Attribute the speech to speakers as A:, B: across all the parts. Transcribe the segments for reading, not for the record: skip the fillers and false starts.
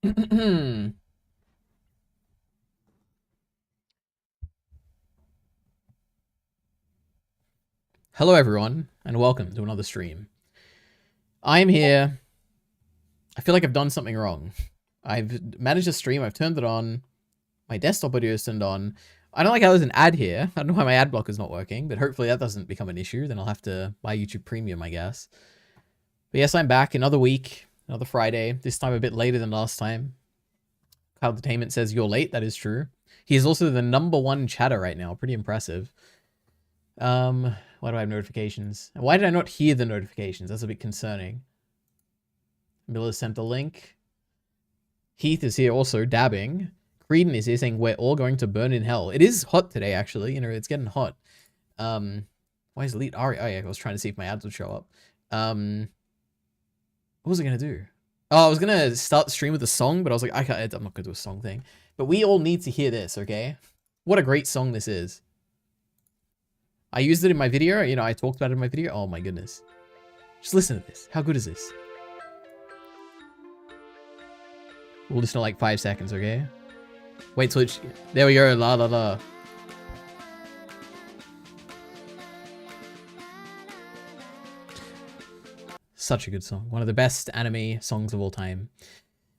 A: Hello everyone, and welcome to another stream. I'm here. I feel like I've done something wrong. I've managed to stream, I've turned it on. My desktop audio is turned on. I don't like how there's an ad here. I don't know why my ad blocker's not working, but hopefully that doesn't become an issue. Then I'll have to buy YouTube Premium, I guess. But yes, I'm back. Another week, another Friday. This time a bit later than last time. Kyle Entertainment says you're late. That is true. He is also the #1 chatter right now. Pretty impressive. Why do I have notifications? Why did I not hear the notifications? That's a bit concerning. Miller sent the link. Heath is here also dabbing. Creedon is here saying we're all going to burn in hell. It is hot today, actually. You know, it's getting hot. Why is EliteAri? Oh yeah, I was trying to see if my ads would show up. What was I gonna do? Oh, I was gonna start the stream with a song, but I was like, I'm not gonna do a song thing. But we all need to hear this, okay? What a great song this is. I used it in my video. You know, I talked about it in my video. Oh my goodness. Just listen to this. How good is this? We'll listen to like 5 seconds, okay? Wait till it's... There we go. La la la. Such a good song. One of the best anime songs of all time.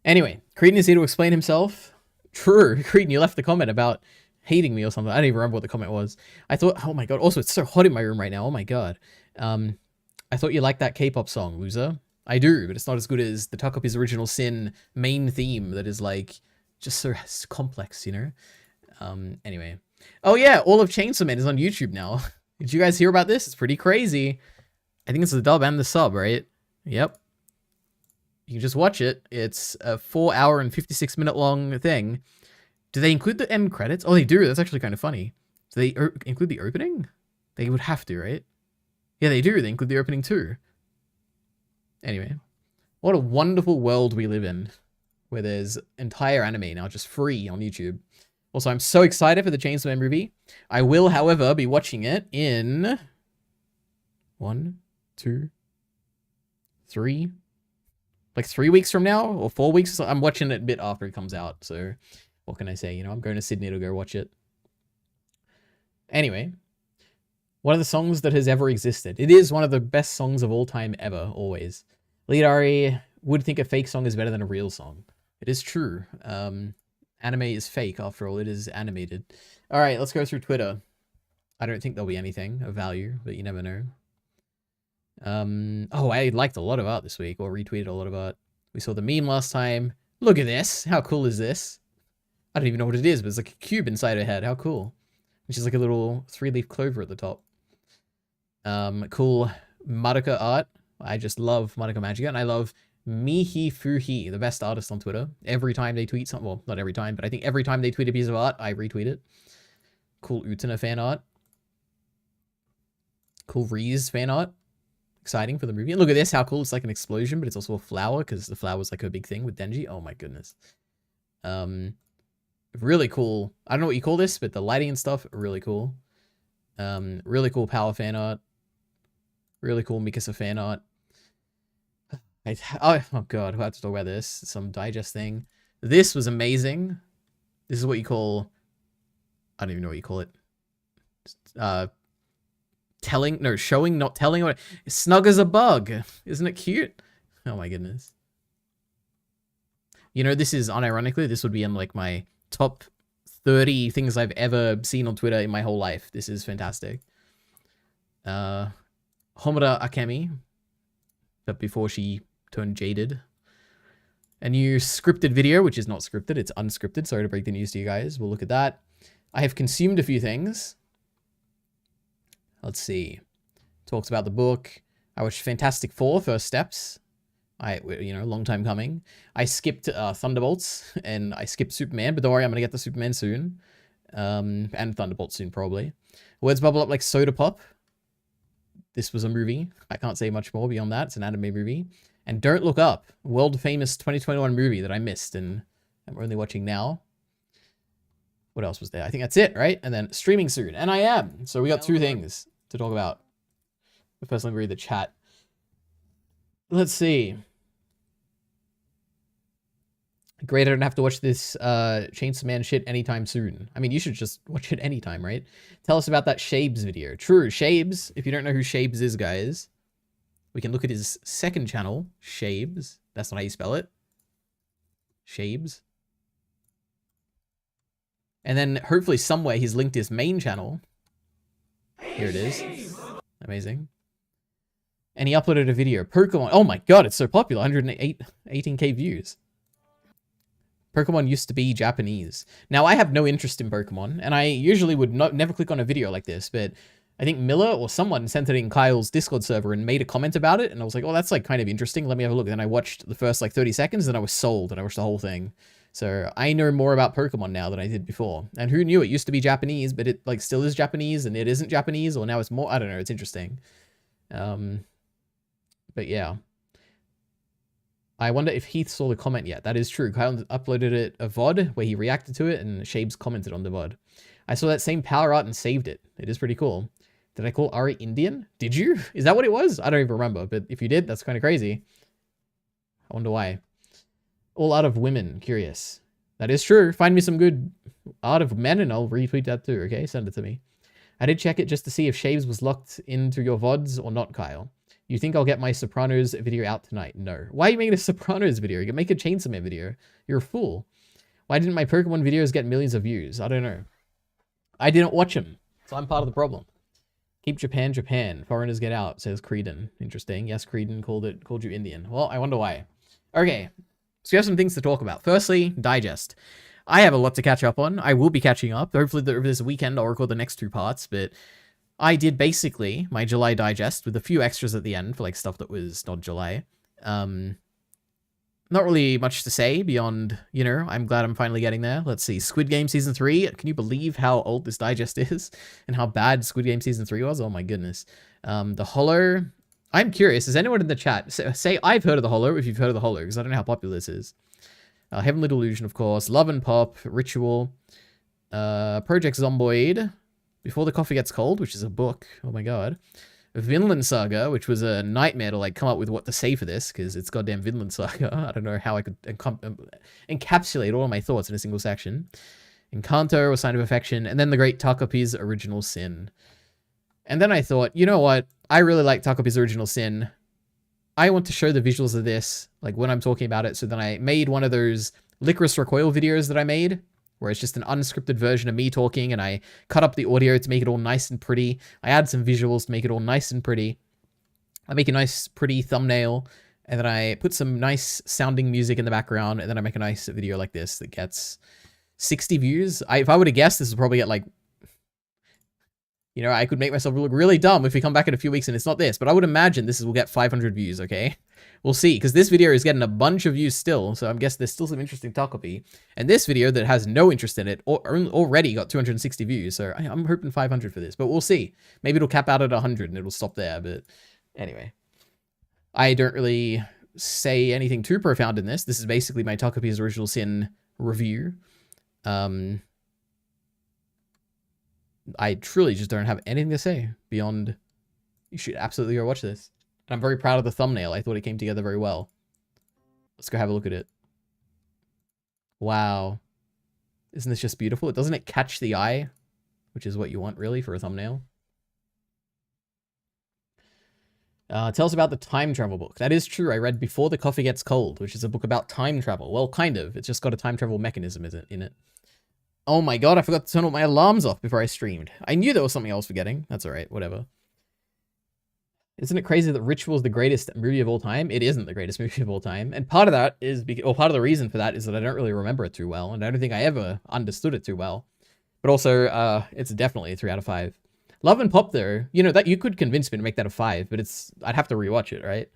A: Anyway, Creedon is here to explain himself. True. Creedon, you left the comment about hating me or something. I don't even remember what the comment was. I thought, oh my god. Also, it's so hot in my room right now. Oh my god. I thought you liked that K-pop song, loser. I do, but it's not as good as the Tuck Up His Original Sin main theme that is like just so complex, you know? Anyway. Oh yeah, all of Chainsaw Man is on YouTube now. Did you guys hear about this? It's pretty crazy. I think it's the dub and the sub, right? Yep. You can just watch it. It's a 4-hour and 56-minute long thing. Do they include the end credits? Oh, they do. That's actually kind of funny. Do they include the opening? They would have to, right? Yeah, they do. They include the opening too. Anyway, what a wonderful world we live in, where there's entire anime now just free on YouTube. Also, I'm so excited for the Chainsaw Man movie. I will, however, be watching it in 1, 2, 3, like 3 weeks from now or 4 weeks. I'm watching it a bit after it comes out. So what can I say? You know, I'm going to Sydney to go watch it. Anyway, one of the songs that has ever existed. It is one of the best songs of all time ever, always. EliteAri would think a fake song is better than a real song. It is true. Anime is fake, after all. It is animated. All right, let's go through Twitter. I don't think there'll be anything of value, but you never know. Oh, I liked a lot of art this week, or retweeted a lot of art. We saw the meme last time. Look at this. How cool is this? I don't even know what it is, but it's like a cube inside her head. How cool. Which is like a little 3-leaf clover at the top. Cool Madoka art. I just love Madoka Magica, and I love Mihi Fuhi, the best artist on Twitter. Every time they tweet something, well, not every time, but I think every time they tweet a piece of art, I retweet it. Cool Utena fan art. Cool Reese fan art. Exciting for the movie. And look at this, how cool. It's like an explosion, but it's also a flower, because the flower's like a big thing with Denji. Oh my goodness. Really cool. I don't know what you call this, but the lighting and stuff, really cool. Really cool Power fan art. Really cool Mikasa fan art. Oh god, I have to talk about this. Some digest thing. This was amazing. This is what you call... I don't even know what you call it. Telling... No, showing, not telling. Snug as a bug. Isn't it cute? Oh my goodness. You know, this is, unironically, this would be in like my top 30 things I've ever seen on Twitter in my whole life. This is fantastic. Homura Akemi, but before she turned jaded. A new scripted video, which is not scripted, it's unscripted. Sorry to break the news to you guys. We'll look at that. I have consumed a few things. Let's see. Talks about the book. I watched Fantastic Four, First Steps. You know, long time coming. I skipped Thunderbolts, and I skipped Superman, but don't worry, I'm going to get the Superman soon. And Thunderbolts soon, probably. Words bubble up like soda pop. This was a movie. I can't say much more beyond that. It's an anime movie. And Don't Look Up, world famous 2021 movie that I missed and I'm only watching now. What else was there? I think that's it, right? And then streaming soon. And I am. So we got 2 things to talk about. But first, let me read the chat. Let's see. Great, I don't have to watch this Chainsaw Man shit anytime soon. I mean, you should just watch it anytime, right? Tell us about that Shabes video. True, Shabes. If you don't know who Shabes is, guys, we can look at his second channel, Shabes. That's not how you spell it. Shabes. And then hopefully somewhere he's linked his main channel. Here it is. Amazing. And he uploaded a video. Pokemon. Oh my god, it's so popular. 118k views. Pokemon used to be Japanese. Now, I have no interest in Pokemon, and I usually would never click on a video like this, but I think Miller or someone sent it in Kyle's Discord server and made a comment about it, and I was like, oh, that's like kind of interesting. Let me have a look. Then I watched the first like 30 seconds, and I was sold, and I watched the whole thing. So I know more about Pokemon now than I did before. And who knew it used to be Japanese, but it like still is Japanese, and it isn't Japanese, or now it's more, I don't know, it's interesting. But yeah. I wonder if Heath saw the comment yet. That is true. Kyle uploaded a VOD where he reacted to it, and Shabes commented on the VOD. I saw that same power art and saved it. It is pretty cool. Did I call Ari Indian? Did you? Is that what it was? I don't even remember, but if you did, that's kind of crazy. I wonder why. All art of women. Curious. That is true. Find me some good art of men, and I'll retweet that too, okay? Send it to me. I did check it just to see if Shabes was locked into your VODs or not, Kyle. You think I'll get my Sopranos video out tonight? No. Why are you making a Sopranos video? You can make a Chainsaw Man video. You're a fool. Why didn't my Pokemon videos get millions of views? I don't know. I didn't watch them, so I'm part of the problem. Keep Japan, Japan. Foreigners get out, says Creedon. Interesting. Yes, Creedon called you Indian. Well, I wonder why. Okay, so we have some things to talk about. Firstly, Digest. I have a lot to catch up on. I will be catching up. Hopefully over this weekend I'll record the next 2 parts, but I did basically my July Digest with a few extras at the end for like stuff that was not July. Not really much to say beyond, you know, I'm glad I'm finally getting there. Let's see. Squid Game Season 3. Can you believe how old this digest is? And how bad Squid Game Season 3 was? Oh my goodness. The Hollow. I'm curious. Is anyone in the chat? Say I've heard of the Hollow if you've heard of the Hollow, because I don't know how popular this is. Heavenly Delusion, of course. Love and Pop. Ritual. Project Zomboid. Before the Coffee Gets Cold, which is a book. Oh my god. Vinland Saga, which was a nightmare to like come up with what to say for this, because it's goddamn Vinland Saga. I don't know how I could encapsulate all of my thoughts in a single section. Encanto, A Sign of Affection, and then the great Takapi's Original Sin. And then I thought, you know what? I really like Takapi's Original Sin. I want to show the visuals of this, like when I'm talking about it. So then I made one of those Licorice Recoil videos that I made, where it's just an unscripted version of me talking, and I cut up the audio to make it all nice and pretty. I add some visuals to make it all nice and pretty. I make a nice, pretty thumbnail, and then I put some nice sounding music in the background, and then I make a nice video like this that gets 60 views. If I were to guess, this will probably get like, you know, I could make myself look really dumb if we come back in a few weeks and it's not this, but I would imagine this will get 500 views, okay? We'll see, because this video is getting a bunch of views still, so I'm guessing there's still some interesting Takapi. And this video that has no interest in it already got 260 views, so I'm hoping 500 for this, but we'll see. Maybe it'll cap out at 100 and it'll stop there, but anyway. I don't really say anything too profound in this. This is basically my Takapi's Original Sin review. I truly just don't have anything to say beyond you should absolutely go watch this. And I'm very proud of the thumbnail. I thought it came together very well. Let's go have a look at it. Wow. Isn't this just beautiful? Doesn't it catch the eye? Which is what you want, really, for a thumbnail. Tell us about the time travel book. That is true. I read Before the Coffee Gets Cold, which is a book about time travel. Well, kind of. It's just got a time travel mechanism in it. Oh my god, I forgot to turn all my alarms off before I streamed. I knew there was something I was forgetting. That's alright, whatever. Isn't it crazy that Ritual is the greatest movie of all time? It isn't the greatest movie of all time. And part of that is, part of the reason for that is that I don't really remember it too well, and I don't think I ever understood it too well. But also, it's definitely a 3 out of 5. Love and Pop, though, you know, that you could convince me to make that a 5, but I'd have to rewatch it, right?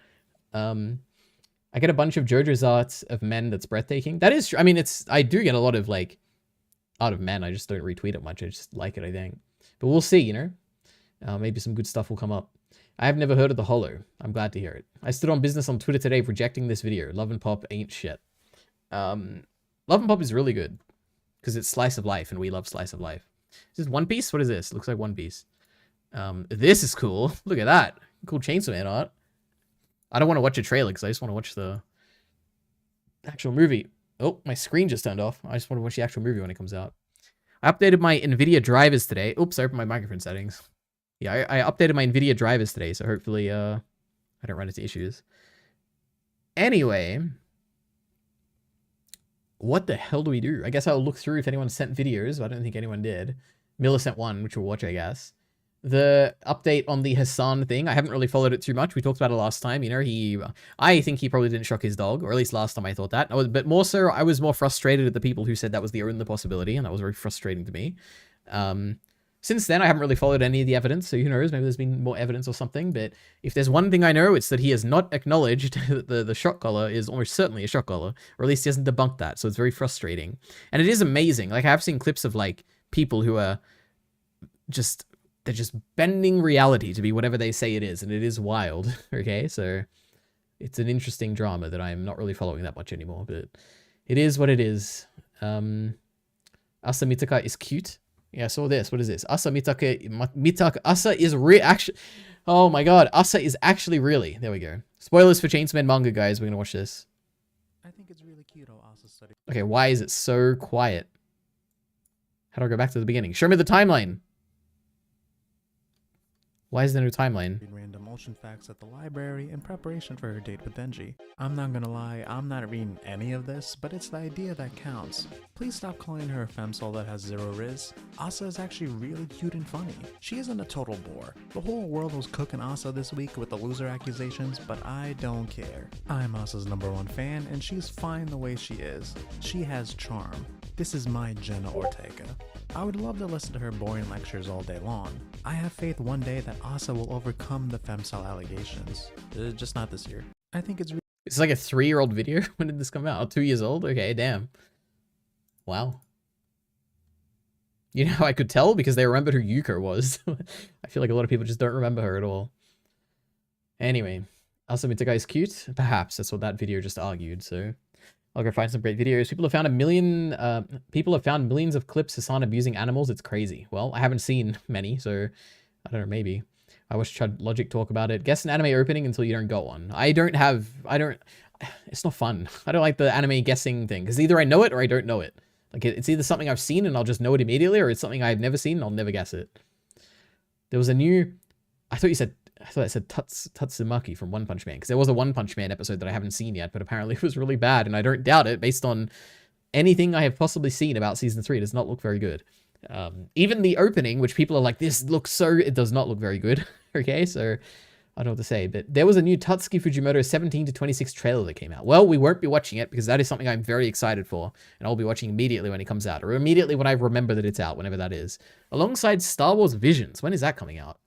A: I get a bunch of JoJo's arts of men that's breathtaking. That is true. I mean, I do get a lot of, like, art of men. I just don't retweet it much. I just like it, I think. But we'll see, you know? Maybe some good stuff will come up. I have never heard of the Hollow. I'm glad to hear it. I stood on business on Twitter today rejecting this video. Love and Pop ain't shit. Love and Pop is really good. Because it's slice of life, and we love slice of life. Is this One Piece? What is this? It looks like One Piece. This is cool. Look at that. Cool Chainsaw Man art. I don't want to watch a trailer, because I just want to watch the actual movie. Oh, my screen just turned off. I just want to watch the actual movie when it comes out. I updated my NVIDIA drivers today. Oops, I opened my microphone settings. Yeah, I updated my NVIDIA drivers today, so hopefully I don't run into issues. Anyway, what the hell do we do? I guess I'll look through if anyone sent videos, but I don't think anyone did. Miller sent one, which we'll watch, I guess. The update on the Hassan thing, I haven't really followed it too much. We talked about it last time. You know, I think he probably didn't shock his dog, or at least last time I thought that. But more so, I was more frustrated at the people who said that was the only possibility, and that was very frustrating to me. Since then, I haven't really followed any of the evidence, so who knows, maybe there's been more evidence or something, but if there's one thing I know, it's that he has not acknowledged that the shock collar is almost certainly a shock collar, or at least he hasn't debunked that, so it's very frustrating. And it is amazing, like, I've seen clips of, like, people who are just, they're just bending reality to be whatever they say it is, and it is wild, okay? So, it's an interesting drama that I'm not really following that much anymore, but it is what it is. Asa Mitaka is cute. Yeah, I saw this. What is this? Asa Mitaka. Asa is actually. Oh my god. Asa is actually really. There we go. Spoilers for Chainsaw Man manga, guys. We're gonna watch this.
B: I think it's really cute how Asa studied.
A: Okay, why is it so quiet? How do I go back to the beginning? Show me the timeline. Why is there no timeline?
B: Random motion facts at the library in preparation for her date with Denji. I'm not gonna lie, I'm not reading any of this, but it's the idea that counts. Please stop calling her a femsol that has zero riz. Asa is actually really cute and funny. She isn't a total bore. The whole world was cooking Asa this week with the loser accusations, but I don't care. I'm Asa's #1 fan, and she's fine the way she is. She has charm. This is my Jenna Ortega. I would love to listen to her boring lectures all day long. I have faith one day that Asa will overcome the femsal allegations. Just not this year. I think it's
A: It's like a 3-year-old video. When did this come out? Oh, 2 years old? Okay, damn. Wow. You know, I could tell because they remembered who Yuko was. I feel like a lot of people just don't remember her at all. Anyway, Asa Mitaka is cute. Perhaps that's what that video just argued, so I'll go find some great videos. People have found millions of clips of Hassan abusing animals. It's crazy. Well, I haven't seen many, so I don't know, maybe. I watched Chud Logic talk about it. Guess an anime opening until you don't got one. It's not fun. I don't like the anime guessing thing, because either I know it or I don't know it. Like, it's either something I've seen and I'll just know it immediately, or it's something I've never seen and I'll never guess it. There was a new, I thought it said Tatsumaki from One Punch Man, because there was a One Punch Man episode that I haven't seen yet, but apparently it was really bad, and I don't doubt it based on anything I have possibly seen about season 3. It does not look very good. Even the opening, which people are like, this looks so, it does not look very good. Okay, so I don't know what to say, but there was a new Tatsuki Fujimoto 17-26 trailer that came out. Well, we won't be watching it because that is something I'm very excited for, and I'll be watching immediately when it comes out, or immediately when I remember that it's out, whenever that is. Alongside Star Wars Visions. When is that coming out?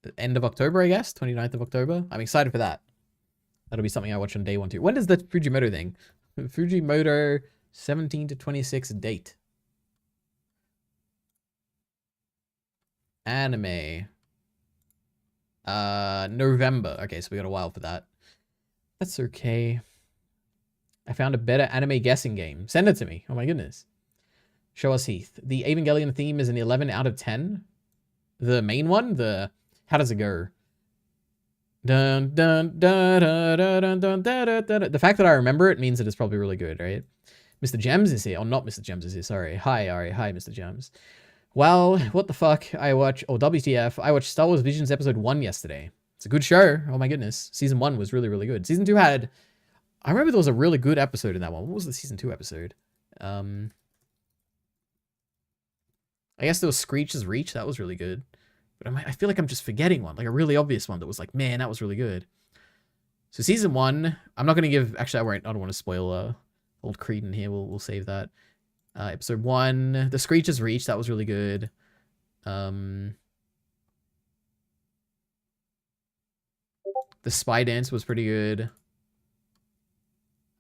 A: The end of October, I guess? 29th of October? I'm excited for that. That'll be something I watch on day 1 too. When is the Fujimoto thing? Fujimoto 17-26 date. Anime. November. Okay, so we got a while for that. That's okay. I found a better anime guessing game. Send it to me. Oh my goodness. Show us Heath. The Evangelion theme is an 11 out of 10. The main one? How does it go? Dun, dun, dun, dun, dun, dun, dun, dun, dun. The fact that I remember it means that it's probably really good, right? Mr. Gems is here. Oh, not Mr. Gems is here. Sorry. Hi, Ari. Hi, Mr. Gems. Well, what the fuck? WTF. I watched Star Wars Visions episode 1 yesterday. It's a good show. Oh my goodness. Season 1 was really, really good. Season 2 had... I remember there was a really good episode in that one. What was the season 2 episode? I guess there was Screech's Reach. That was really good. But I feel like I'm just forgetting one. Like a really obvious one that was like, man, that was really good. So season 1, I'm not going to give... Actually, I don't want to spoil old Creedon here. We'll save that. Episode 1, the Screech's Reach, that was really good. The Spy Dance was pretty good.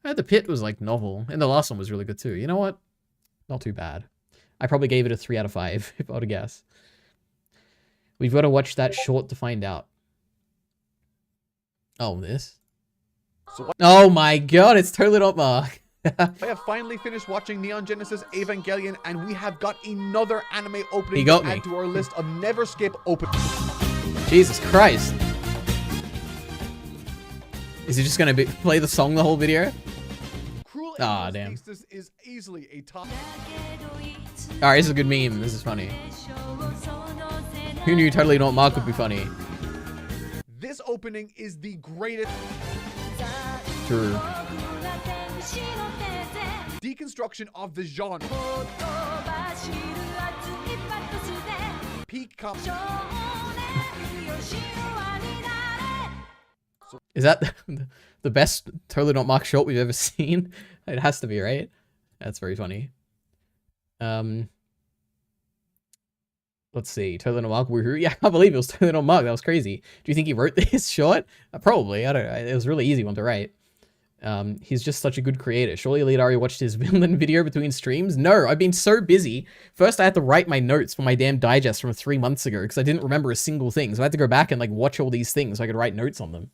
A: The Pit was like novel, and the last one was really good too. You know what? Not too bad. I probably gave it a 3 out of 5, if I were to guess. We've got to watch that short to find out. Oh, this? Oh my god, it's totally not Mark.
C: I have finally finished watching Neon Genesis Evangelion, and we have got another anime opening
A: to
C: add to our list of never skip openings.
A: Jesus Christ. Is he just gonna play the song the whole video?
C: Cruel
A: Ah,
C: Angel's
A: damn.
C: Aces is easily a top.
A: Alright, this is a good meme. This is funny. Who knew Totally Not Mark would be funny?
C: This opening is the greatest
A: True.
C: deconstruction of the genre. Peak comp.
A: Is that the best Totally Not Mark short we've ever seen? It has to be, right? That's very funny. Let's see. Totally Not Mark, woohoo. Yeah, I can't believe it was Totally Not Mark. That was crazy. Do you think he wrote this short? Probably. I don't know. It was a really easy one to write. He's just such a good creator. Surely EliteAri watched his villain video between streams? No, I've been so busy. First, I had to write my notes for my damn digest from 3 months ago because I didn't remember a single thing. So I had to go back and like watch all these things so I could write notes on them.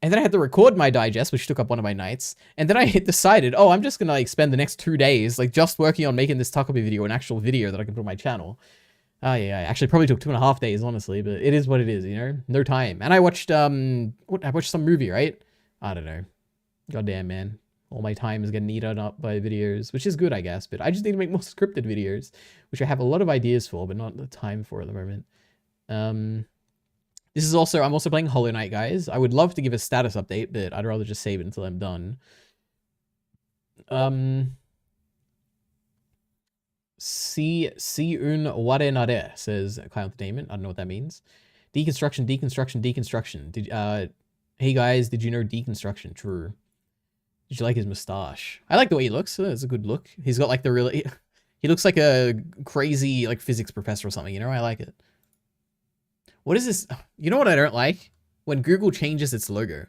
A: And then I had to record my digest, which took up one of my nights. And then I decided, oh, I'm just gonna like spend the next 2 days like just working on making this Takabe video an actual video that I can put on my channel. Yeah, actually probably took 2.5 days, honestly, but it is what it is, you know? No time. And I watched, I watched some movie, right? I don't know. Goddamn, man. All my time is getting eaten up by videos, which is good, I guess, but I just need to make more scripted videos, which I have a lot of ideas for, but not the time for at the moment. This is also, I'm also playing Hollow Knight, guys. I would love to give a status update, but I'd rather just save it until I'm done. Si un ware nare, says Clown Entertainment. I don't know what that means. Deconstruction, deconstruction, deconstruction. Hey guys, did you know deconstruction? True. Did you like his mustache? I like the way he looks. It's a good look. He's got like the really... He looks like a crazy like physics professor or something, you know? I like it. What is this? You know what I don't like? When Google changes its logo.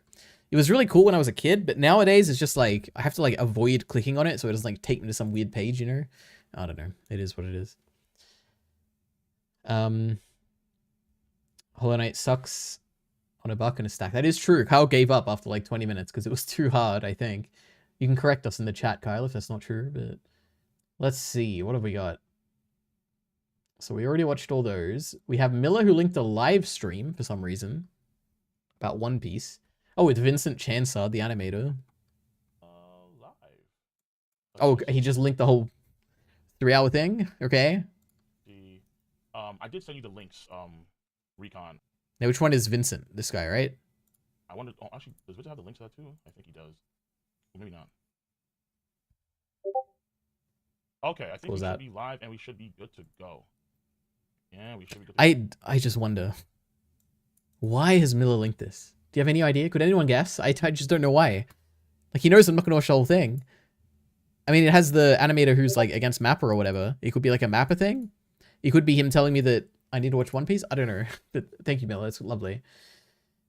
A: It was really cool when I was a kid, but nowadays it's just like, I have to like avoid clicking on it so it doesn't like take me to some weird page, you know? I don't know. It is what it is. Hollow Knight sucks on a buck and a stack. That is true. Kyle gave up after like 20 minutes because it was too hard, I think. You can correct us in the chat, Kyle, if that's not true, but let's see. What have we got? So we already watched all those. We have Miller who linked a live stream for some reason about One Piece. Oh, with Vincent Chansard, the animator.
D: Live.
A: Oh, he just linked the whole 3-hour thing? Okay.
D: I did send you the links, Recon.
A: Now, which one is Vincent? This guy, right?
D: I wonder, oh, actually, does Vincent have the links to that too? I think he does. Or maybe not. Okay, I think we should be live and we should be good to go. Yeah, we should be good to go.
A: I just wonder. Why has Miller linked this? Do you have any idea? Could anyone guess? I just don't know why. Like, he knows I'm not going to watch the whole thing. I mean, it has the animator who's, like, against Mappa or whatever. It could be, like, a Mappa thing. It could be him telling me that I need to watch One Piece. I don't know. But thank you, Miller. It's lovely.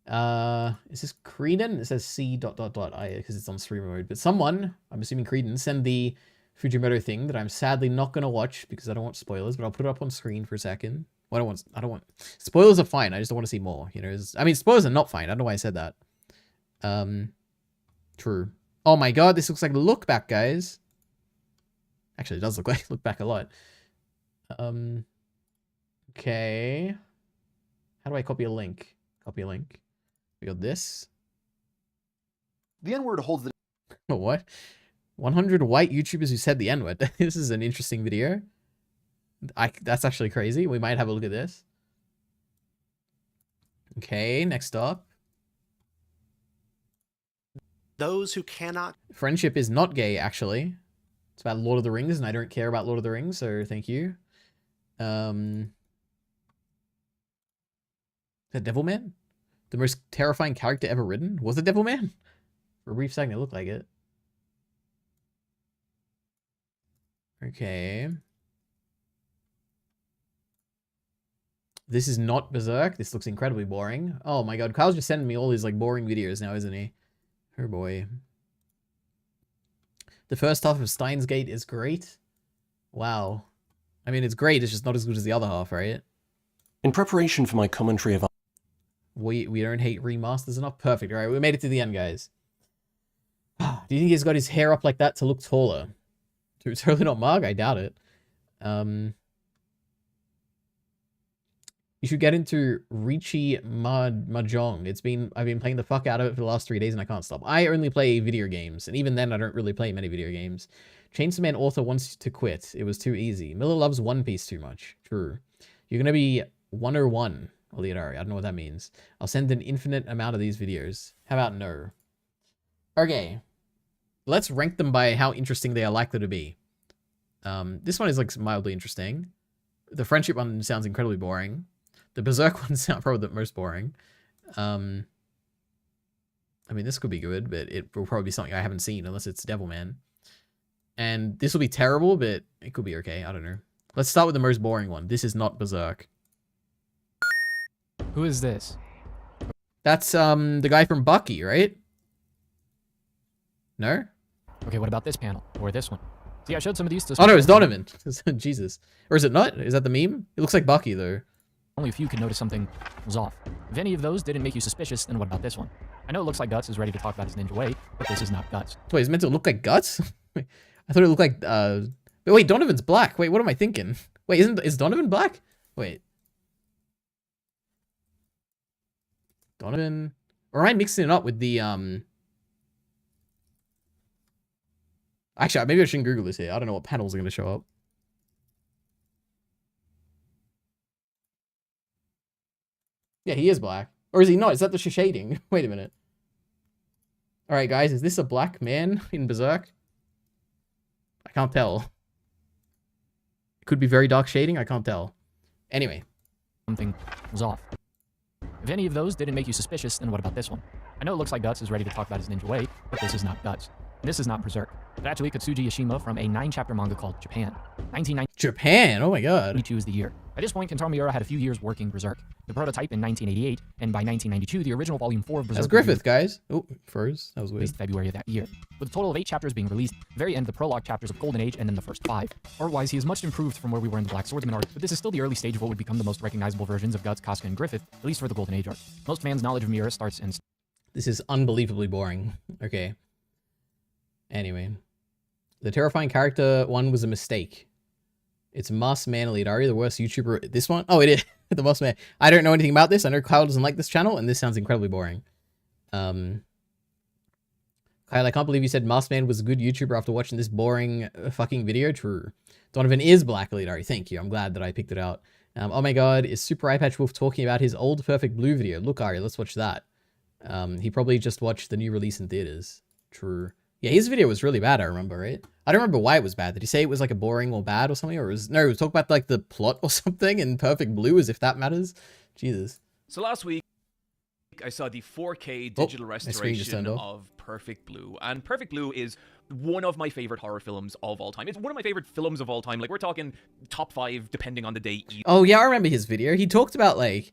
A: Is this Creedon? It says C ... because it's on streamer mode. But someone, I'm assuming Creedon, send the Fujimoto thing that I'm sadly not going to watch because I don't want spoilers, but I'll put it up on screen for a second. Well, I don't want spoilers are fine. I just don't want to see more, you know. I mean, spoilers are not fine. I don't know why I said that. True. Oh my god, this looks like Look Back, guys. Actually, it does look like Look Back a lot. Okay. How do I copy a link? Copy a link. We got this.
E: The N-word holds the...
A: What? 100 white YouTubers who said the N-word. This is an interesting video. That's actually crazy. We might have a look at this. Okay, next up.
E: Those who cannot...
A: Friendship is not gay, actually. It's about Lord of the Rings, and I don't care about Lord of the Rings, so thank you. The Devilman? The most terrifying character ever written? Was it Devilman? For a brief second, it looked like it. Okay. This is not Berserk. This looks incredibly boring. Oh my god, Kyle's just sending me all these like boring videos now, isn't he? Oh boy. The first half of Steins Gate is great. Wow. I mean, it's great, it's just not as good as the other half, right?
F: In preparation for my commentary of...
A: We don't hate remasters enough? Perfect. Alright, we made it to the end, guys. Do you think he's got his hair up like that to look taller? Totally Not Marg? I doubt it. You should get into Richi Mahjong. I've been playing the fuck out of it for the last 3 days and I can't stop. I only play video games, and even then I don't really play many video games. Chainsaw Man author wants to quit. It was too easy. Miller loves One Piece too much. True. You're gonna be 101, EliteAri. I don't know what that means. I'll send an infinite amount of these videos. How about no? Okay. Let's rank them by how interesting they are likely to be. This one is like mildly interesting. The friendship one sounds incredibly boring. The Berserk one sounds probably the most boring. I mean, this could be good, but it will probably be something I haven't seen unless it's Devilman. And this will be terrible, but it could be okay. I don't know. Let's start with the most boring one. This is not Berserk.
G: Who is this?
A: That's the guy from Bucky, right? No?
G: Okay, what about this panel? Or this one? See, I showed some of these to...
A: Oh no, it's Donovan. Jesus. Or is it not? Is that the meme? It looks like Bucky, though.
G: Only a few could notice something was off. If any of those didn't make you suspicious, then what about this one? I know it looks like Guts is ready to talk about his ninja way, but this is not Guts.
A: Wait, it's meant to look like Guts? I thought it looked like, but wait, Donovan's black. Wait, what am I thinking? Wait, is Donovan black? Wait. Donovan... Or am I mixing it up with the, Actually, maybe I shouldn't Google this here. I don't know what panels are going to show up. Yeah, he is black. Or is he not? Is that the shading? Wait a minute. Alright, guys. Is this a black man in Berserk? I can't tell. It could be very dark shading. I can't tell. Anyway.
G: Something was off. If any of those didn't make you suspicious, then what about this one? I know it looks like Guts is ready to talk about his ninja way, but this is not Guts. And this is not Berserk. It's actually Katsuji Yashima from a 9-chapter manga called Japan. 1992
A: Japan? Oh my god.
G: is the year. By this point, Kentaro Miura had a few years working Berserk. The prototype in 1988, and by 1992, the original volume 4 of Berserk...
A: That's Griffith, guys. Oh, froze. That was weird.
G: Released February of that year, with a total of 8 chapters being released, the very end the prologue chapters of Golden Age, and then the first 5. Art-wise, he is much improved from where we were in the Black Swordsman arc, but this is still the early stage of what would become the most recognizable versions of Guts, Casca, and Griffith, at least for the Golden Age arc. Most fans' knowledge of Miura starts in...
A: This is unbelievably boring. Okay. Anyway. The terrifying character one was a mistake. It's Masked Man EliteAri, the worst YouTuber. This one? Oh, it is. The Masked Man. I don't know anything about this. I know Kyle doesn't like this channel, and this sounds incredibly boring. Kyle, I can't believe you said Masked Man was a good YouTuber after watching this boring fucking video. True. Donovan is black EliteAri. Thank you. I'm glad that I picked it out. Oh my god, is Super Eyepatch Wolf talking about his old Perfect Blue video? Look, Ari, let's watch that. He probably just watched the new release in theaters. True. Yeah, his video was really bad, I remember, right? I don't remember why it was bad. Did he say it was like a boring or bad or something? Or no, it was talk about like the plot or something in Perfect Blue, as if that matters. Jesus.
H: So last week, I saw the 4K digital restoration of Perfect Blue. And Perfect Blue is one of my favorite horror films of all time. It's one of my favorite films of all time. Like, we're talking top 5, depending on the day.
A: Oh, yeah, I remember his video. He talked about, like...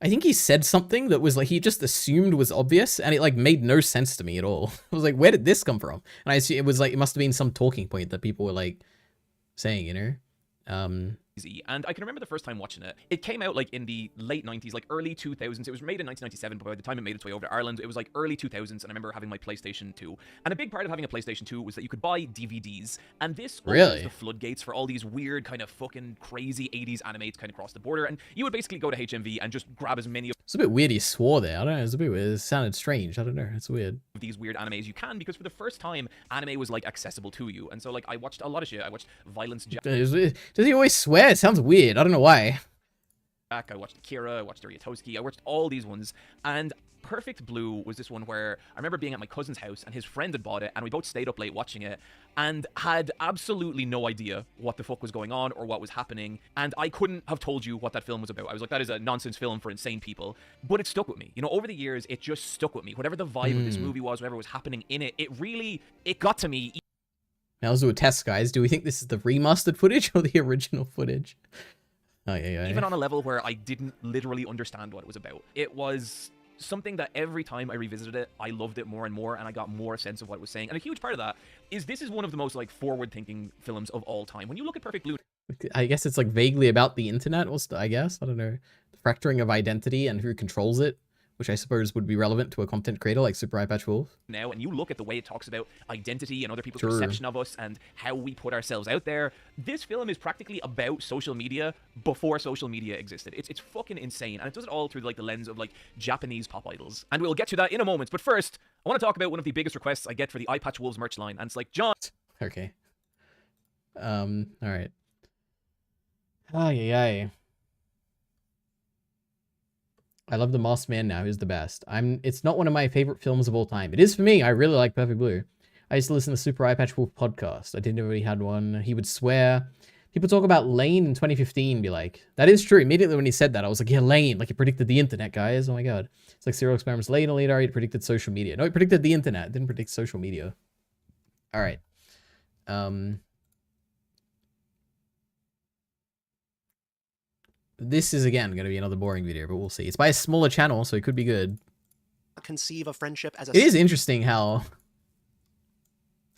A: I think he said something that was like, he just assumed was obvious, and it like made no sense to me at all. I was like, where did this come from? And I assume it was like, it must have been some talking point that people were like saying, you know?
H: And I can remember the first time watching it. It came out like in the late 90s, like early 2000s. It was made in 1997, but by the time it made its way over to Ireland, it was like early 2000s. And I remember having my PlayStation 2. And a big part of having a PlayStation 2 was that you could buy DVDs. And this opens the floodgates for all these weird kind of fucking crazy 80s anime to kind of cross the border. And you would basically go to HMV and just grab as many of...
A: It's a bit weird he swore there. I don't know. It's a bit weird. It sounded strange. I don't know. It's weird.
H: These weird animes you can, because for the first time, anime was like accessible to you. And so like I watched a lot of shit. I watched Violence Jack.
A: Does he always swear? It sounds weird. I don't know why.
H: I watched Akira, I watched Ariatoski, I watched all these ones, and Perfect Blue was this one where I remember being at my cousin's house and his friend had bought it, and we both stayed up late watching it and had absolutely no idea what the fuck was going on or what was happening, and I couldn't have told you what that film was about. I was like, that is a nonsense film for insane people, but it stuck with me. You know, over the years, it just stuck with me. Whatever the vibe of this movie was, whatever was happening in it, it got to me.
A: Now let's do a test, guys. Do we think this is the remastered footage or the original footage? Oh, yeah.
H: Even on a level where I didn't literally understand what it was about. It was something that every time I revisited it, I loved it more and more, and I got more sense of what it was saying. And a huge part of that is this is one of the most like forward-thinking films of all time. When you look at Perfect Blue,
A: I guess it's like vaguely about the internet, I guess. I don't know. The fracturing of identity and who controls it. which I suppose would be relevant to a content creator like Super Eye Patch Wolf.
H: Now, and you look at the way it talks about identity and other people's
A: Sure.
H: perception of us and how we put ourselves out there. This film is practically about social media before social media existed. It's fucking insane, and it does it all through like the lens of like Japanese pop idols. And we'll get to that in a moment. But first, I want to talk about one of the biggest requests I get for the Eye Patch Wolves merch line, and it's like, John.
A: Okay. All right. Ay. I love The Masked Man now. He's the best. It's not one of my favorite films of all time. It is for me. I really like Perfect Blue. I used to listen to Super Eye Patch Wolf podcast. I didn't know he had one. He would swear. People talk about Lane in 2015, be like, that is true. Immediately when he said that, I was like, yeah, Lane. Like, he predicted the internet, guys. Oh my god. It's like Serial Experiments. Lane, EliteAri, he predicted social media. No, he predicted the internet. Didn't predict social media. All right. This is, again, going to be another boring video, but we'll see. It's by a smaller channel, so it could be good.
E: Conceive of friendship as a...
A: It is interesting how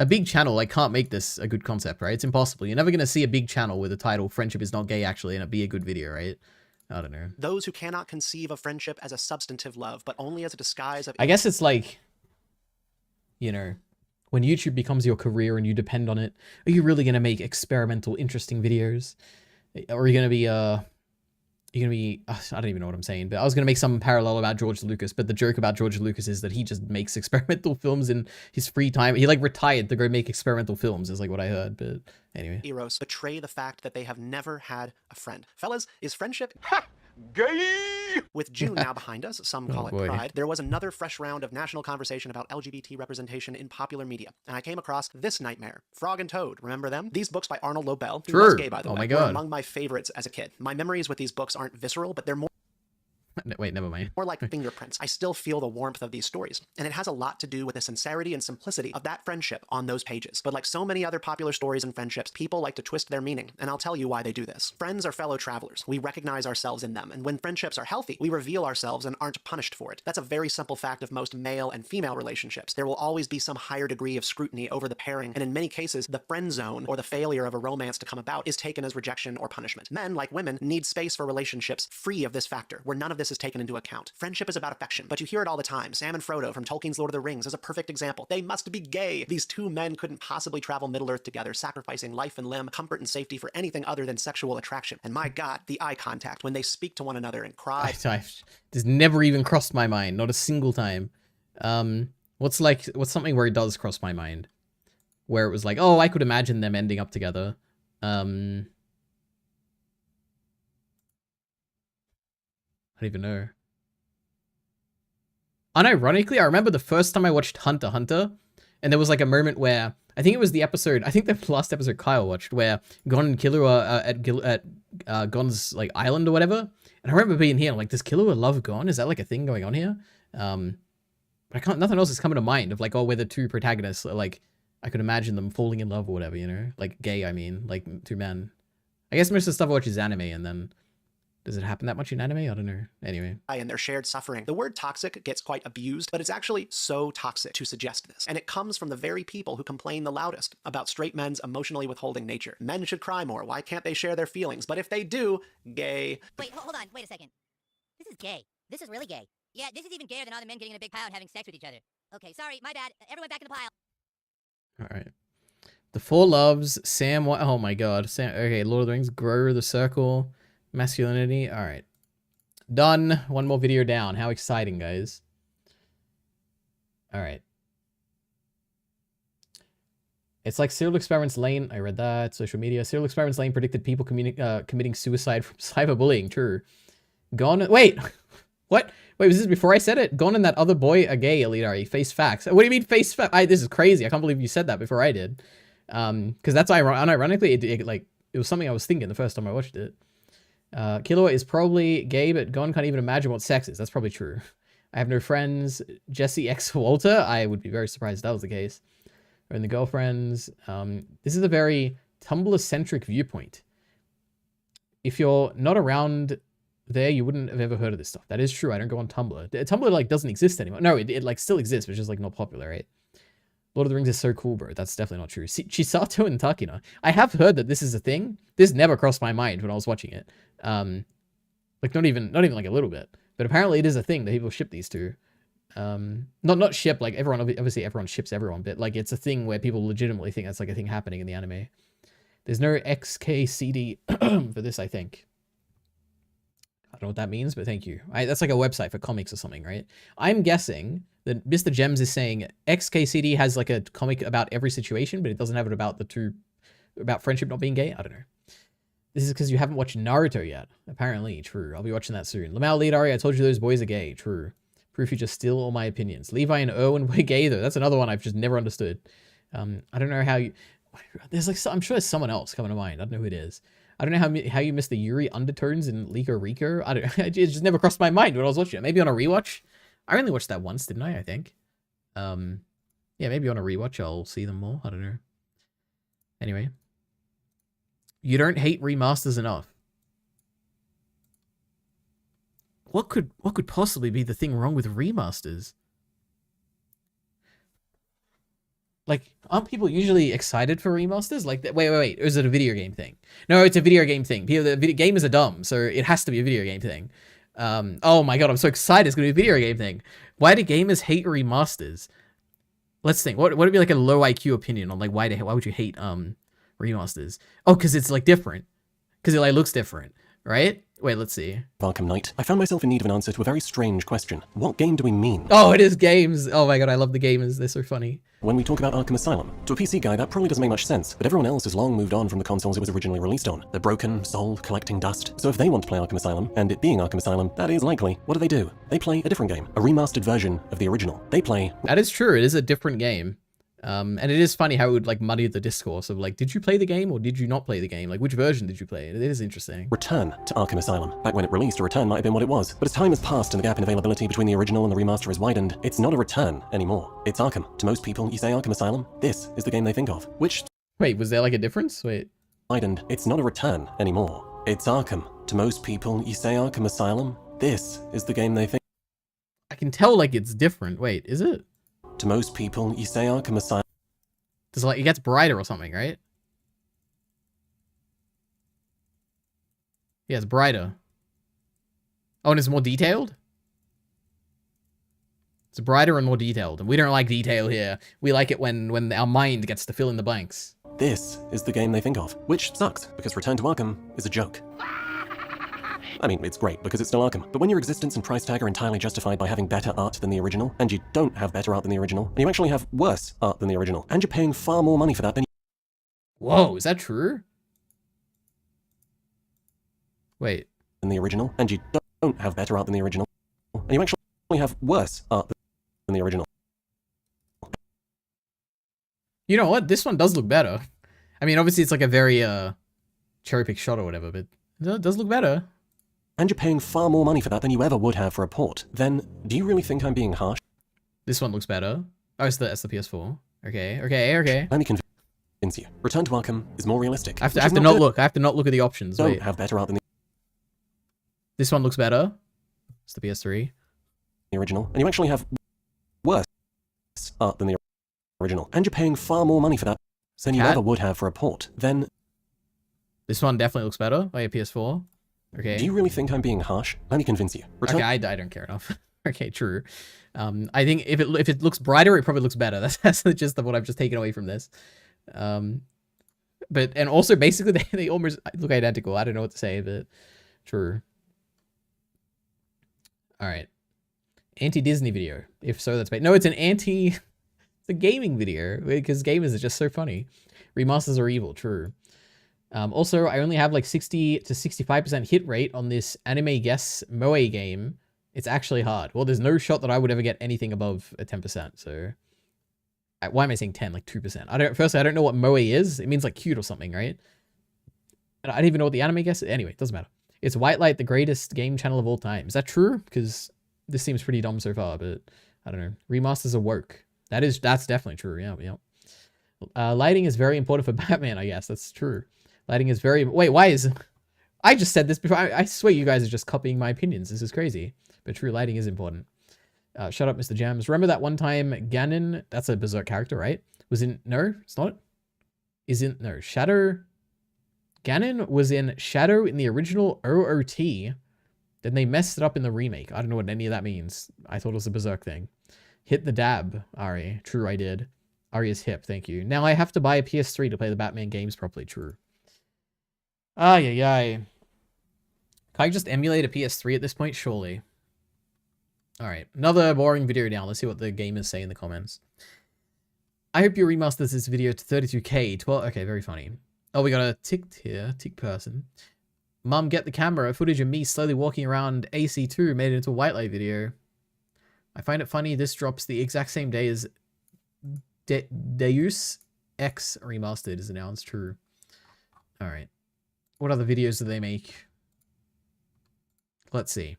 A: a big channel, like, can't make this a good concept, right? It's impossible. You're never going to see a big channel with a title, Friendship is Not Gay, actually, and it be a good video, right? I don't know.
E: Those who cannot conceive of friendship as a substantive love, but only as a disguise of...
A: I guess it's like, you know, when YouTube becomes your career and you depend on it, are you really going to make experimental, interesting videos? Or are you going to be, I don't even know what I'm saying, but I was going to make some parallel about George Lucas, but the joke about George Lucas is that he just makes experimental films in his free time. He like retired to go make experimental films is like what I heard, but anyway.
E: Eros betray the fact that they have never had a friend. Fellas, is friendship...
C: Gay!
E: With June now behind us, some call
A: Oh,
E: it
A: boy.
E: Pride, there was another fresh round of national conversation about LGBT representation in popular media, and I came across this nightmare, Frog and Toad. Remember them? These books by Arnold Lobel, who was
A: Sure.
E: gay by the
A: Oh
E: way,
A: my
E: were
A: God.
E: among my favorites as a kid. My memories with these books aren't visceral, but they're more
A: Wait, never mind.
E: like fingerprints. I still feel the warmth of these stories, and it has a lot to do with the sincerity and simplicity of that friendship on those pages. But like so many other popular stories and friendships, people like to twist their meaning, and I'll tell you why they do this. Friends are fellow travelers. We recognize ourselves in them, and when friendships are healthy, we reveal ourselves and aren't punished for it. That's a very simple fact of most male and female relationships. There will always be some higher degree of scrutiny over the pairing, and in many cases, the friend zone or the failure of a romance to come about is taken as rejection or punishment. Men, like women, need space for relationships free of this factor, where none of this is taken into account. Friendship is about affection, but you hear it all the time. Sam and Frodo from Tolkien's Lord of the Rings is a perfect example. They must be gay. These two men couldn't possibly travel Middle-earth together, sacrificing life and limb, comfort and safety for anything other than sexual attraction. And my God, the eye contact when they speak to one another and cry.
A: This never even crossed my mind, not a single time. What's something where it does cross my mind? Where it was like, oh, I could imagine them ending up together. I don't even know. Unironically, I remember the first time I watched Hunter x Hunter, and there was like a moment where I think it was the last episode Kyle watched, where Gon and Killua at Gon's like island or whatever. And I remember being here, like, does Killua love Gon? Is that like a thing going on here? But nothing else is coming to mind of like, oh, we're the two protagonists. Like, I could imagine them falling in love or whatever, you know, like gay. I mean, like two men. I guess most of the stuff I watch is anime, and then. Does it happen that much in anime? I don't know. Anyway.
E: And their shared suffering. The word toxic gets quite abused, but it's actually so toxic to suggest this. And it comes from the very people who complain the loudest about straight men's emotionally withholding nature. Men should cry more. Why can't they share their feelings? But if they do, gay.
I: Wait, hold on. Wait a second. This is gay. This is really gay. Yeah, this is even gayer than all the men getting in a big pile and having sex with each other. Okay, sorry, my bad. Everyone back in the pile.
A: All right. The Four Loves, Sam. Oh my God. Sam. Okay, Lord of the Rings, Grow the Circle. Masculinity. All right. Done. One more video down. How exciting, guys. All right. It's like Serial Experiments Lane. I read that. Social media. Serial Experiments Lane predicted people committing suicide from cyberbullying. True. Gone. Wait. What? Wait, was this before I said it? Gone and that other boy are gay, EliteAri. Face facts. What do you mean face facts? This is crazy. I can't believe you said that before I did. Because that's unironically, it was something I was thinking the first time I watched it. Killua is probably gay, but Gon can't even imagine what sex is. That's probably true. I have no friends. Jesse X Walter. I would be very surprised if that was the case. And the girlfriends. This is a very Tumblr-centric viewpoint. If you're not around there, you wouldn't have ever heard of this stuff. That is true. I don't go on Tumblr. Tumblr like doesn't exist anymore. No, it like still exists, but it's just like not popular, right? Lord of the Rings is so cool, bro. That's definitely not true. Chisato and Takina. I have heard that this is a thing. This never crossed my mind when I was watching it. Like not even like a little bit. But apparently it is a thing that people ship these two. Not ship, like everyone, obviously everyone ships everyone, but like it's a thing where people legitimately think that's like a thing happening in the anime. There's no XKCD for this, I think. I don't know what that means, but thank you. That's like a website for comics or something, right? I'm guessing that Mr. Gems is saying XKCD has like a comic about every situation, but it doesn't have it about about friendship not being gay. I don't know. This is because you haven't watched Naruto yet. Apparently, true. I'll be watching that soon. Lamau EliteAri, I told you those boys are gay. True. Proof you just steal all my opinions. Levi and Erwin were gay though. That's another one I've just never understood. I don't know how you... There's like... I'm sure there's someone else coming to mind. I don't know who it is. I don't know how you missed the Yuri undertones in Liko Rico. I don't... It just never crossed my mind when I was watching it. Maybe on a rewatch? I only watched that once, didn't I think. Yeah, maybe on a rewatch I'll see them more. I don't know. Anyway. You don't hate remasters enough. What could possibly be the thing wrong with remasters? Like, aren't people usually excited for remasters? Like, wait. Is it a video game thing? No, it's a video game thing. Gamers are dumb, so it has to be a video game thing. Oh my god, I'm so excited. It's going to be a video game thing. Why do gamers hate remasters? Let's think. What would be like a low IQ opinion on like why would you hate remasters? Oh, because it's like different. Because it like looks different, right? Wait, let's see.
F: Arkham Knight, I found myself in need of an answer to a very strange question. What game do we mean?
A: Oh, it is games. Oh my god, I love the gamers. They're so funny.
F: When we talk about Arkham Asylum, to a PC guy that probably doesn't make much sense, but everyone else has long moved on from the consoles it was originally released on. They're broken, soul, collecting dust. So if they want to play Arkham Asylum, and it being Arkham Asylum, that is likely, what do? They play a different game, a remastered version of the original. They play...
A: That is true, it is a different game. And it is funny how it would like muddy the discourse of like, did you play the game or did you not play the game? Like, which version did you play? It is interesting.
F: Return to Arkham Asylum. Back when it released, a return might have been what it was. But as time has passed and the gap in availability between the original and the remaster has widened, it's not a return anymore. It's Arkham. To most people, you say Arkham Asylum, this is the game they think of. Which...
A: Wait, was there like a difference? Wait.
F: Widened. It's not a return anymore. It's Arkham. To most people, you say Arkham Asylum, this is the game they think...
A: I can tell like it's different. Wait, is it?
F: To most people, you say Arkham Asylum...
A: Does like it gets brighter or something, right? Yeah, it's brighter. Oh, and it's more detailed? It's brighter and more detailed. And we don't like detail here. We like it when our mind gets to fill in the blanks.
F: This is the game they think of, which sucks, because Return to Arkham is a joke. I mean, it's great because it's still Arkham, but when your existence and price tag are entirely justified by having better art than the original, and you don't have better art than the original, and you actually have worse art than the original, and you're paying far more money for that than you...
A: Whoa, is that true? Wait.
F: Than the original, and you don't have better art than the original, and you actually have worse art than the original.
A: You know what? This one does look better. I mean, obviously it's like a very cherry-picked shot or whatever, but it does look better.
F: And you're paying far more money for that than you ever would have for a port, then do you really think I'm being harsh?
A: This one looks better. Oh, it's the PS4. Okay.
F: Let me convince you. Return to Arkham is more realistic.
A: I have to not look. I have to not look at the options.
F: Don't have better art than
A: This one looks better. It's the PS3.
F: The original. And you actually have worse art than the original. And you're paying far more money for that than you ever would have for a port, then...
A: This one definitely looks better. Oh yeah, PS4. Okay.
F: Do you really think I'm being harsh? Let me convince you.
A: Okay, I don't care enough. Okay, true. I think if it looks brighter, it probably looks better. That's the gist of what I've just taken away from this. But and also basically they almost look identical. I don't know what to say, but true. All right. Anti-Disney video. If so, that's bad. No, it's it's a gaming video because gamers are just so funny. Remasters are evil. True. Also, I only have like 60 to 65% hit rate on this anime guess moe game. It's actually hard. Well, there's no shot that I would ever get anything above a 10%. So why am I saying 10? Like 2%. Firstly, I don't know what moe is. It means like cute or something, right? And I don't even know what the anime guess is. Anyway, it doesn't matter. It's White Light, the greatest game channel of all time. Is that true? Because this seems pretty dumb so far, but I don't know. Remasters are work. That's definitely true. Yeah. Lighting is very important for Batman, I guess. That's true. Lighting is very... Wait, why is... I just said this before. I swear you guys are just copying my opinions. This is crazy. But true, lighting is important. Shut up, Mr. Jams. Remember that one time Ganon... That's a Berserk character, right? Was in... No, it's not. No, Shadow... Ganon was in Shadow in the original OOT. Then they messed it up in the remake. I don't know what any of that means. I thought it was a Berserk thing. Hit the dab, Ari. True, I did. Ari is hip, thank you. Now I have to buy a PS3 to play the Batman games properly. True. Ay. Can I just emulate a PS3 at this point? Surely. Alright, another boring video down. Let's see what the gamers say in the comments. I hope you remasters this video to 32k. 12. Okay, very funny. Oh, we got a ticked here. Tick person. Mum, get the camera. Footage of me slowly walking around AC2 made it into a white light video. I find it funny this drops the exact same day as Deus Ex Remastered is announced. True. Alright. What other videos do they make? Let's see.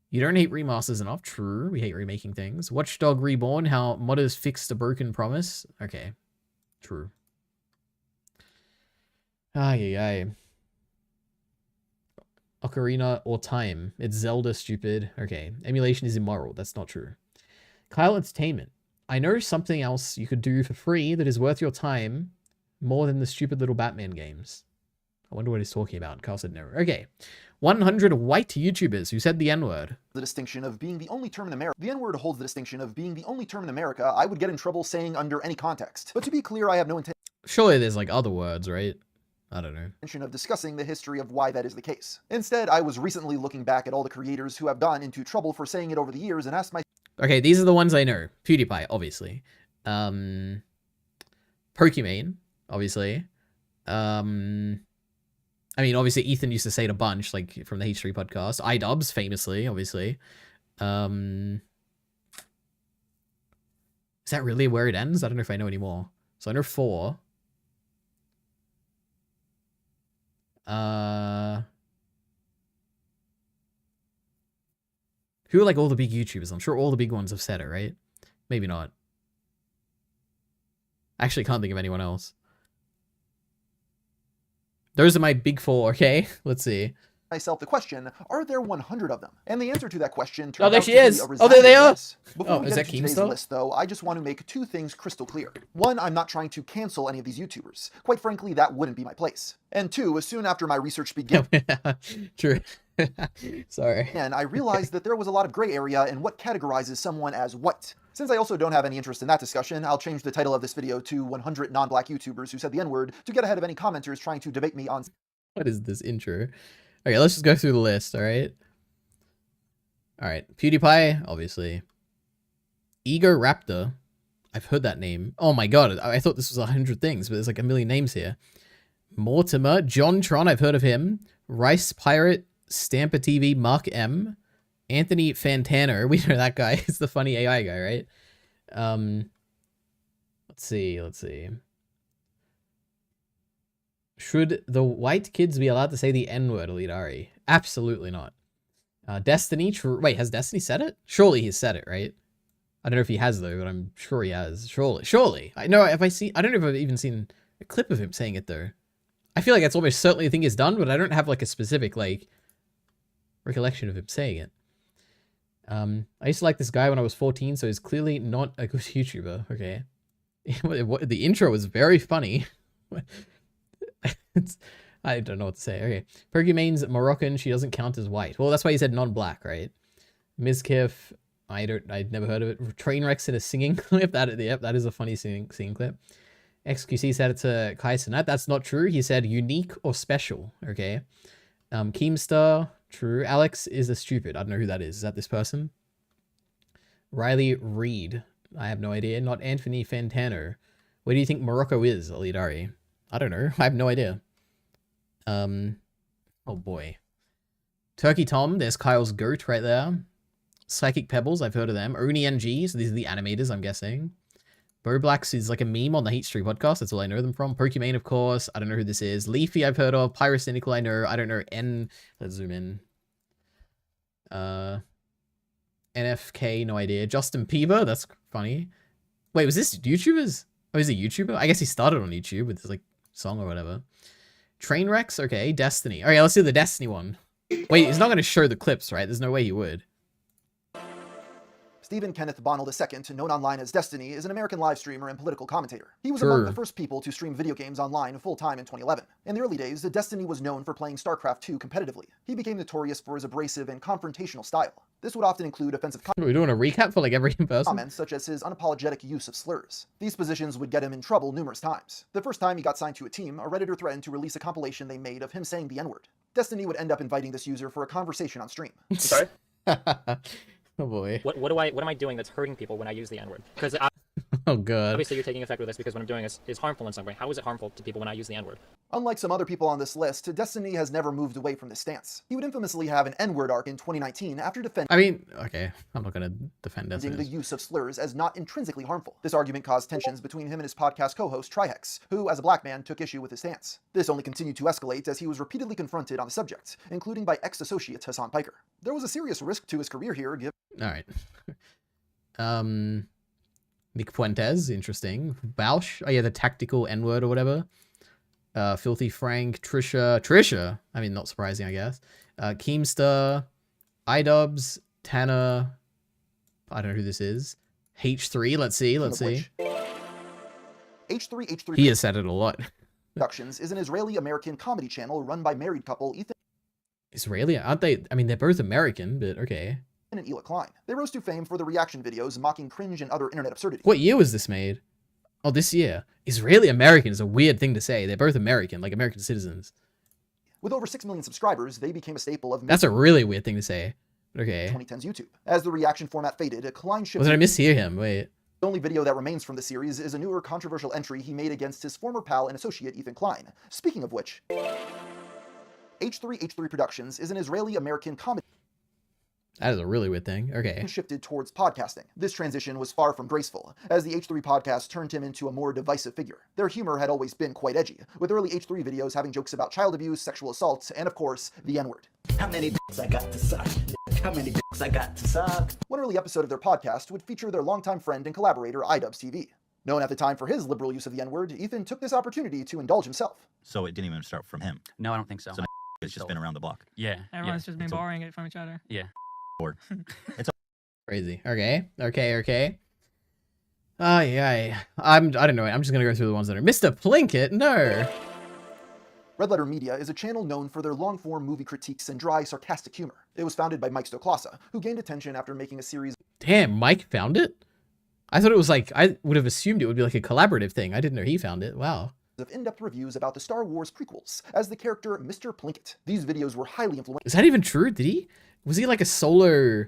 A: You don't hate remasters enough. True. We hate remaking things. Watchdog Reborn. How modders fixed a broken promise. Okay. True. Ay. Ocarina or Time. It's Zelda, stupid. Okay. Emulation is immoral. That's not true. Kyle Entertainment. I know something else you could do for free that is worth your time more than the stupid little Batman games. I wonder what he's talking about. Kyle said no. Okay. 100 white YouTubers who said the N-word.
J: The distinction of being the only term in America. The N-word holds the distinction of being the only term in America I would get in trouble saying under any context. But to be clear, I have no
A: Surely there's like other words, right? I don't know.
J: intention of discussing the history of why that is the case. Instead, I was recently looking back at all the creators who have gotten into trouble for saying it over the years and asked myself.
A: Okay, these are the ones I know. PewDiePie, obviously. Pokimane, obviously. I mean, obviously, Ethan used to say it a bunch, like, from the H3 podcast. iDubbbz, famously, obviously. Is that really where it ends? I don't know if I know anymore. So I know 4. Who are, like, all the big YouTubers? I'm sure all the big ones have said it, right? Maybe not. I actually can't think of anyone else. Those are my big 4, okay? Let's see.
J: Myself the question, are there 100 of them? And the answer to that question
A: Oh, there
J: out
A: she
J: to be
A: is.
J: a
A: Oh, there they are.
J: yes. Before we
A: is
J: get
A: that
J: into today's
A: Keemstar?
J: list, though, I just want to make 2 things crystal clear. 1, I'm not trying to cancel any of these YouTubers. Quite frankly, that wouldn't be my place. And 2, as soon after my research began,
A: True. Sorry.
J: and I realized that there was a lot of gray area in what categorizes someone as white. Since I also don't have any interest in that discussion, I'll change the title of this video to 100 non-black YouTubers who said the N-word to get ahead of any commenters trying to debate me on...
A: What is this intro? Okay, let's just go through the list, alright? Alright, PewDiePie, obviously. Ego Raptor. I've heard that name. Oh my god, I thought this was 100 things, but there's like a million names here. Mortimer, John Tron, I've heard of him. Rice Pirate, Stamper TV, Mark M. Anthony Fantano, we know that guy. He's the funny AI guy, right? Let's see. Should the white kids be allowed to say the N-word, EliteAri? Absolutely not. Destiny, wait, has Destiny said it? Surely he's said it, right? I don't know if he has, though, but I'm sure he has. Surely. I know, I don't know if I've even seen a clip of him saying it, though. I feel like that's almost certainly a thing he's done, but I don't have, like, a specific, like, recollection of him saying it. I used to like this guy when I was 14, so he's clearly not a good YouTuber. Okay. The intro was very funny. I don't know what to say. Okay. Pokemon's Moroccan. She doesn't count as white. Well, that's why he said non-black, right? Ms. Kiff. I'd never heard of it. Trainwrecks in a singing clip. Yep, that is a funny singing clip. XQC said it to Kai Cenat. That's not true. He said unique or special. Okay. Keemstar. True. Alex is a stupid. I don't know who that is. Is that this person? Riley Reed. I have no idea. Not Anthony Fantano. Where do you think Morocco is, EliteAri? I don't know. I have no idea. Oh boy. Turkey Tom. There's Kyle's goat right there. Psychic Pebbles. I've heard of them. Oni NG. So these are the animators, I'm guessing. Boblacks is like a meme on the H3 podcast. That's all I know them from. Pokimane, of course. I don't know who this is. Leafy, I've heard of. Pyrocynical, I know. I don't know. Let's zoom in. NFK, no idea. Justin Bieber, that's funny. Wait, was this YouTubers? Oh, he's a YouTuber? I guess he started on YouTube with his, like, song or whatever. Trainwrecks? Okay. Destiny. Okay, let's do the Destiny one. Wait, he's not going to show the clips, right? There's no way he would.
J: Stephen Kenneth Bonnell II, known online as Destiny, is an American live streamer and political commentator. He was among the first people to stream video games online full-time in 2011. In the early days, Destiny was known for playing StarCraft II competitively. He became notorious for his abrasive and confrontational style. This would often include offensive
A: We're doing a recap for like every person.
J: comments such as his unapologetic use of slurs. These positions would get him in trouble numerous times. The first time he got signed to a team, a Redditor threatened to release a compilation they made of him saying the N-word. Destiny would end up inviting this user for a conversation on stream.
K: Sorry?
A: Oh boy.
K: What am I doing that's hurting people when I use the N-word? Because
A: oh god.
K: Obviously you're taking effect with this because what I'm doing is harmful in some way. How is it harmful to people when I use the N-word?
J: Unlike some other people on this list, Destiny has never moved away from this stance. He would infamously have an N-word arc in 2019 after defending
A: okay, I'm not gonna defend Destiny.
J: the use of slurs as not intrinsically harmful. This argument caused tensions between him and his podcast co-host Trihex, who, as a black man, took issue with his stance. This only continued to escalate as he was repeatedly confronted on the subject, including by ex-associate Hassan Piker. There was a serious risk to his career here, given
A: Alright. Nick Fuentes, interesting. Bausch, oh yeah, the tactical N-word or whatever. Filthy Frank, Trisha, I mean, not surprising, I guess. Keemstar, iDubbbz, Tanner, I don't know who this is. H3, let's see.
J: H3
A: He has said it a lot.
J: Productions is an Israeli-American comedy channel run by married couple Ethan
A: Israeli? Aren't they? I mean, they're both American, but okay.
J: and Ela Klein. They rose to fame for the reaction videos mocking cringe and other internet absurdity.
A: What year was this made? Oh, this year. Israeli-American is a weird thing to say. They're both American, like American citizens.
J: With over 6 million subscribers, they became a staple of
A: That's a really weird thing to say. Okay.
J: 2010's YouTube. As the reaction format faded, Klein shifted.
A: Did I mishear him? Wait.
J: The only video that remains from the series is a newer controversial entry he made against his former pal and associate Ethan Klein. Speaking of which, H3 Productions is an Israeli-American comedy
A: That is a really weird thing. Okay.
J: shifted towards podcasting. This transition was far from graceful, as the H3 podcast turned him into a more divisive figure. Their humor had always been quite edgy, with early H3 videos having jokes about child abuse, sexual assault, and of course, the N-word.
L: How many dicks I got to suck? How many dicks I got to suck?
J: One early episode of their podcast would feature their longtime friend and collaborator iDubbbz TV. Known at the time for his liberal use of the N-word, Ethan took this opportunity to indulge himself.
M: So it didn't even start from him?
N: No, I don't think so.
M: So it's just been around the block?
N: Yeah.
O: Everyone's just been borrowing it from each other.
N: Yeah.
M: It's
A: crazy. Okay. Oh yeah. I don't know. I'm just gonna go through the ones that are Mr. Plinkett. No.
J: Red Letter Media is a channel known for their long-form movie critiques and dry, sarcastic humor. It was founded by Mike Stoklasa, who gained attention after making a series.
A: Damn, Mike found it? I thought it was like, I would have assumed it would be like a collaborative thing. I didn't know he found it. Wow.
J: Of in-depth reviews about the Star Wars prequels as the character Mr. Plinkett. These videos were highly influential.
A: Is that even true? Was he like a solo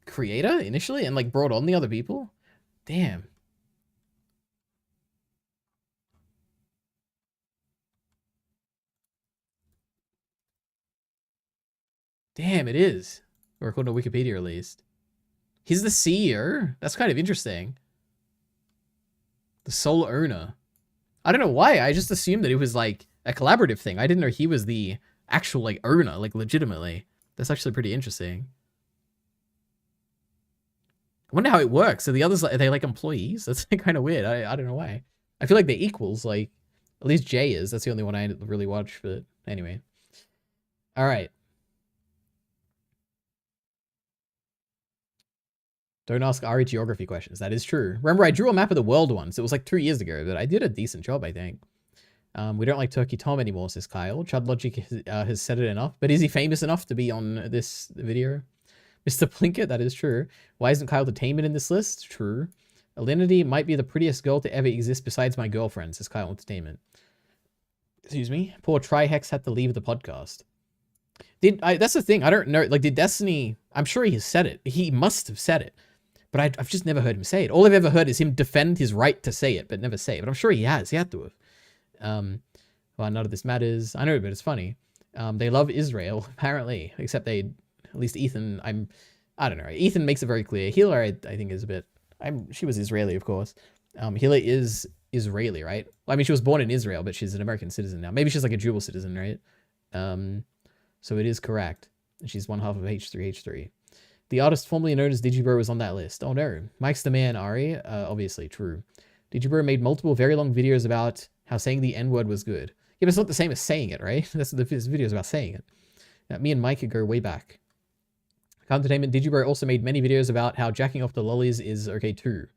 A: creator initially and like brought on the other people? Damn. Damn, it is. Or according to Wikipedia at least. He's the CEO? That's kind of interesting. The sole owner. I don't know why. I just assumed that it was like a collaborative thing. I didn't know he was the actual like owner, like legitimately. That's actually pretty interesting. I wonder how it works. So the others, are they like employees? That's kind of weird. I don't know why. I feel like they're equals. Like at least Jay is. That's the only one I really watch. But anyway. All right. Don't ask Ari geography questions. That is true. Remember, I drew a map of the world once. It was like 2 years ago, but I did a decent job, I think. We don't like Turkey Tom anymore, says Kyle. Chud Logic has said it enough. But is he famous enough to be on this video? Mr. Plinkett, that is true. Why isn't Kyle Detainment in this list? True. Alinity might be the prettiest girl to ever exist besides my girlfriend, says Kyle Entertainment. Excuse me? Poor Trihex had to leave the podcast. That's the thing. I don't know. Like, did Destiny... I'm sure he has said it. He must have said it. But I've just never heard him say it. All I've ever heard is him defend his right to say it, but never say it. But I'm sure he has. He had to have. Well, none of this matters. I know, but it's funny. They love Israel, apparently. Except they... At least Ethan... I don't know. Ethan makes it very clear. Healer, I think, is a bit... She was Israeli, of course. Healer is Israeli, right? Well, I mean, she was born in Israel, but she's an American citizen now. Maybe she's like a dual citizen, right? So it is correct. And she's one half of H3H3. The artist formerly known as Digibro was on that list. Oh no. Mike's the man, Ari. Obviously, true. Digibro made multiple very long videos about how saying the N-word was good. Yeah, but it's not the same as saying it, right? This video is about saying it. Me and Mike could go way back. Entertainment, Digibro also made many videos about how jacking off the lollies is okay too.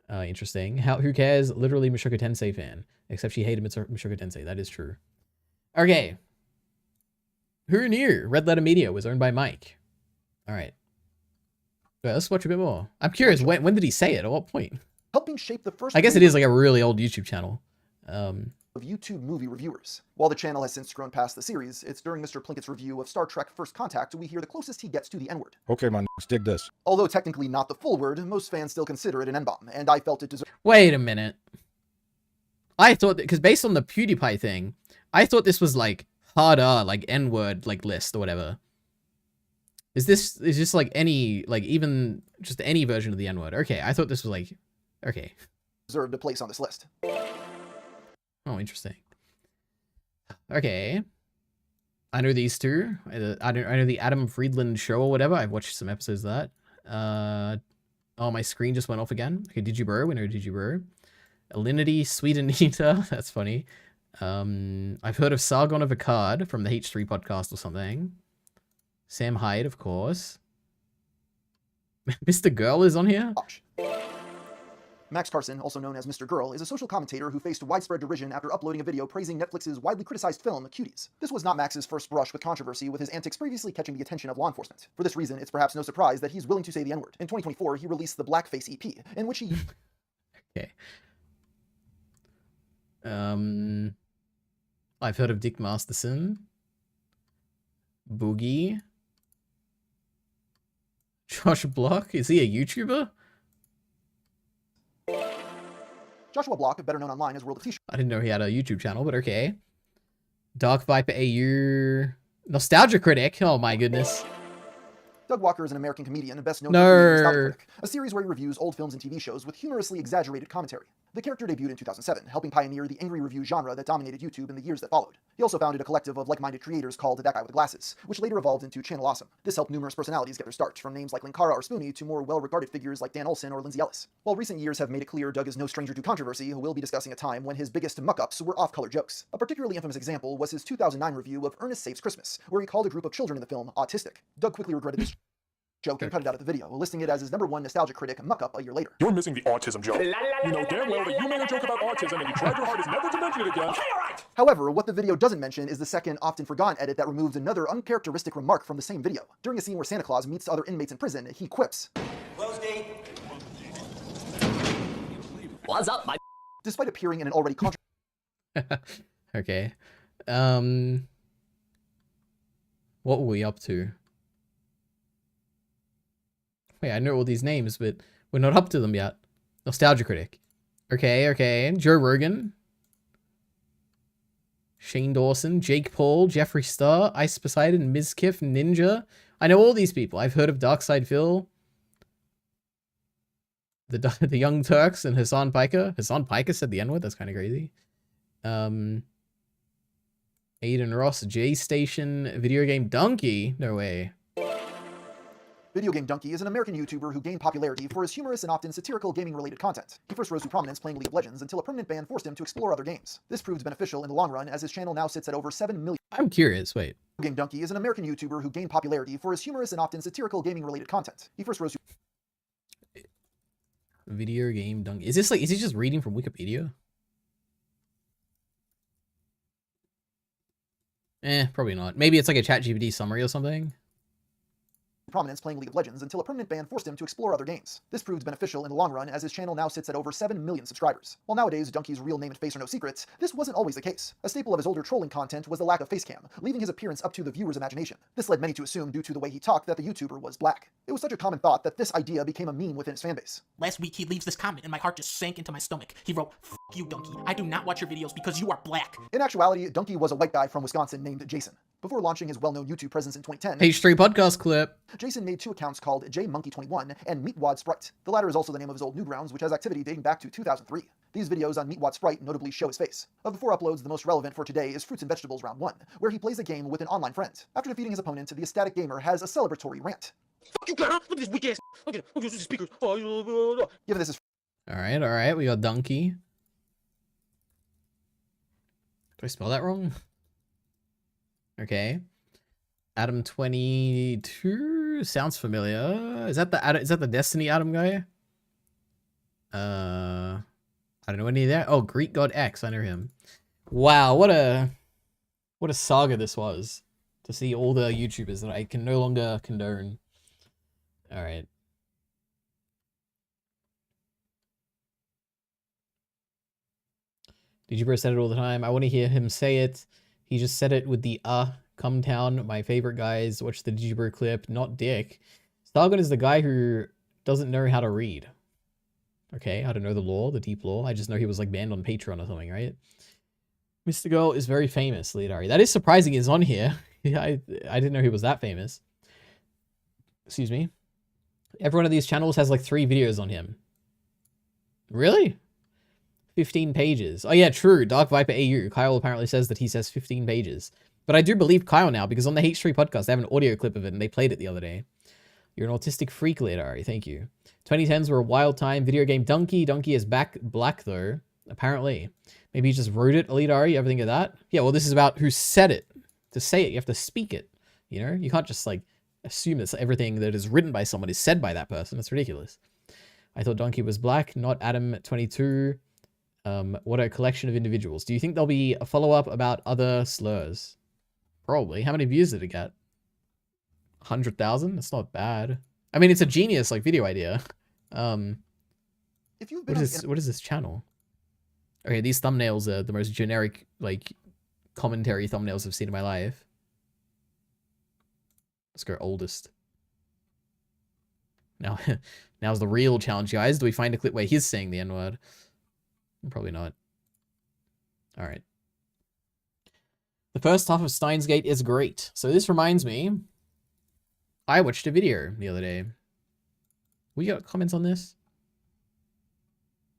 A: Interesting. Who cares? Literally Mushoku Tensei fan. Except she hated Mushoku Tensei. That is true. Okay. Who knew Red Letter Media was owned by Mike? Alright. Well, let's watch a bit more. I'm curious, when did he say it? At what point?
J: Helping shape the first...
A: I guess it is like a really old YouTube channel.
J: Of YouTube movie reviewers. While the channel has since grown past the series, it's during Mr. Plinkett's review of Star Trek First Contact we hear the closest he gets to the N-word.
N: Okay, man, dig this.
J: Although technically not the full word, most fans still consider it an N-bomb, and I felt it deserved...
A: Wait a minute. I thought, because based on the PewDiePie thing, I thought this was like harder, like N-word, like list or whatever. Is this like any, like even just any version of the N-word? Okay, I thought this was like, okay.
J: Deserved a place on this list.
A: Oh, interesting. Okay. I know these two. I know the Adam Friedland show or whatever. I've watched some episodes of that. Oh, my screen just went off again. Okay, Digibro. We know Digibro. Alinity, Sweden Eater. That's funny. I've heard of Sargon of Akkad from the H3 podcast or something. Sam Hyde, of course. Mr. Girl is on here?
J: Max Carson, also known as Mr. Girl, is a social commentator who faced widespread derision after uploading a video praising Netflix's widely criticized film, Cuties. This was not Max's first brush with controversy, with his antics previously catching the attention of law enforcement. For this reason, it's perhaps no surprise that he's willing to say the N-word. In 2024, he released the Blackface EP, in which he...
A: Okay. I've heard of Dick Masterson. Boogie. Josh Block? Is he a YouTuber?
J: Joshua Block, better known online as World of T-Shirt.
A: I didn't know he had a YouTube channel, but okay. Dark Viper AU. Nostalgia Critic. Oh my goodness.
J: Doug Walker is an American comedian best known
A: for
J: Nostalgia Critic, a series where he reviews old films and TV shows with humorously exaggerated commentary. The character debuted in 2007, helping pioneer the angry review genre that dominated YouTube in the years that followed. He also founded a collective of like-minded creators called That Guy with Glasses, which later evolved into Channel Awesome. This helped numerous personalities get their start, from names like Linkara or Spoonie to more well-regarded figures like Dan Olson or Lindsay Ellis. While recent years have made it clear Doug is no stranger to controversy, we'll be discussing a time when his biggest muck-ups were off-color jokes. A particularly infamous example was his 2009 review of Ernest Saves Christmas, where he called a group of children in the film autistic. Doug quickly regretted this joke and cut it out of the video, listing it as his #1 Nostalgia Critic muck-up a year later.
N: You're missing the autism joke. You know damn well that you made a joke about autism and you tried your hardest never to mention it again. Okay, alright!
J: However, what the video doesn't mention is the second, often forgotten edit that removes another uncharacteristic remark from the same video. During a scene where Santa Claus meets other inmates in prison, he quips,
L: Close date.
J: "What's up, my..." Despite appearing in an already
A: Okay. What were we up to? Wait, I know all these names, but we're not up to them yet. Nostalgia Critic. Okay. Joe Rogan. Shane Dawson, Jake Paul, Jeffree Star, Ice Poseidon, Mizkif, Ninja. I know all these people. I've heard of Darkside Phil. The Young Turks and Hassan Piker. Hassan Piker said the N-word. That's kind of crazy. Aiden Ross, J Station, Video Game Donkey. No way.
J: Video Game Donkey is an American YouTuber who gained popularity for his humorous and often satirical gaming-related content. He first rose to prominence playing League of Legends until a permanent ban forced him to explore other games. This proved beneficial in the long run, as his channel now sits at over 7 million.
A: I'm curious, wait.
J: Video Game Donkey is an American YouTuber who gained popularity for his humorous and often satirical gaming-related content. He first rose to...
A: Video Game Donkey. Is he just reading from Wikipedia? Probably not. Maybe it's like a ChatGPT summary or something.
J: Prominence playing League of Legends until a permanent ban forced him to explore other games. This proved beneficial in the long run, as his channel now sits at over 7 million subscribers. While nowadays Donkey's real name and face are no secrets, this wasn't always the case. A staple of his older trolling content was the lack of face cam, leaving his appearance up to the viewer's imagination. This led many to assume, due to the way he talked, that the YouTuber was black. It was such a common thought that this idea became a meme within his fanbase.
P: Last week he leaves this comment and my heart just sank into my stomach. He wrote, "F you, Donkey. I do not watch your videos because you are black."
J: In actuality, Donkey was a white guy from Wisconsin named Jason. Before launching his well-known YouTube presence in 2010,
A: H3 podcast clip.
J: Jason made 2 accounts called JMonkey21 and Meatwad Sprite. The latter is also the name of his old Newgrounds, which has activity dating back to 2003. These videos on Meatwad Sprite notably show his face. Of the 4 uploads, the most relevant for today is Fruits and Vegetables Round 1, where he plays a game with an online friend. After defeating his opponent, the ecstatic gamer has a celebratory rant.
P: Fuck you, Clara! Look at this weak ass! Look at these speakers!
J: Given this is...
A: Alright, we got Donkey. Do I spell that wrong? Okay. Adam22 22 sounds familiar. Is that the Destiny Adam guy? I don't know any of that. Oh, Greek God X, I know him. Wow, what a saga this was to see all the YouTubers that I can no longer condone. All right. YouTuber said it all the time. I want to hear him say it. He just said it with the come town. My favorite guys. Watch the YouTuber clip. Not Dick. Stargon is the guy who doesn't know how to read. Okay, I don't know the lore, the deep lore. I just know he was like banned on Patreon or something, right? Mr. Girl is very famous, EliteAri. That is surprising he's on here. I didn't know he was that famous. Excuse me. Every one of these channels has like 3 videos on him. Really? 15 pages. Oh yeah, true. Dark Viper AU. Kyle apparently says that he says 15 pages. But I do believe Kyle now, because on the H3 podcast, they have an audio clip of it, and they played it the other day. You're an autistic freak, EliteAri. Thank you. 2010s were a wild time. Video game Donkey. Donkey is back black, though. Apparently. Maybe he just wrote it, EliteAri. You ever think of that? Yeah, well, this is about who said it. To say it, you have to speak it. You know? You can't just, like, assume that everything that is written by someone is said by that person. That's ridiculous. I thought Donkey was black, not Adam22. What a collection of individuals. Do you think there'll be a follow-up about other slurs? Probably. How many views did it get? 100,000? That's not bad. I mean, it's a genius, like, video idea.
J: If you've been
A: what is this channel? Okay, these thumbnails are the most generic, like, commentary thumbnails I've seen in my life. Let's go oldest. Now, now's the real challenge, guys. Do we find a clip where he's saying the N-word? Probably not. All right. The first half of Steins Gate is great. So this reminds me, I watched a video the other day. We got comments on this?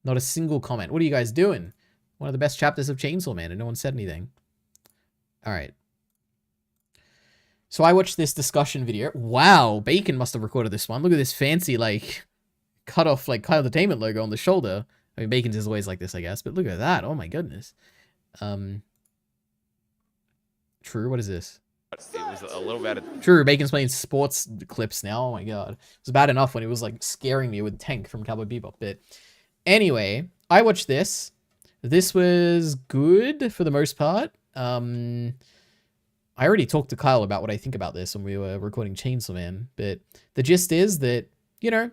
A: Not a single comment. What are you guys doing? One of the best chapters of Chainsaw Man, and no one said anything. All right. So I watched this discussion video. Wow, Bacon must have recorded this one. Look at this fancy, like, cut off, like, Kyle Entertainment logo on the shoulder. I mean, Bacon's is always like this, I guess, but look at that. Oh my goodness. True, what is this?
Q: It was a little bit of...
A: True, Bacon's playing sports clips now. Oh my god. It was bad enough when it was, like, scaring me with Tank from Cowboy Bebop, but... Anyway, I watched this. This was good for the most part. I already talked to Kyle about what I think about this when we were recording Chainsaw Man, but the gist is that, you know,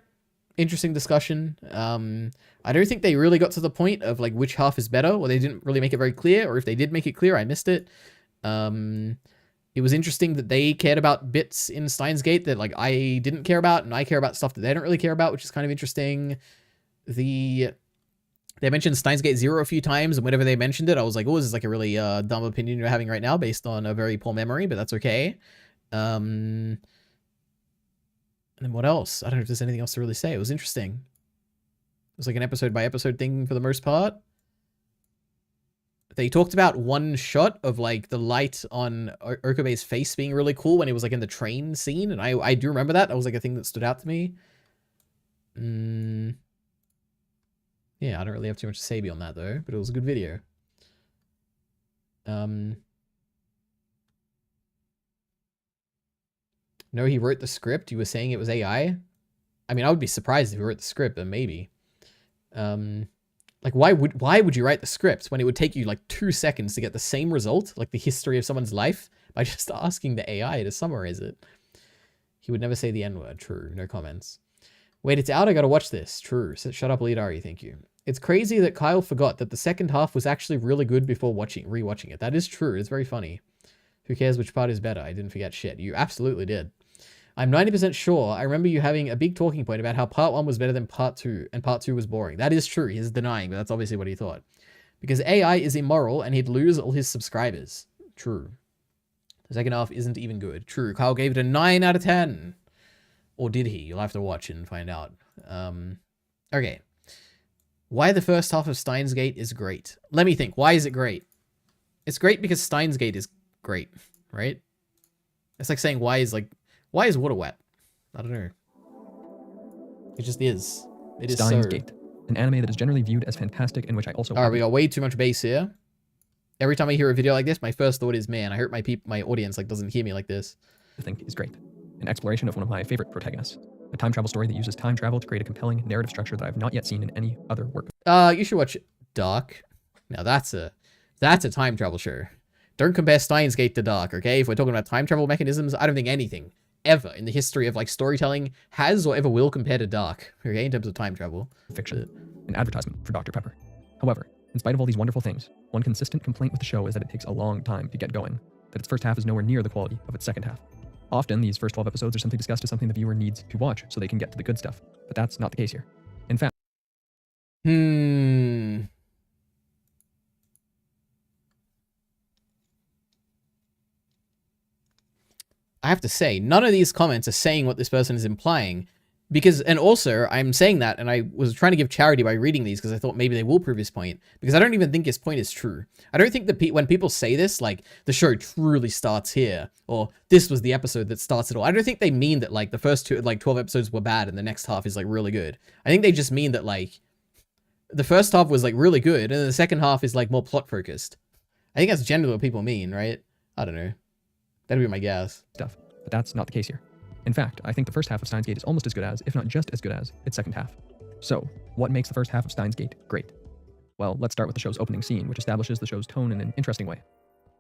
A: interesting discussion. I don't think they really got to the point of, like, which half is better, or they didn't really make it very clear, or if they did make it clear, I missed it. It was interesting that they cared about bits in Steins Gate that, like, I didn't care about, and I care about stuff that they don't really care about, which is kind of interesting. They mentioned Steins Gate 0 a few times, and whenever they mentioned it, I was like, oh, this is like a really dumb opinion you're having right now based on a very poor memory, but that's okay. And then what else? I don't know if there's anything else to really say. It was interesting. It was like an episode by episode thing for the most part. They talked about one shot of, like, the light on Okabe's face being really cool when it was, like, in the train scene, and I do remember that. That was, like, a thing that stood out to me. Yeah, I don't really have too much to say beyond that, though, but it was a good video. No, he wrote the script. You were saying it was AI? I mean, I would be surprised if he wrote the script, but maybe. Like, why would you write the script when it would take you, like, 2 seconds to get the same result, like the history of someone's life, by just asking the AI to summarize it? He would never say the N-word. True. No comments. Wait, it's out. I gotta watch this. True. Shut up, EliteAri. Thank you. It's crazy that Kyle forgot that the second half was actually really good before rewatching it. That is true. It's very funny. Who cares which part is better? I didn't forget shit. You absolutely did. I'm 90% sure I remember you having a big talking point about how part 1 was better than part 2, and part 2 was boring. That is true. He's denying, but that's obviously what he thought. Because AI is immoral, and he'd lose all his subscribers. True. The second half isn't even good. True. Kyle gave it a 9 out of 10. Or did he? You'll have to watch and find out. Okay. Why the first half of Steins Gate is great. Let me think. Why is it great? It's great because Steins Gate is great, right? It's like saying why is water wet? I don't know. It just is. It is
R: Steins
A: so.
R: Gate, an anime that is generally viewed as fantastic, in which I also...
A: Alright, we got way too much bass here. Every time I hear a video like this, my first thought is, man, I hope my audience, like, doesn't hear me like this.
R: I think is great. an exploration of one of my favorite protagonists, a time travel story that uses time travel to create a compelling narrative structure that I've not yet seen in any other work.
A: You should watch Dark. Now that's a time travel show. Don't compare Steins Gate to Dark, okay? If we're talking about time travel mechanisms, I don't think anything ever in the history of like storytelling has or ever will compare to Dark, okay, in terms of time travel.
R: Fiction, an advertisement for Dr. Pepper. However, in spite of all these wonderful things, one consistent complaint with the show is that it takes a long time to get going, that its first half is nowhere near the quality of its second half. Often, these first 12 episodes are simply discussed as something the viewer needs to watch so they can get to the good stuff, but that's not the case here. In fact,
A: I have to say, none of these comments are saying what this person is implying. Because, and also, I'm saying that, and I was trying to give charity by reading these because I thought maybe they will prove his point. Because I don't even think his point is true. I don't think that when people say this, like, the show truly starts here, or this was the episode that starts it all. I don't think they mean that, like, the first 12 episodes were bad and the next half is, like, really good. I think they just mean that, like, the first half was, like, really good, and then the second half is, like, more plot-focused. I think that's generally what people mean, right? I don't know. That'd be my guess.
R: But that's not the case here. In fact, I think the first half of Steins Gate is almost as good as, if not just as good as, its second half. So, what makes the first half of Steins Gate great? Well, let's start with the show's opening scene, which establishes the show's tone in an interesting way.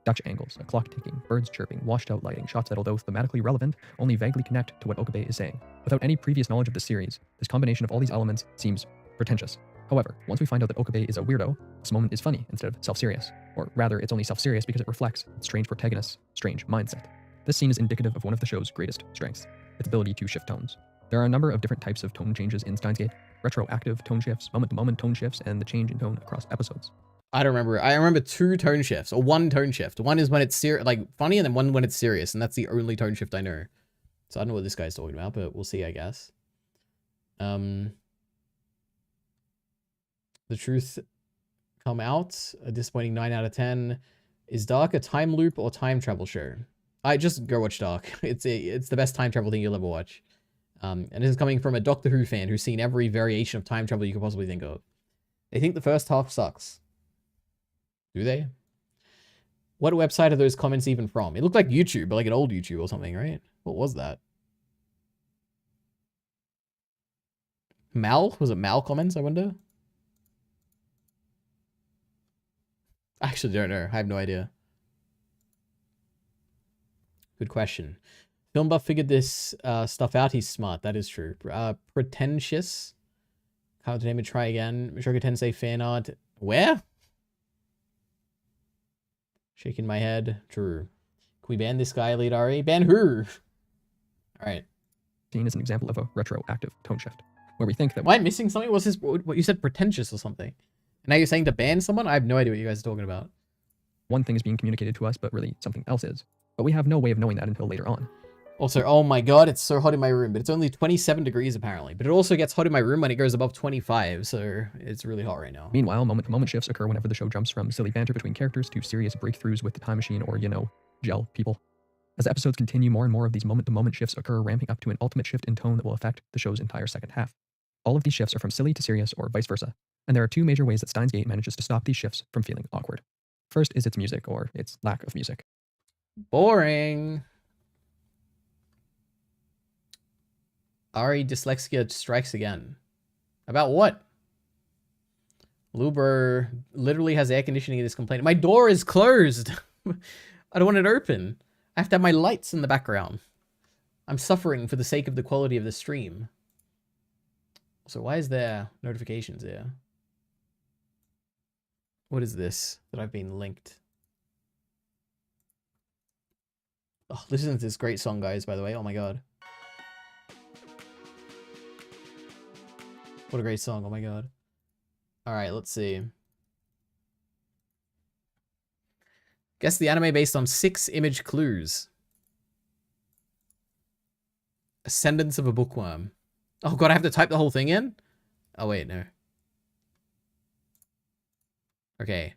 R: Dutch angles, a clock ticking, birds chirping, washed out lighting, shots that, although thematically relevant, only vaguely connect to what Okabe is saying. Without any previous knowledge of the series, this combination of all these elements seems pretentious. However, once we find out that Okabe is a weirdo, this moment is funny instead of self-serious. Or rather, it's only self-serious because it reflects its strange protagonist's strange mindset. This scene is indicative of one of the show's greatest strengths, its ability to shift tones. There are a number of different types of tone changes in Steins Gate: retroactive tone shifts, moment-to-moment tone shifts, and the change in tone across episodes.
A: I don't remember. I remember 2 tone shifts, or 1 tone shift. One is when it's funny, and then one when it's serious, and that's the only tone shift I know. So I don't know what this guy's talking about, but we'll see, I guess. The truth come out. A disappointing 9 out of 10. Is Dark a time loop or time travel show? I just go watch Dark. It's the best time travel thing you'll ever watch. And this is coming from a Doctor Who fan who's seen every variation of time travel you could possibly think of. They think the first half sucks. Do they? What website are those comments even from? It looked like YouTube, but like an old YouTube or something, right? What was that? Mal? Was it Mal comments, I wonder? I actually don't know. I have no idea. Good question. Film buff figured this stuff out. He's smart. That is true. Pretentious. Can't name it. Try again. Mishoka Tensei fan art. Where? Shaking my head. True. Can we ban this guy, EliteAri? Ban who? Alright.
R: Scene is an example of a retroactive tone shift, where we think that...
A: Am I missing something? What's this? What you said? Pretentious or something? And now you're saying to ban someone? I have no idea what you guys are talking about.
R: One thing is being communicated to us, but really something else is. But we have no way of knowing that until later on.
A: Also, oh my god, it's so hot in my room, but it's only 27 degrees apparently. But it also gets hot in my room when it goes above 25, so it's really hot right now.
R: Meanwhile, moment-to-moment shifts occur whenever the show jumps from silly banter between characters to serious breakthroughs with the time machine or, you know, gel people. As the episodes continue, more and more of these moment-to-moment shifts occur, ramping up to an ultimate shift in tone that will affect the show's entire second half. All of these shifts are from silly to serious or vice versa, and there are 2 major ways that Steins Gate manages to stop these shifts from feeling awkward. First is its music, or its lack of music.
A: Boring. Ari dyslexia strikes again. About what? Luber literally has air conditioning in this complaint. My door is closed. I don't want it open. I have to have my lights in the background. I'm suffering for the sake of the quality of the stream. So why is there notifications here? What is this that I've been linked? Oh, listen to this great song, guys, by the way. Oh my god. What a great song. Oh my god. Alright, let's see. Guess the anime based on 6 image clues. Ascendance of a bookworm. Oh god, I have to type the whole thing in? Oh wait, no. Okay.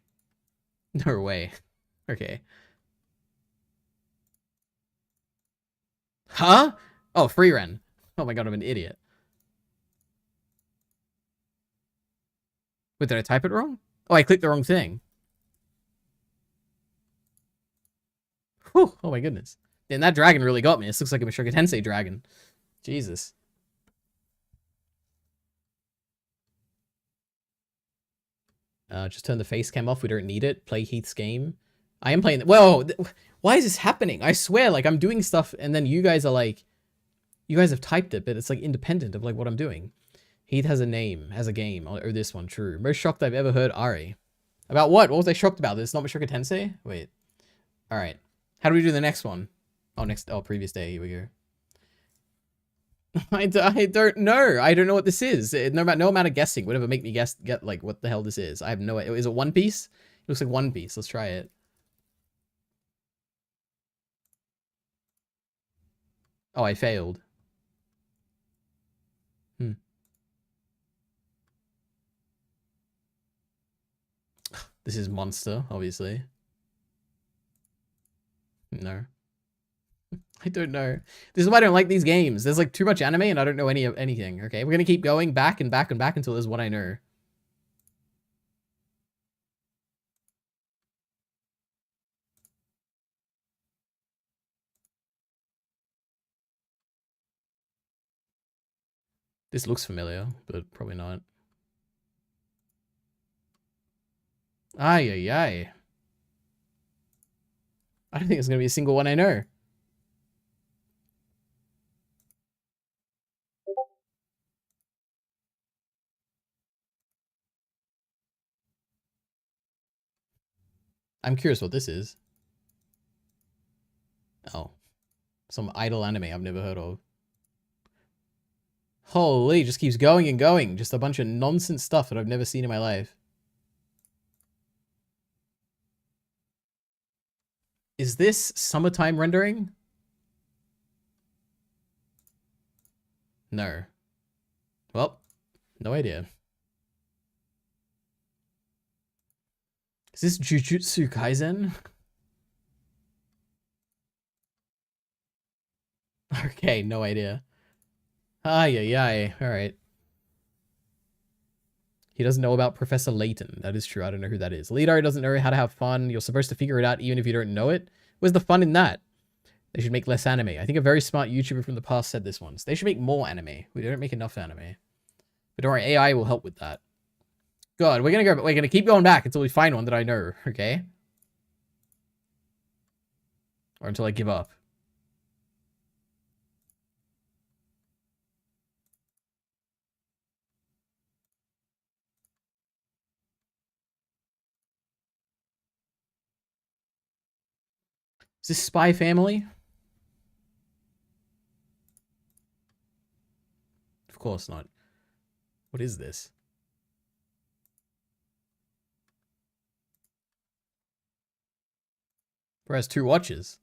A: No way. Okay. Huh? Oh, free run. Oh my god, I'm an idiot. Wait, did I type it wrong? Oh, I clicked the wrong thing. Whew, oh my goodness. Then that dragon really got me. This looks like a Mushoku Tensei dragon. Jesus. Just turn the face cam off. We don't need it. Play Heath's game. I am playing. Whoa, why is this happening? I swear, like I'm doing stuff, and then you guys are like, you guys have typed it, but it's like independent of like what I'm doing. Heath has a name, has a game, or this one. True. Most shocked I've ever heard Ari. About what? What was I shocked about? This not Mushoku Tensei? Wait. All right. How do we do the next one? Oh, previous day. Here we go. I don't know. I don't know what this is. No amount of guessing would ever make me get like what the hell this is. I have no idea. Is it One Piece? It looks like One Piece. Let's try it. Oh, I failed. This is Monster, obviously. No. I don't know. This is why I don't like these games. There's like too much anime and I don't know anything. Okay, we're gonna keep going back and back and back until there's what I know. This looks familiar, but probably not. Ay, ay, ay. I don't think it's gonna be a single one I know. I'm curious what this is. Oh. Some idle anime I've never heard of. Holy, just keeps going and going. Just a bunch of nonsense stuff that I've never seen in my life. Is this summertime rendering? No. Well, no idea. Is this Jujutsu Kaisen? Okay, no idea. Ay, ay, ay. Alright. He doesn't know about Professor Layton. That is true. I don't know who that is. EliteAri doesn't know how to have fun. You're supposed to figure it out even if you don't know it. Where's the fun in that? They should make less anime. I think a very smart YouTuber from the past said this once. They should make more anime. We don't make enough anime. But don't worry, AI will help with that. God, we're gonna keep going back until we find one that I know, okay? Or until I give up. Is this Spy Family? Of course not. What is this? Bro has 2 watches.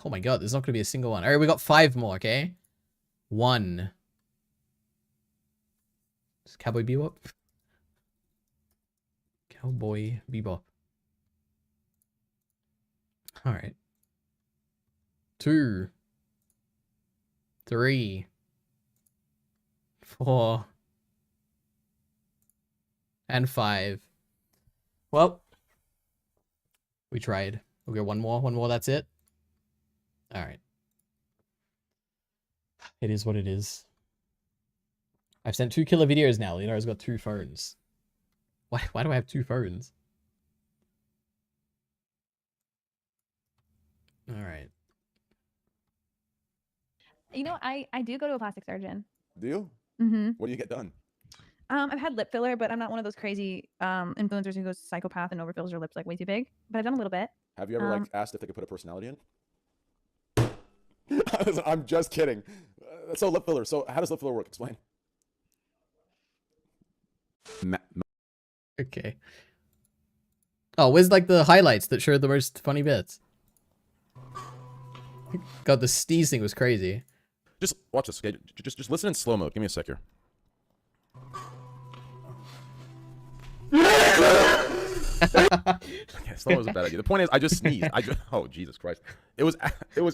A: Oh my god, there's not going to be a single one. Alright, we got 5 more, okay? 1. Is Cowboy Bebop? Cowboy Bebop. Alright. 2. 3. 4. And 5. Well, we tried. We'll go one more, that's it. Alright. It is what it is. I've sent 2 killer videos now. Leonardo's got 2 phones. Why do I have 2 phones? Alright.
S: You know, I do go to a plastic surgeon.
T: Do you?
S: Mm-hmm.
T: What do you get done?
S: I've had lip filler, but I'm not one of those crazy influencers who goes psychopath and overfills your lips like way too big. But I've done a little bit.
T: Have you ever like asked if they could put a personality in? I'm just kidding. So lip filler. So how does lip filler work? Explain.
A: Okay. Oh, where's like the highlights that show the most funny bits? God, the sneeze thing was crazy.
T: Just watch this. Okay? Just listen in slow mo. Give me a sec here. Okay, slow mo was a bad idea. The point is, I just sneezed. Oh Jesus Christ! It was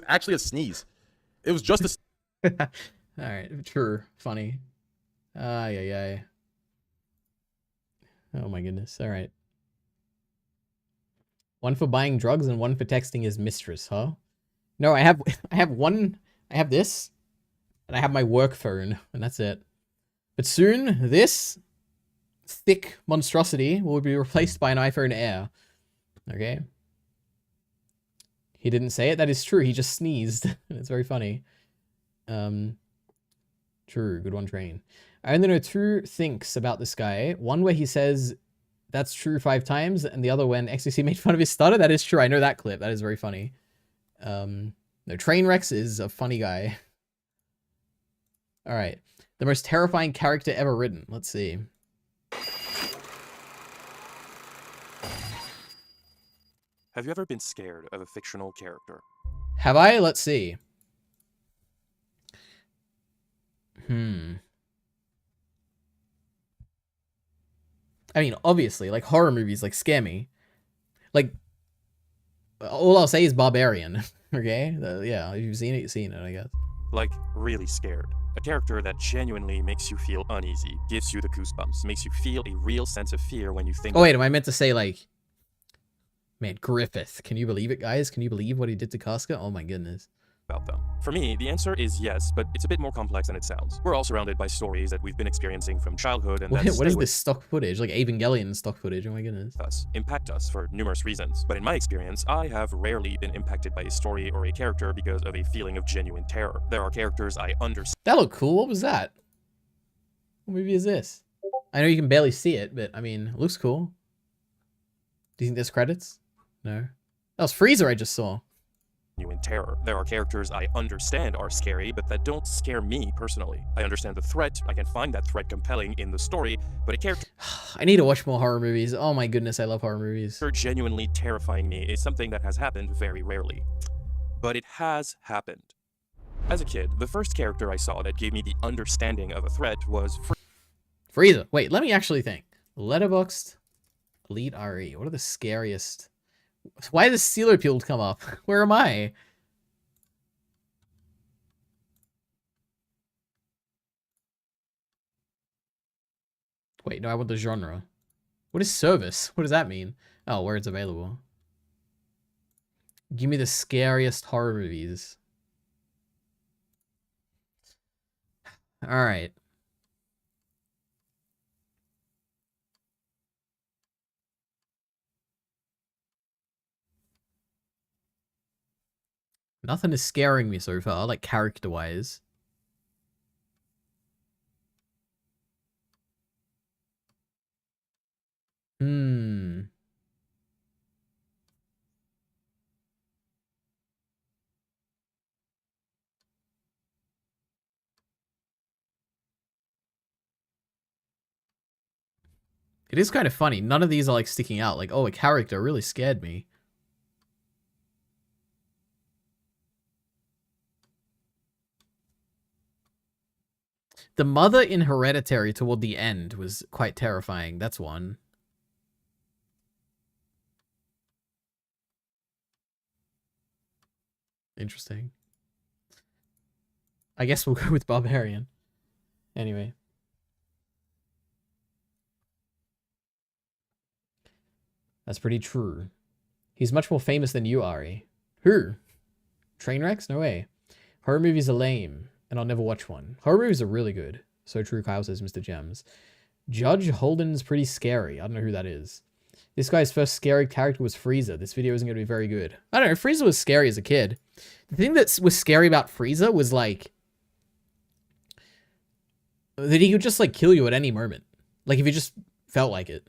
T: actually a sneeze. It was just a.
A: All right, true, funny. Ay ay ay. Oh my goodness. All right. One for buying drugs and one for texting his mistress, huh? No, I have this, and I have my work phone, and that's it. But soon, this thick monstrosity will be replaced by an iPhone Air. Okay? He didn't say it, that is true, he just sneezed. It's very funny. True, good one, Train. I only know 2 thinks about this guy. One where he says, that's true 5 times, and the other when XCC made fun of his stutter. That is true, I know that clip, that is very funny. No, Trainwreck is a funny guy. Alright. The most terrifying character ever written. Let's see.
U: Have you ever been scared of a fictional character?
A: Have I? Let's see. I mean, obviously, like, horror movies, like, scare me. Like, all I'll say is Barbarian, okay? Yeah, if you've seen it, you've seen it, I guess.
U: Like, really scared. A character that genuinely makes you feel uneasy, gives you the goosebumps, makes you feel a real sense of fear when you think...
A: Oh, wait, am I meant to say, like... Man, Griffith. Can you believe it, guys? Can you believe what he did to Casca? Oh my goodness.
U: About them. For me, the answer is yes, but it's a bit more complex than it sounds. We're all surrounded by stories that we've been experiencing from childhood and
A: what is this stock footage? Like Evangelion stock footage, oh my goodness.
U: Impact us for numerous reasons. But in my experience, I have rarely been impacted by a story or a character because of a feeling of genuine terror. There are characters I understand.
A: That looked cool. What was that? What movie is this? I know you can barely see it, but I mean, it looks cool. Do you think there's credits? No. That was Freezer I just saw.
U: Genuine terror. There are characters I understand are scary, but that don't scare me personally. I understand the threat, I can find that threat compelling in the story, but a character...
A: I need to watch more horror movies. Oh my goodness, I love horror movies.
U: Genuinely terrifying me is something that has happened very rarely. But it has happened. As a kid, the first character I saw that gave me the understanding of a threat was...
A: Freezer. Wait, let me actually think. Letterboxd, EliteAri. What are the scariest... Why does Seal Appeal come up? Where am I? Wait, no, I want the genre. What is service? What does that mean? Oh, where it's available. Give me the scariest horror movies. Alright. Nothing is scaring me so far, like character-wise. It is kind of funny. None of these are like sticking out. Like, oh, a character really scared me. The mother in Hereditary toward the end was quite terrifying. That's one. Interesting. I guess we'll go with Barbarian. Anyway. That's pretty true. He's much more famous than you, Ari. Who? Trainwrecks? No way. Horror movies are lame, and I'll never watch one. Horror movies are really good. So true, Kyle says, Mr. Gems. Judge Holden's pretty scary. I don't know who that is. This guy's first scary character was Frieza. This video isn't going to be very good. I don't know. Frieza was scary as a kid. The thing that was scary about Frieza was, like, that he could just, like, kill you at any moment. Like, if he just felt like it.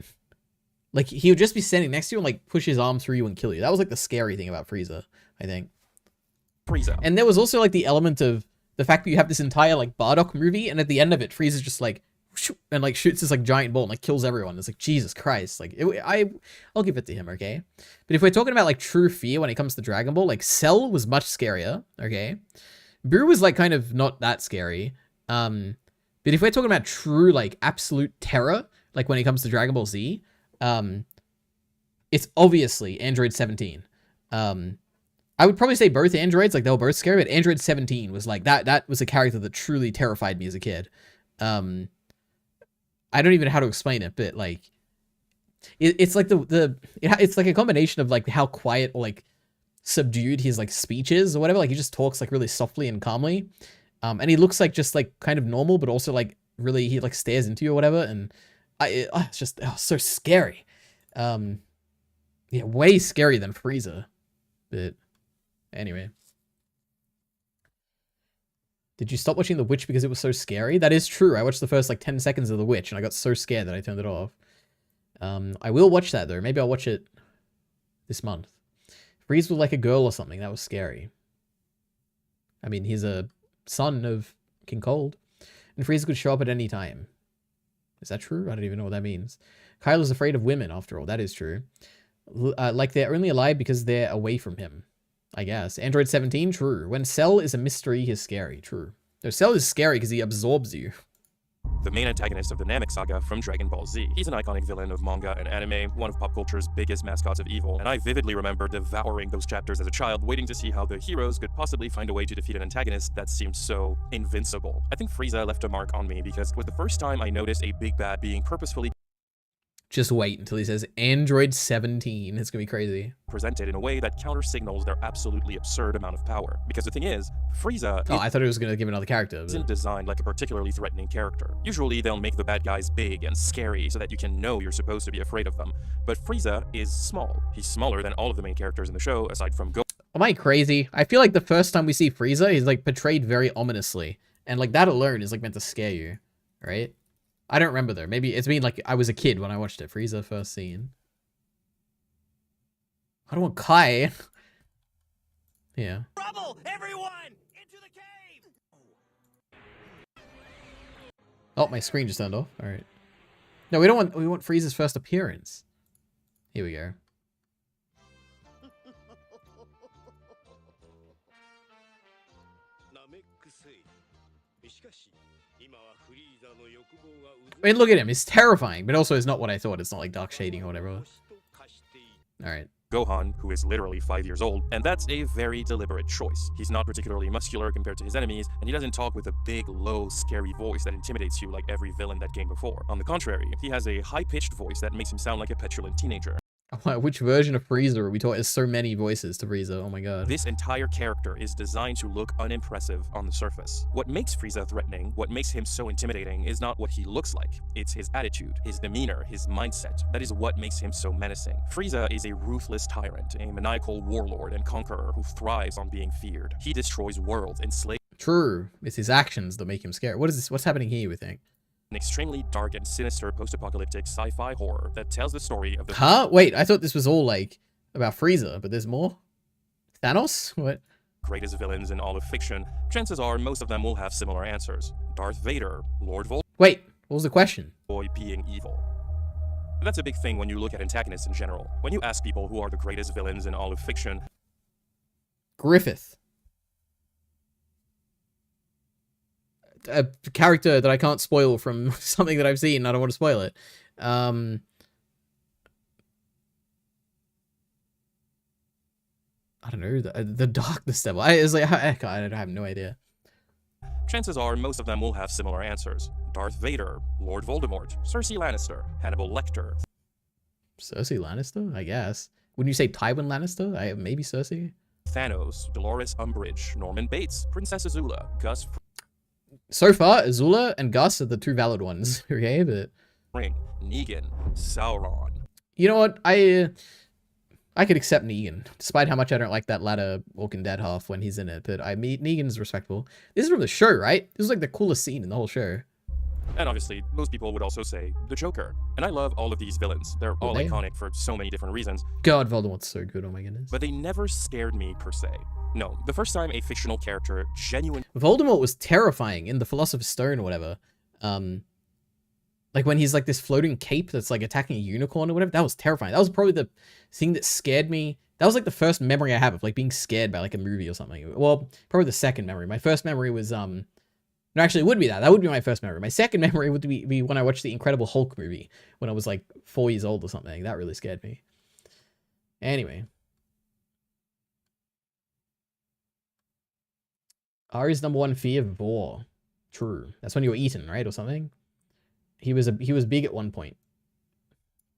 A: Like, he would just be standing next to you and, like, push his arm through you and kill you. That was, like, the scary thing about Frieza, I think.
U: Frieza.
A: And there was also, like, the element of the fact that you have this entire, like, Bardock movie, and at the end of it, Frieza's just, like, and, like, shoots this, like, giant ball and, like, kills everyone. It's like, Jesus Christ. Like, I'll give it to him, okay? But if we're talking about, like, true fear when it comes to Dragon Ball, like, Cell was much scarier, okay? Buu was, like, kind of not that scary. But if we're talking about true, like, absolute terror, like, when it comes to Dragon Ball Z, it's obviously Android 17. I would probably say both androids, like, they were both scary, but Android 17 was like, that was a character that truly terrified me as a kid. I don't even know how to explain it, but, like, It's like it's like a combination of like how quiet or like subdued his like speech is or whatever. Like he just talks like really softly and calmly, and he looks like just like kind of normal, but also like really he like stares into you or whatever. And it's just so scary. Yeah, way scarier than Frieza. But anyway. Did you stop watching The Witch because it was so scary? That is true. I watched the first like 10 seconds of The Witch and I got so scared that I turned it off. I will watch that though. Maybe I'll watch it this month. Frieza was like a girl or something. That was scary. I mean, he's a son of King Cold. And Frieza could show up at any time. Is that true? I don't even know what that means. Kyle is afraid of women, after all. That is true. Like they're only alive because they're away from him. I guess. Android 17, true. When Cell is a mystery, he's scary, true. No, Cell is scary because he absorbs you.
U: The main antagonist of the Namek saga from Dragon Ball Z. He's an iconic villain of manga and anime, one of pop culture's biggest mascots of evil, and I vividly remember devouring those chapters as a child, waiting to see how the heroes could possibly find a way to defeat an antagonist that seemed so invincible. I think Frieza left a mark on me because it was the first time I noticed a big bad being purposefully
A: just wait until he says Android 17. It's gonna be crazy.
U: Presented in a way that counter-signals their absolutely absurd amount of power. Because the thing is, Frieza
A: I thought it was gonna give another character.
U: Isn't designed like a particularly threatening character. Usually they'll make the bad guys big and scary so that you can know you're supposed to be afraid of them. But Frieza is small. He's smaller than all of the main characters in the show, aside from Goku.
A: Am I crazy? I feel like the first time we see Frieza, he's like portrayed very ominously. And like that alone is like meant to scare you, right? I don't remember though. Maybe it's been like I was a kid when I watched it. Frieza first scene. I don't want Kai. Yeah.
B: Trouble, everyone! Into the cave!
A: Oh, my screen just turned off. All right. No, we don't want. We want Frieza's first appearance. Here we go. I mean, look at him. He's terrifying, but also it's not what I thought. It's not like dark shading or whatever. All right.
U: Gohan, who is literally 5 years old, and that's a very deliberate choice. He's not particularly muscular compared to his enemies, and he doesn't talk with a big, low, scary voice that intimidates you like every villain that came before. On the contrary, he has a high-pitched voice that makes him sound like a petulant teenager.
A: Which version of Frieza are we talking? There's so many voices to Frieza. Oh my god.
U: This entire character is designed to look unimpressive on the surface. What makes Frieza threatening, what makes him so intimidating, is not what he looks like. It's his attitude, his demeanor, his mindset. That is what makes him so menacing. Frieza is a ruthless tyrant, a maniacal warlord and conqueror who thrives on being feared. He destroys worlds, enslaves.
A: True. It's his actions that make him scary. What is this? What's happening here, we think?
U: An extremely dark and sinister post-apocalyptic sci-fi horror that tells the story of the...
A: Huh? Wait, I thought this was all, like, about Frieza, but there's more? Thanos? What?
U: Greatest villains in all of fiction. Chances are most of them will have similar answers. Darth Vader, Lord Voldemort...
A: Wait, what was the question?
U: ...boy being evil. That's a big thing when you look at antagonists in general. When you ask people who are the greatest villains in all of fiction...
A: Griffith. A character that I can't spoil from something that I've seen. I don't want to spoil it. I don't know. The Darkness Devil. I have no idea.
U: Chances are most of them will have similar answers. Darth Vader, Lord Voldemort, Cersei Lannister, Hannibal Lecter.
A: Cersei Lannister? I guess. Wouldn't you say Tywin Lannister? Maybe Cersei?
U: Thanos, Dolores Umbridge, Norman Bates, Princess Azula, Gus...
A: So far, Azula and Gus are the two valid ones, okay? But
U: Ring, Negan, Sauron.
A: You know what? I could accept Negan, despite how much I don't like that latter Walking Dead half when he's in it. But Negan's respectable. This is from the show, right? This is like the coolest scene in the whole show.
U: And obviously, most people would also say the Joker. And I love all of these villains. They're all iconic for so many different reasons.
A: God, Voldemort's so good, oh my goodness.
U: But they never scared me, per se. No, the first time a fictional character
A: Voldemort was terrifying in the Philosopher's Stone or whatever. Like when he's like this floating cape that's like attacking a unicorn or whatever. That was terrifying. That was probably the thing that scared me. That was like the first memory I have of like being scared by like a movie or something. Well, probably the second memory. My first memory was no, actually it would be that. That would be my first memory. My second memory would be when I watched the Incredible Hulk movie when I was like 4 years old or something. That really scared me. Anyway. Ari's #1 fear, Vor. True. That's when you were eaten, right? Or something? He was big at one point.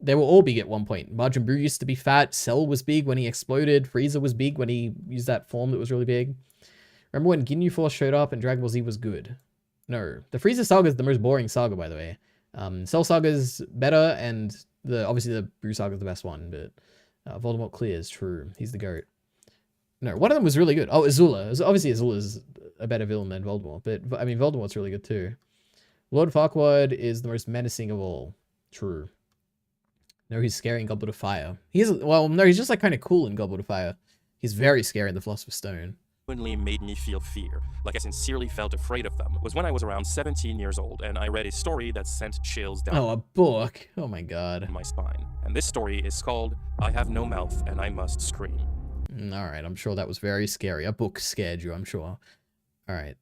A: They were all big at one point. Majin Buu used to be fat. Cell was big when he exploded. Frieza was big when he used that form that was really big. Remember when Ginyu Force showed up and Dragon Ball Z was good? No. The Frieza saga is the most boring saga, by the way. Cell saga is better, and obviously the Buu saga is the best one, but Voldemort clears. True. He's the GOAT. No, one of them was really good. Oh, Azula. Obviously Azula is a better villain than Voldemort, but I mean, Voldemort's really good too. Lord Farquaad is the most menacing of all. True. No, he's scary in Goblet of Fire. Well, no, he's just like kind of cool in Goblet of Fire. He's very scary in The Philosopher's Stone.
U: Made me feel fear, like I sincerely felt afraid of them, was when I was around 17 years old and I read a story that sent chills down
A: a book. Oh my god.
U: My spine. And this story is called I Have No Mouth and I Must Scream.
A: Alright, I'm sure that was very scary. A book scared you, I'm sure. Alright.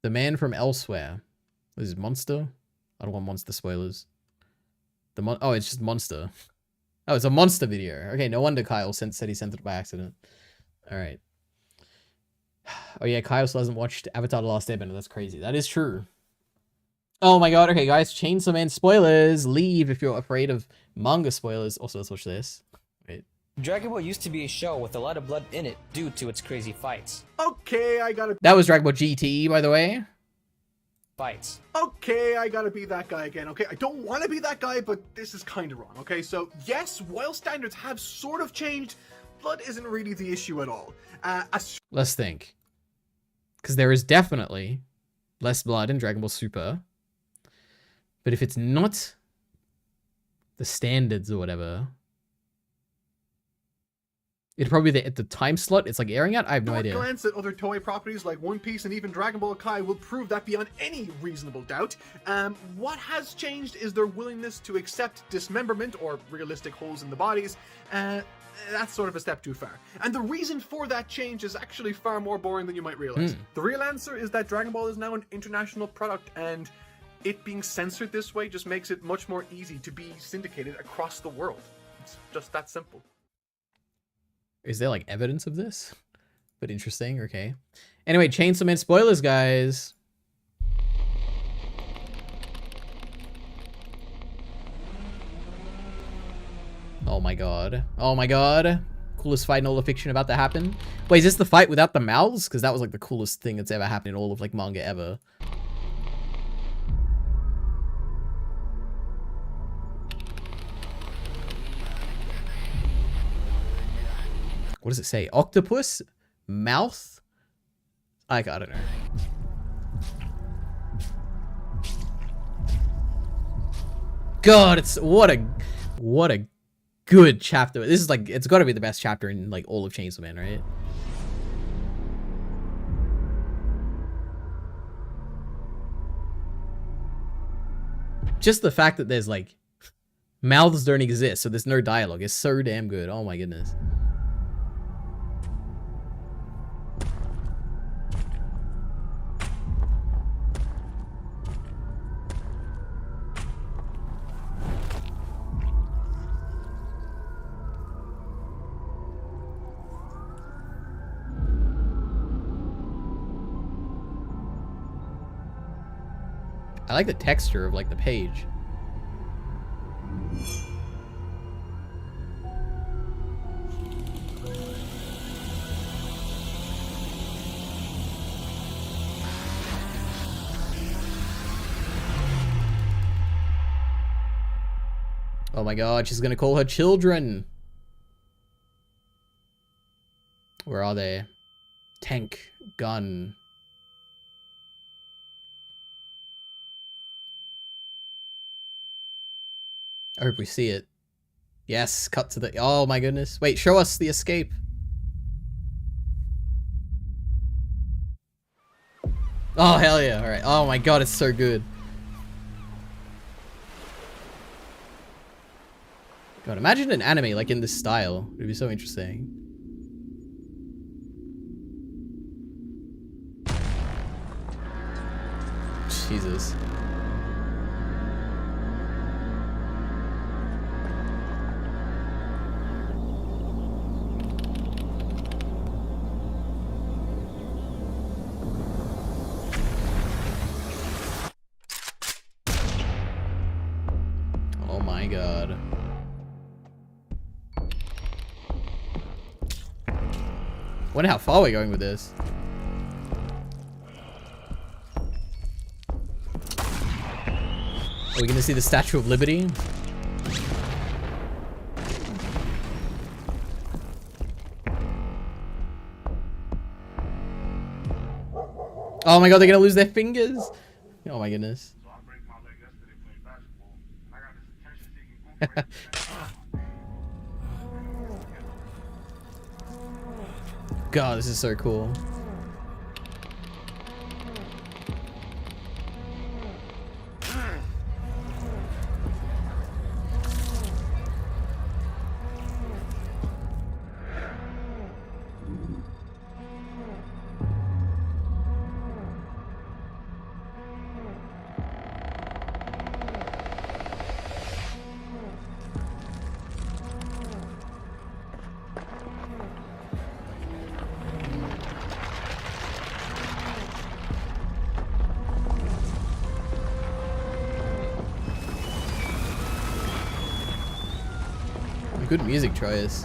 A: The Man from Elsewhere. Was it Monster? I don't want monster spoilers. Oh, it's just Monster. Oh, it's a monster video. Okay, no wonder Kyle said he sent it by accident. Alright. Oh yeah, Kyle still hasn't watched Avatar: The Last Airbender. That's crazy. That is true. Oh my god. Okay, guys. Chainsaw Man spoilers. Leave if you're afraid of manga spoilers. Also, let's watch this. Wait.
D: Dragon Ball used to be a show with a lot of blood in it due to its crazy fights.
C: Okay, I gotta...
A: That was Dragon Ball GT, by the way.
D: Fights.
C: Okay, I gotta be that guy again, okay? I don't want to be that guy, but this is kind of wrong, okay? So, yes, while standards have sort of changed, blood isn't really the issue at all.
A: Let's think. Because there is definitely less blood in Dragon Ball Super. But if it's not the standards or whatever, it'd probably be at the time slot it's like airing at. I have no idea.
C: A glance at other Toei properties like One Piece and even Dragon Ball Kai will prove that beyond any reasonable doubt. What has changed is their willingness to accept dismemberment or realistic holes in the bodies. That's sort of a step too far. And the reason for that change is actually far more boring than you might realize. The real answer is that Dragon Ball is now an international product, and it being censored this way just makes it much more easy to be syndicated across the world. It's just that simple.
A: Is there like evidence of this? But interesting, okay. Anyway, Chainsaw Man spoilers, guys. Oh my god. Oh my god. Coolest fight in all of fiction about to happen. Wait, is this the fight without the mouths? Because that was like the coolest thing that's ever happened in all of like manga ever. What does it say? Octopus? Mouth? I don't know. God, what a good chapter. This is like, it's got to be the best chapter in like all of Chainsaw Man, right? Just the fact that there's like mouths don't exist, so there's no dialogue is so damn good. Oh my goodness. I like the texture of like the page. Oh my god, she's gonna call her children. Where are they? Tank, gun. I hope we see it. Yes, cut to the... Oh my goodness. Wait, show us the escape. Oh, hell yeah. Alright. Oh my god, it's so good. God, imagine an anime like in this style. It'd be so interesting. Jesus. Oh my god. Wonder how far we're going with this. Are we gonna see the Statue of Liberty? Oh my god, they're gonna lose their fingers. Oh my goodness. God, this is so cool. Good music choice.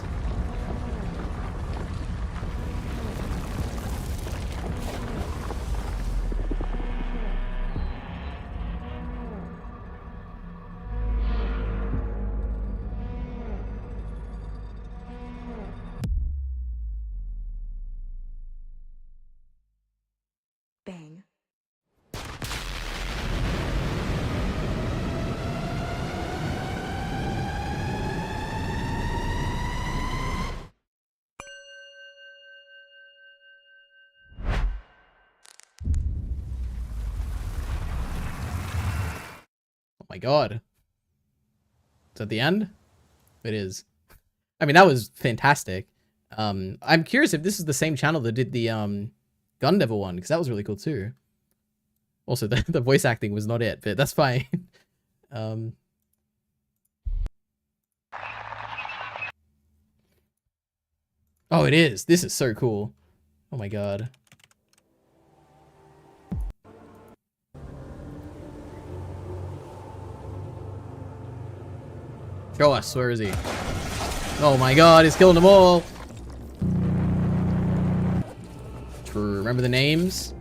G: Bang.
A: Oh my god. Is that the end? It is. I mean, that was fantastic. I'm curious if this is the same channel that did the Gun Devil one, because that was really cool too. Also, the voice acting was not it, but that's fine. Oh, it is. This is so cool. Oh my god. Show us. Where is he? Oh my god, he's killing them all. True. Remember the names?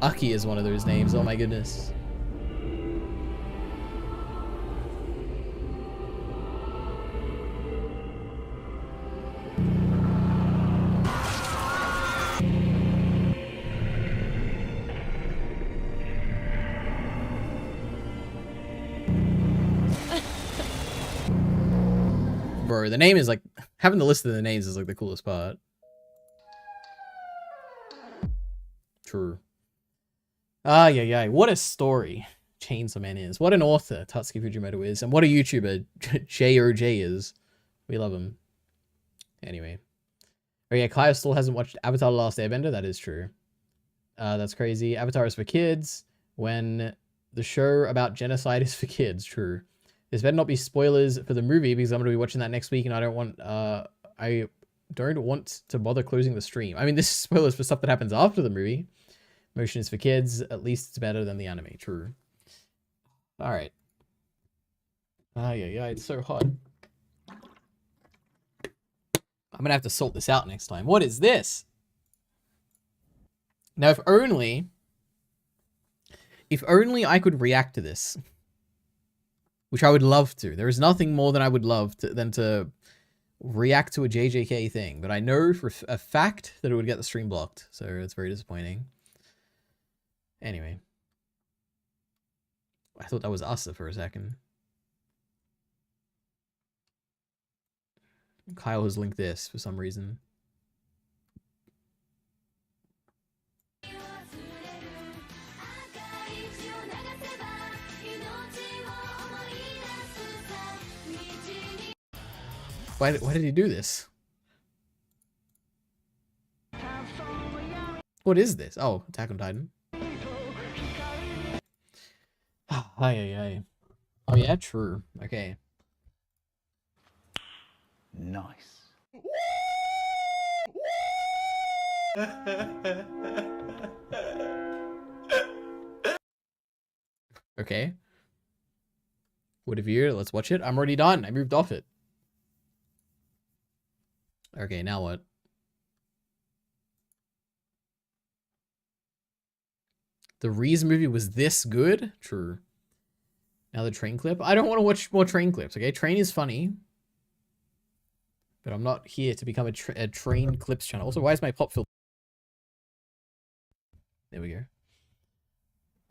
A: Aki is one of those names. Oh my goodness. Bro, the name is like, having the list of the names is like the coolest part. True. Ah, yeah. What a story Chainsaw Man is. What an author Tatsuki Fujimoto is. And what a YouTuber JOJ is. We love him. Anyway. Oh yeah, Kyle still hasn't watched Avatar The Last Airbender. That is true. That's crazy. Avatar is for kids when the show about genocide is for kids. True. This better not be spoilers for the movie because I'm going to be watching that next week and I don't want to bother closing the stream. I mean, this is spoilers for stuff that happens after the movie. Motion is for kids. At least it's better than the anime. True. All right. Yeah, it's so hot. I'm going to have to sort this out next time. What is this? Now, if only I could react to this. Which I would love to. There is nothing more than I would love than to react to a JJK thing. But I know for a fact that it would get the stream blocked. So it's very disappointing. Anyway. I thought that was Asa for a second. Kyle has linked this for some reason. Why did he do this? What is this? Oh, Attack on Titan. Ay. Oh yeah, true. Okay.
L: Nice.
A: Okay. What have you? Let's watch it. I'm already done. I moved off it. Okay, now what? The Reese movie was this good? True. Now the train clip? I don't want to watch more train clips, okay? Train is funny. But I'm not here to become a train clips channel. Also, why is my pop filter? There we go.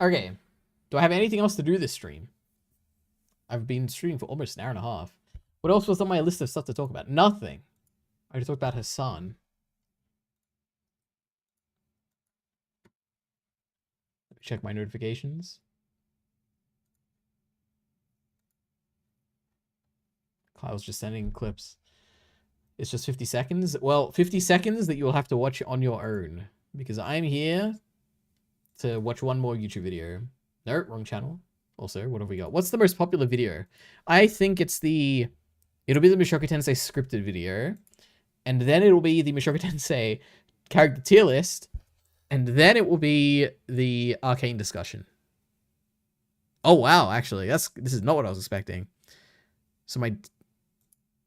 A: Okay. Do I have anything else to do this stream? I've been streaming for almost an hour and a half. What else was on my list of stuff to talk about? Nothing. I already talked about Hassan. Let me check my notifications. Kyle's just sending clips. It's just 50 seconds. Well, 50 seconds that you will have to watch on your own. Because I'm here to watch one more YouTube video. No, wrong channel. Also, what have we got? What's the most popular video? I think it's the... It'll be the Mushoku Tensei scripted video. And then it'll be the Mushoku Tensei character tier list. And then it will be the arcane discussion. Oh, wow, actually. This is not what I was expecting. So my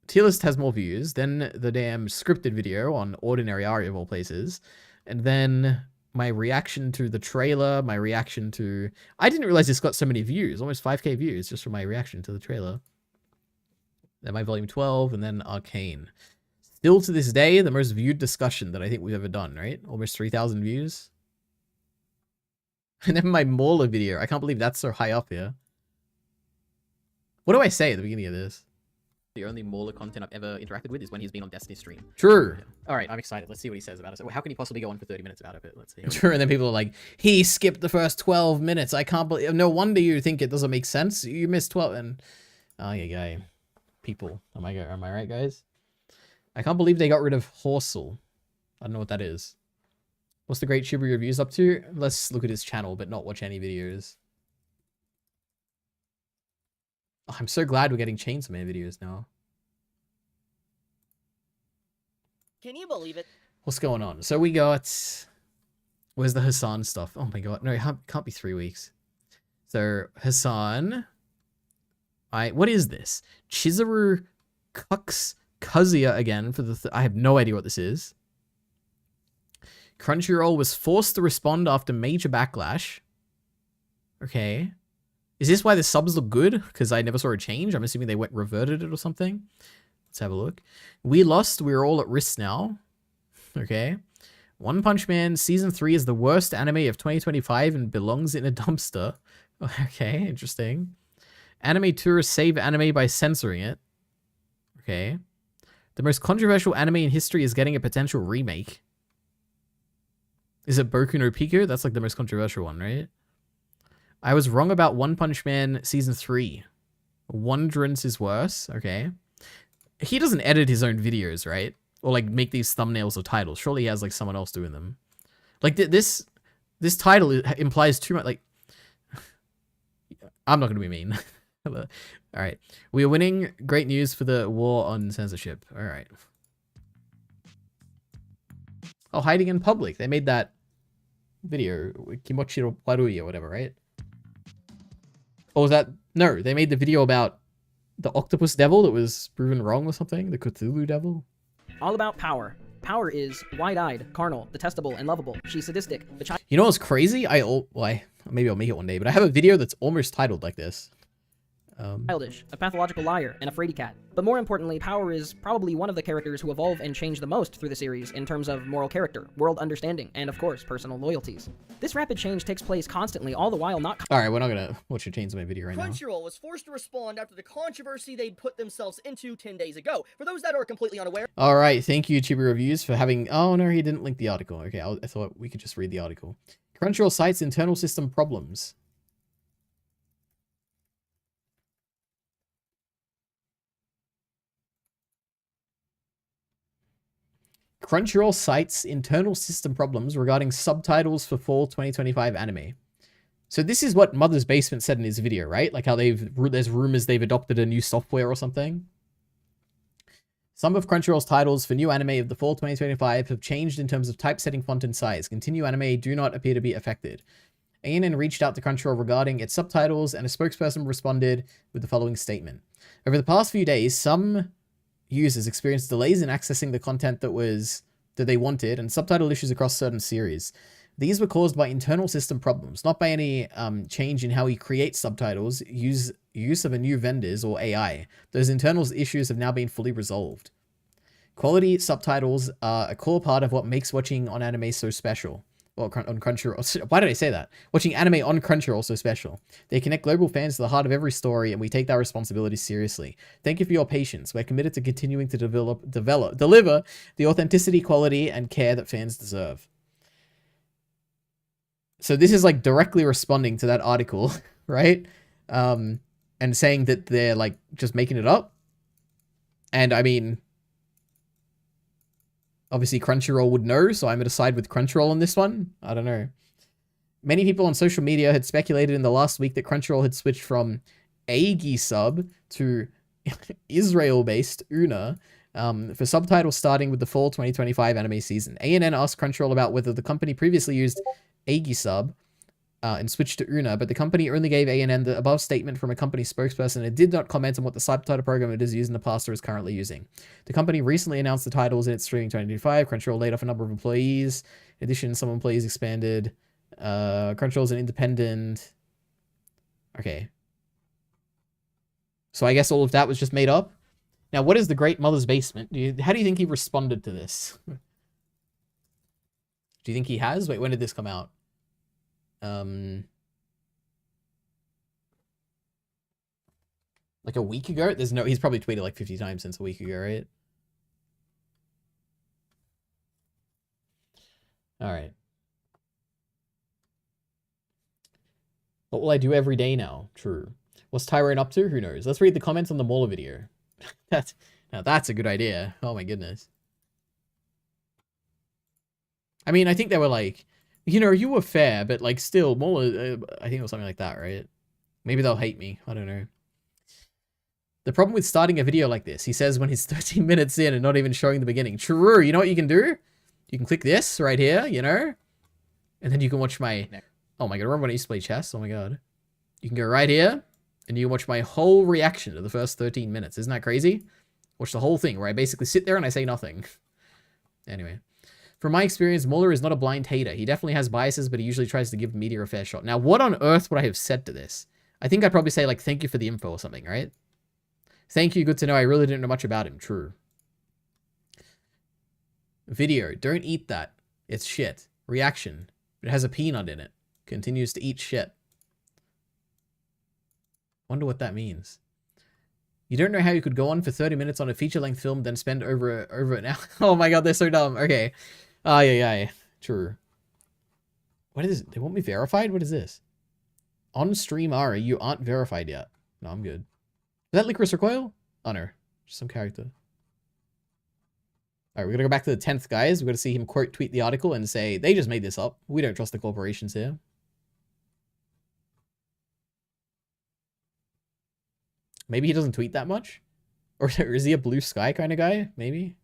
A: tier list has more views. Then the damn scripted video on EliteAri of all places. And then my reaction to the trailer, my reaction to... I didn't realize this got so many views. Almost 5k views just for my reaction to the trailer. Then my volume 12, and then arcane. Still to this day, the most viewed discussion that I think we've ever done, right? Almost 3,000 views. And then my Mauler video. I can't believe that's so high up here. What do I say at the beginning of this?
G: The only Mauler content I've ever interacted with is when he's been on Destiny stream.
A: True.
G: All right, I'm excited. Let's see what he says about it. So how can he possibly go on for 30 minutes about it? Let's see.
A: True, and then people are like, he skipped the first 12 minutes. I can't believe... No wonder you think it doesn't make sense. You missed 12 and... Oh, yeah, guy. People. Am I right, guys? I can't believe they got rid of Horsel. I don't know what that is. What's the great Chibi reviews up to? Let's look at his channel, but not watch any videos. Oh, I'm so glad we're getting Chainsaw Man videos now.
V: Can you believe it?
A: What's going on? So we got... Where's the Hassan stuff? Oh my god. No, it can't be 3 weeks. So, Hassan... What is this? Chizuru Cux Kazuya again for the... I have no idea what this is. Crunchyroll was forced to respond after major backlash. Okay. Is this why the subs look good? Because I never saw a change. I'm assuming they reverted it or something. Let's have a look. We lost. We're all at risk now. Okay. One Punch Man Season 3 is the worst anime of 2025 and belongs in a dumpster. Okay, interesting. Anime tourists save anime by censoring it. Okay. The most controversial anime in history is getting a potential remake. Is it Boku no Pico? That's like the most controversial one, right? I was wrong about One Punch Man Season 3. Wondrance is worse. Okay. He doesn't edit his own videos, right? Or like make these thumbnails or titles. Surely he has like someone else doing them. Like this title implies too much. Like, I'm not going to be mean. All right. We are winning. Great news for the war on censorship. All right. Oh, hiding in public. They made that video. Kimochi no Warui or whatever, right? Or was that... No, they made the video about the octopus devil that was proven wrong or something. The Cthulhu devil.
W: All about power. Power is wide-eyed, carnal, detestable, and lovable. She's sadistic.
A: You know what's crazy? Maybe I'll make it one day, but I have a video that's almost titled like this.
W: Childish, a pathological liar, and a fraidy cat. But more importantly, Power is probably one of the characters who evolve and change the most through the series in terms of moral character, world understanding, and of course, personal loyalties. This rapid change takes place constantly, all the while not...
A: Alright, we're not gonna watch your Chainsaw Man video right now.
V: Crunchyroll was forced to respond after the controversy they put themselves into 10 days ago. For those that are completely unaware...
A: Alright, thank you, Chibi Reviews, for having... Oh, no, he didn't link the article. Okay, I thought we could just read the article. Crunchyroll cites internal system problems. Crunchyroll cites internal system problems regarding subtitles for fall 2025 anime. So this is what Mother's Basement said in his video, right? Like how there's rumors they've adopted a new software or something. Some of Crunchyroll's titles for new anime of the fall 2025 have changed in terms of typesetting, font, and size. Continue anime do not appear to be affected. ANN reached out to Crunchyroll regarding its subtitles, and a spokesperson responded with the following statement. Over the past few days, some users experienced delays in accessing the content that they wanted and subtitle issues across certain series. These were caused by internal system problems, not by any change in how we create subtitles, use of a new vendors, or AI. Those internal issues have now been fully resolved. Quality subtitles are a core part of what makes watching on anime so special. Well, on Crunchyroll. Why did I say that? Watching anime on Crunchyroll so special. They connect global fans to the heart of every story, and we take that responsibility seriously. Thank you for your patience. We're committed to continuing to deliver the authenticity, quality, and care that fans deserve. So this is like directly responding to that article, right? And saying that they're like just making it up. And I mean, obviously Crunchyroll would know, so I'm going to side with Crunchyroll on this one. I don't know. Many people on social media had speculated in the last week that Crunchyroll had switched from AGI sub to Israel-based UNA for subtitles starting with the fall 2025 anime season. ANN asked Crunchyroll about whether the company previously used AGI sub and switched to UNA, but the company only gave ANN the above statement from a company spokesperson and did not comment on what the subtitle program it has used in the past or is currently using. The company recently announced the titles in its streaming 2025. Crunchyroll laid off a number of employees. In addition, some employees expanded. Crunchyroll's an independent... Okay. So I guess all of that was just made up. Now, what is the Great Mother's Basement? How do you think he responded to this? Do you think he has? Wait, when did this come out? Like a week ago? He's probably tweeted like 50 times since a week ago, right? Alright. What will I do every day now? True. What's Tyrone up to? Who knows? Let's read the comments on the Mauler video. Now that's a good idea. Oh my goodness. I mean, I think they were like, you know, you were fair, but like still, Mauler, I think it was something like that, right? Maybe they'll hate me. I don't know. The problem with starting a video like this, he says when he's 13 minutes in and not even showing the beginning. True, you know what you can do? You can click this right here, you know? And then you can watch my... Oh my god, remember when I used to play chess? Oh my god. You can go right here, and you can watch my whole reaction to the first 13 minutes. Isn't that crazy? Watch the whole thing, where I basically sit there and I say nothing. Anyway. From my experience, Mueller is not a blind hater. He definitely has biases, but he usually tries to give the media a fair shot. Now, what on earth would I have said to this? I think I'd probably say, like, thank you for the info or something, right? Thank you, good to know. I really didn't know much about him. True. Video. Don't eat that. It's shit. Reaction. It has a peanut in it. Continues to eat shit. Wonder what that means. You don't know how you could go on for 30 minutes on a feature-length film, then spend over an hour. Oh my god, they're so dumb. Okay. Yeah. True. What is it? They want me verified? What is this? On stream Ari, you aren't verified yet. No, I'm good. Is that Licorice Recoil? Oh no. Just some character. Alright, we're gonna go back to the 10th, guys. We're gonna see him quote tweet the article and say, they just made this up. We don't trust the corporations here. Maybe he doesn't tweet that much? Or is he a blue sky kind of guy? Maybe?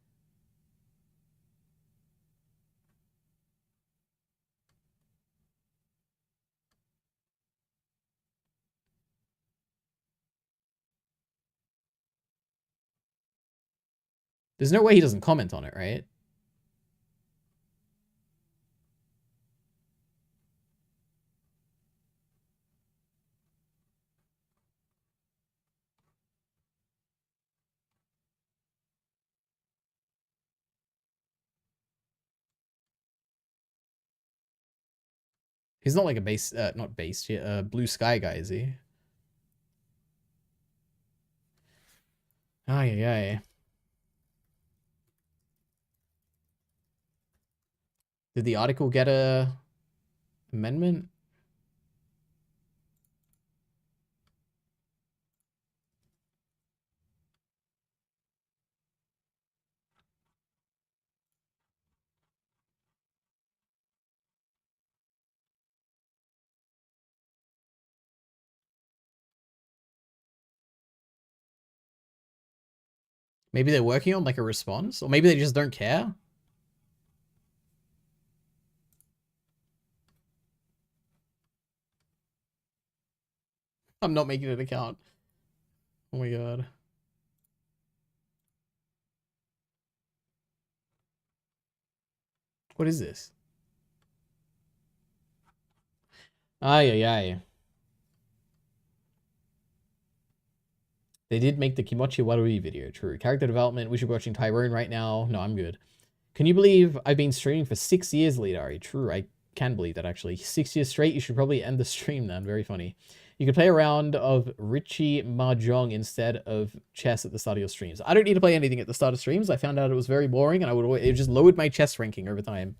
A: There's no way he doesn't comment on it, right? He's not like a base, not base, blue sky guy, is he? Ay. Did the article get a amendment? Maybe they're working on like a response, or maybe they just don't care. I'm not making an account. Oh my god. What is this? Ay, ay, ay. They did make the Kimochi Warui video, true. Character development, we should be watching Tyrone right now. No, I'm good. Can you believe I've been streaming for 6 years, EliteAri? True, I can believe that, actually. 6 years straight, you should probably end the stream then. Very funny. You could play a round of Richie Mahjong instead of chess at the start of your streams. I don't need to play anything at the start of streams. I found out it was very boring, and it just lowered my chess ranking over time.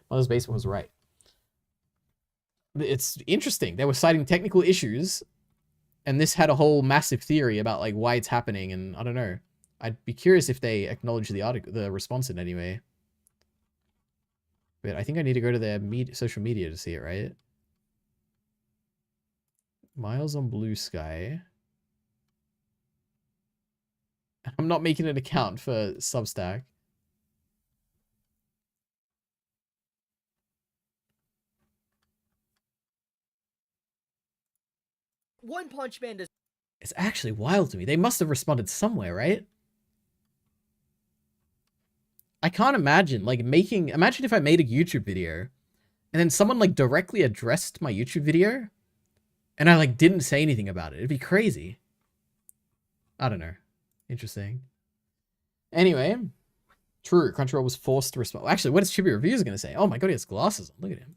A: Mother's Basement was right. It's interesting. They were citing technical issues, and this had a whole massive theory about like why it's happening, and I don't know. I'd be curious if they acknowledge the response in any way. But I think I need to go to their social media to see it, right? Miles on Blue Sky. I'm not making an account for Substack.
V: One Punch Man does.
A: It's actually wild to me. They must have responded somewhere, right? I can't imagine, like, imagine if I made a YouTube video and then someone, like, directly addressed my YouTube video and I, like, didn't say anything about it. It'd be crazy. I don't know. Interesting. Anyway, true. Crunchyroll was forced to respond. Actually, what is Chibi Reviews going to say? Oh my god, he has glasses on. Look at him.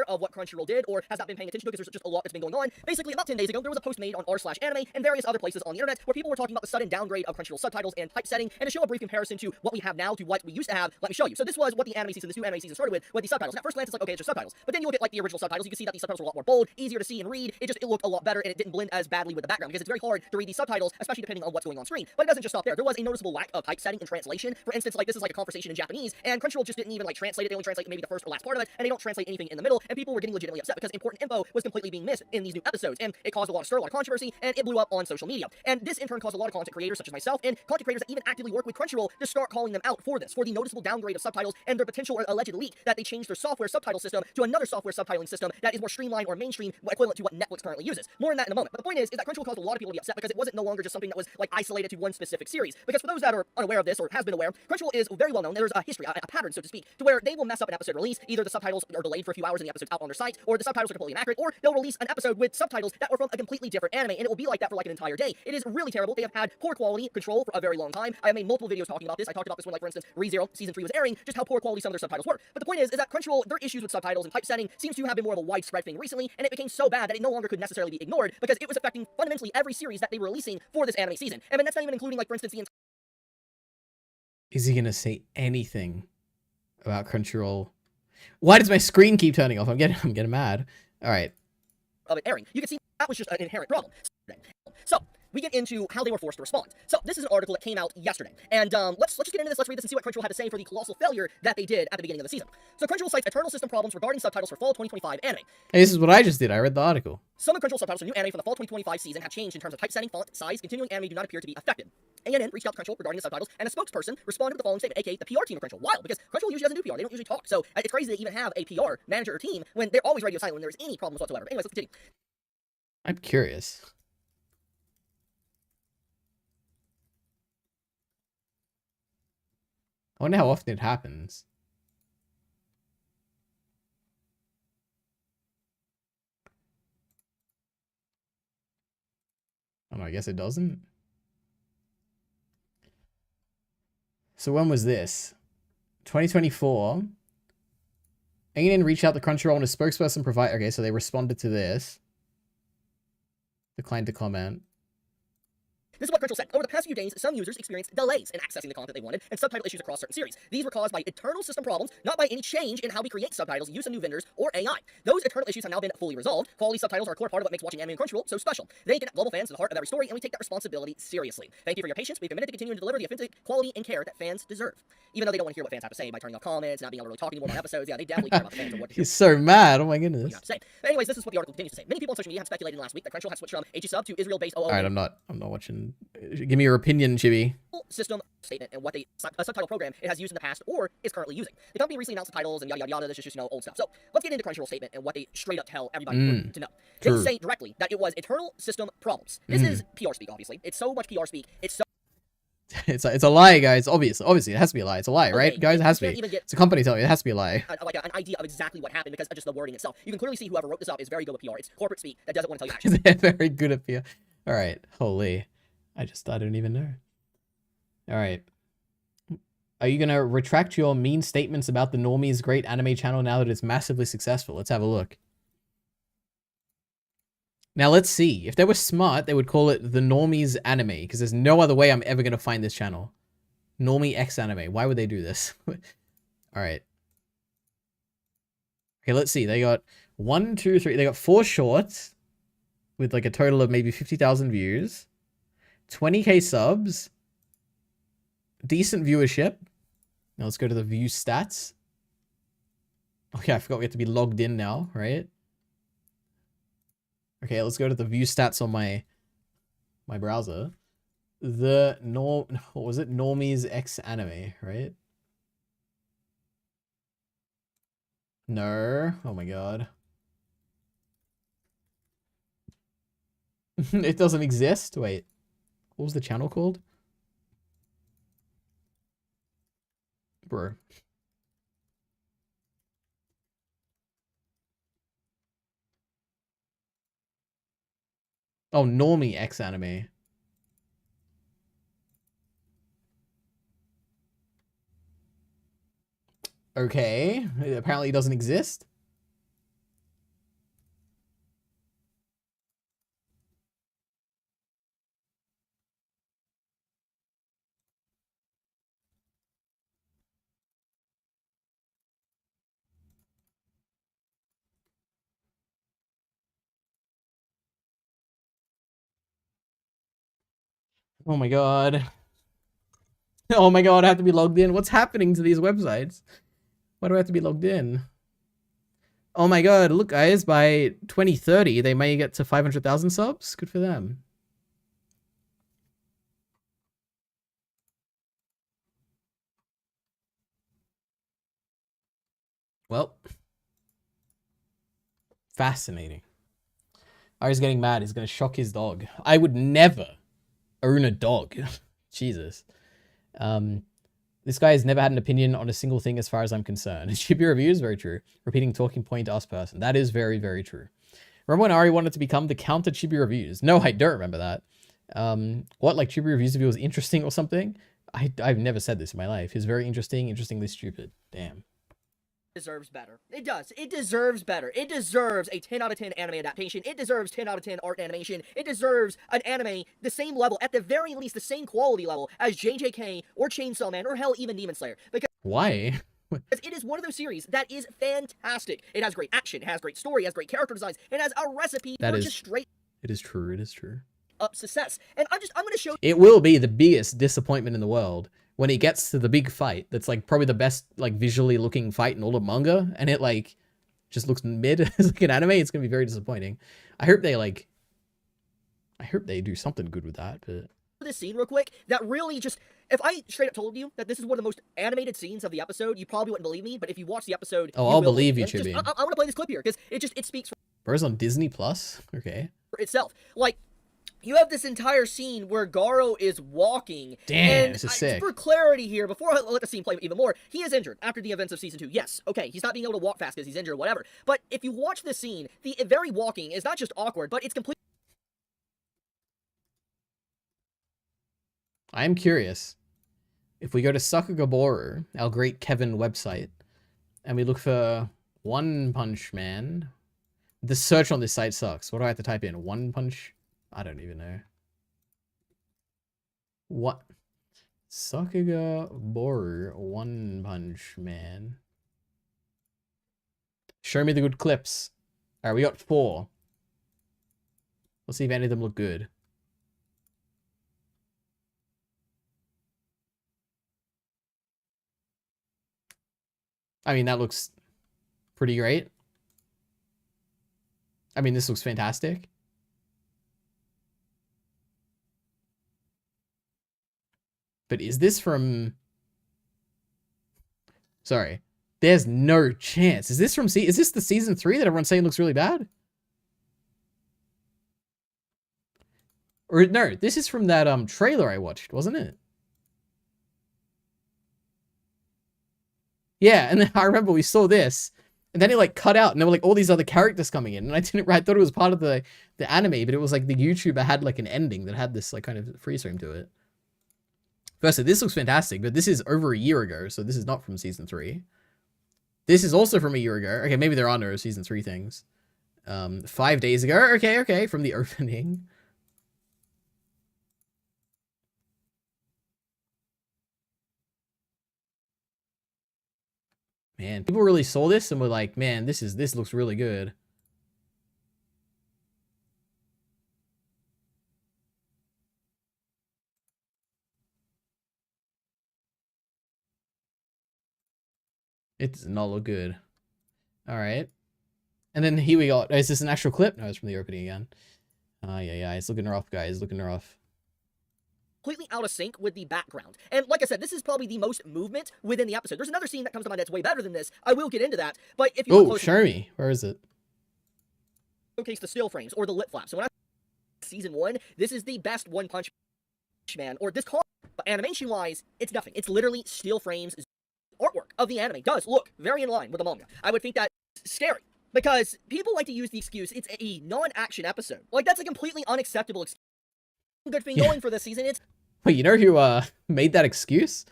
V: Of what Crunchyroll did or has not been paying attention to because there's just a lot that's been going on. Basically, about 10 days ago, there was a post made on r/anime and various other places on the internet where people were talking about the sudden downgrade of Crunchyroll subtitles and typesetting, and to show a brief comparison to what we have now to what we used to have, let me show you. So this was what the anime season, this new anime season started with the subtitles. And at first glance, it's like, okay, it's just subtitles. But then you look at like the original subtitles, you can see that these subtitles were a lot more bold, easier to see and read. It looked a lot better, and it didn't blend as badly with the background because it's very hard to read these subtitles, especially depending on what's going on screen. But it doesn't just stop there. There was a noticeable lack of typesetting and translation. For instance, like this is like a conversation in Japanese, and Crunchyroll just didn't even like translate it. They only translate maybe the first or last part of it, and they don't translate anything in the middle. And people were getting legitimately upset because important info was completely being missed in these new episodes, and it caused a lot of stir, a lot of controversy, and it blew up on social media. And this in turn caused a lot of content creators such as myself and content creators that even actively work with Crunchyroll to start calling them out for this, for the noticeable downgrade of subtitles and their potential or alleged leak that they changed their software subtitle system to another software subtitling system that is more streamlined or mainstream, equivalent to what Netflix currently uses. More on that in a moment. But the point is that Crunchyroll caused a lot of people to be upset because it wasn't no longer just something that was like isolated to one specific series. Because for those that are unaware of this or has been aware, Crunchyroll is very well known. There's a history, a pattern, so to speak, to where they will mess up an episode release. Either the subtitles are delayed for a few hours and the episode's out on their site, or the subtitles are completely inaccurate, or they'll release an episode with subtitles that were from a completely different anime, and it will be like that for like an entire day. It is really terrible. They have had poor quality control for a very long time. I have made multiple videos talking about this. I talked about this when, like, for instance, ReZero Season 3 was airing, just how poor quality some of their subtitles were. But the point is that Crunchyroll, their issues with subtitles and typesetting seems to have been more of a widespread thing recently, and it became so bad that it no longer could necessarily be ignored because it was affecting fundamentally every series that they were releasing for this anime season. And that's not even including, like, for instance, the
A: Is he gonna say anything about Crunchyroll? Why does my screen keep turning off? I'm getting mad. All right.
V: of it airing. You can see that was just an inherent problem. So we get into how they were forced to respond. So this is an article that came out yesterday, and let's just get into this. Let's read this and see what Crunchyroll had to say for the colossal failure that they did at the beginning of the season. So Crunchyroll cites eternal system problems regarding subtitles for fall 2025 anime.
A: Hey, this is what I just did. I read the article.
V: Some of Crunchyroll subtitles for new anime for the fall 2025 season have changed in terms of typesetting, font, size. Continuing anime do not appear to be affected. ANN reached out to Crunchyroll regarding the subtitles, and a spokesperson responded with the following statement, aka the PR team of Crunchyroll. Wild, because Crunchyroll usually doesn't do PR. They don't usually talk. So it's crazy they even have a PR manager or team when they're always radio silent when there's any problems whatsoever. Anyways, let's continue.
A: I'm curious. I wonder how often it happens. Oh, no, I guess it doesn't. So when was this? 2024. ANN reached out to Crunchyroll and a spokesperson provided... Okay, so they responded to this. Declined to comment.
V: This is what Crunchyroll said. Over the past few days, some users experienced delays in accessing the content they wanted and subtitle issues across certain series. These were caused by internal system problems, not by any change in how we create subtitles, use of new vendors, or AI. Those internal issues have now been fully resolved. Quality subtitles are a core part of what makes watching anime on Crunchyroll so special. They connect global fans to the heart of every story, and we take that responsibility seriously. Thank you for your patience. We've committed to continuing to deliver the authentic quality and care that fans deserve. Even though they don't want to hear what fans have to say by turning off comments, not being able to really talk anymore about episodes, yeah, they definitely care about the fans and what
A: He's so mad. Oh my goodness.
V: have to say. But anyways, this is what the article continues to say. Many people on social media have speculated last week that Crunchyroll has switched from HE sub to Israel-based OO.
A: All right, I'm not watching. Give me your opinion, Chibi.
V: System statement and what a subtitle program it has used in the past or is currently using. The company recently announced the titles and yada yada yada. This is just old stuff. So let's get into Crunchyroll statement and what they straight up tell everybody to know. They say directly that it was internal system problems. This is PR speak, obviously. It's so much PR speak. It's so.
A: It's a lie, guys. Obviously, it has to be a lie. It's a lie, right, guys? It has to
V: can't
A: be.
V: even get
A: It's a company telling you it has to be a lie.
V: like an idea of exactly what happened because of just the wording itself. You can clearly see whoever wrote this up is very good with PR. It's corporate speak that doesn't want to tell you actually.
A: They're very good at PR. All right, holy. I didn't even know. All right. Are you gonna retract your mean statements about the Normies' great anime channel now that it's massively successful? Let's have a look. Now let's see. If they were smart, they would call it the Normies Anime, because there's no other way I'm ever gonna find this channel. Normie X Anime. Why would they do this? All right. Okay, let's see. They got 1, 2, 3. They got 4 shorts with like a total of maybe 50,000 views, 20k subs, decent viewership. Now let's go to the view stats. Okay, I forgot we have to be logged in now, right? Okay, let's go to the view stats on my browser. What was it? Normies X Anime, right? No. Oh my god. It doesn't exist? Wait. What was the channel called? Bro. Oh, Normie X Anime. Okay. It apparently doesn't exist. Oh my god. Oh my god, I have to be logged in. What's happening to these websites? Why do I have to be logged in? Oh my god, look guys, by 2030 they may get to 500,000 subs. Good for them. Well. Fascinating. Ari's getting mad. He's going to shock his dog. I would never own a dog. Jesus. This guy has never had an opinion on a single thing as far as I'm concerned. Chippy reviews, very true. Repeating talking point us person. That is very, very true. Remember when Ari wanted to become the counter Chippy reviews? No, I don't remember that. What, like Chippy reviews if it was interesting or something? I've never said this in my life. He's very interesting, interestingly stupid. Damn.
V: Deserves better. It does. It deserves better. It deserves a 10 out of 10 anime adaptation. It deserves 10 out of 10 art and animation. It deserves an anime the same level, at the very least the same quality level as JJK or Chainsaw Man or hell even Demon Slayer. Because
A: why?
V: It is one of those series that is fantastic. It has great action, it has great story, it has great character designs, it has a recipe for just straight
A: It is true. It is true.
V: up success. And I'm going to show
A: it will be the biggest disappointment in the world when it gets to the big fight. That's like probably the best like visually looking fight in all of manga, and it like just looks mid as like an anime. It's gonna be very disappointing. I hope they do something good with that. But
V: this scene real quick that really just, if I straight up told you that this is one of the most animated scenes of the episode, you probably wouldn't believe me. But if you watch the episode,
A: oh, I'll believe you, Chibi.
V: I want to play this clip here because it speaks.
A: Bro's on Disney Plus. Okay.
V: For itself, like. You have this entire scene where Garo is walking.
A: Damn,
V: and
A: this is sick.
V: For clarity here, before I let the scene play even more, he is injured after the events of Season 2. Yes, okay, he's not being able to walk fast because he's injured or whatever. But if you watch this scene, the very walking is not just awkward, but it's complete.
A: I'm curious. If we go to Sakagoboru, our great Kevin website, and we look for One Punch Man, the search on this site sucks. What do I have to type in? One Punch... I don't even know. What? Sakagoboru One Punch Man. Show me the good clips. Alright, we got 4. Let's see if any of them look good. I mean, that looks pretty great. I mean, this looks fantastic. But is this from... Sorry. There's no chance. Is this from... Is this the season 3 that everyone's saying looks really bad? Or no, this is from that trailer I watched, wasn't it? Yeah, and then I remember we saw this, and then it like cut out, and there were like all these other characters coming in, and I thought it was part of the anime, but it was like the YouTuber had like an ending that had this like kind of freeze frame to it. Firstly, this looks fantastic, but this is over a year ago, so this is not from season 3. This is also from a year ago. Okay, maybe there are no season 3 things. 5 days ago. Okay, from the opening. Man, people really saw this and were like, man, this looks really good. It does not look good. All right. And then here we got, is this an actual clip? No, it's from the opening again. Yeah, it's looking rough, guys. Looking rough.
V: Completely out of sync with the background. And like I said, this is probably the most movement within the episode. There's another scene that comes to mind that's way better than this. I will get into that. But if you look closely,
A: show me. Where is it?
V: Showcase the still frames or the lip flaps. So when I season 1, this is the best One Punch Man or this con. But animation-wise, it's nothing. It's literally still frames. Artwork of the anime does look very in line with the manga. I would think that's scary. Because people like to use the excuse, it's a non-action episode. Like, that's a completely unacceptable excuse. Good thing going for this season, it's...
A: Wait, you know who made that excuse?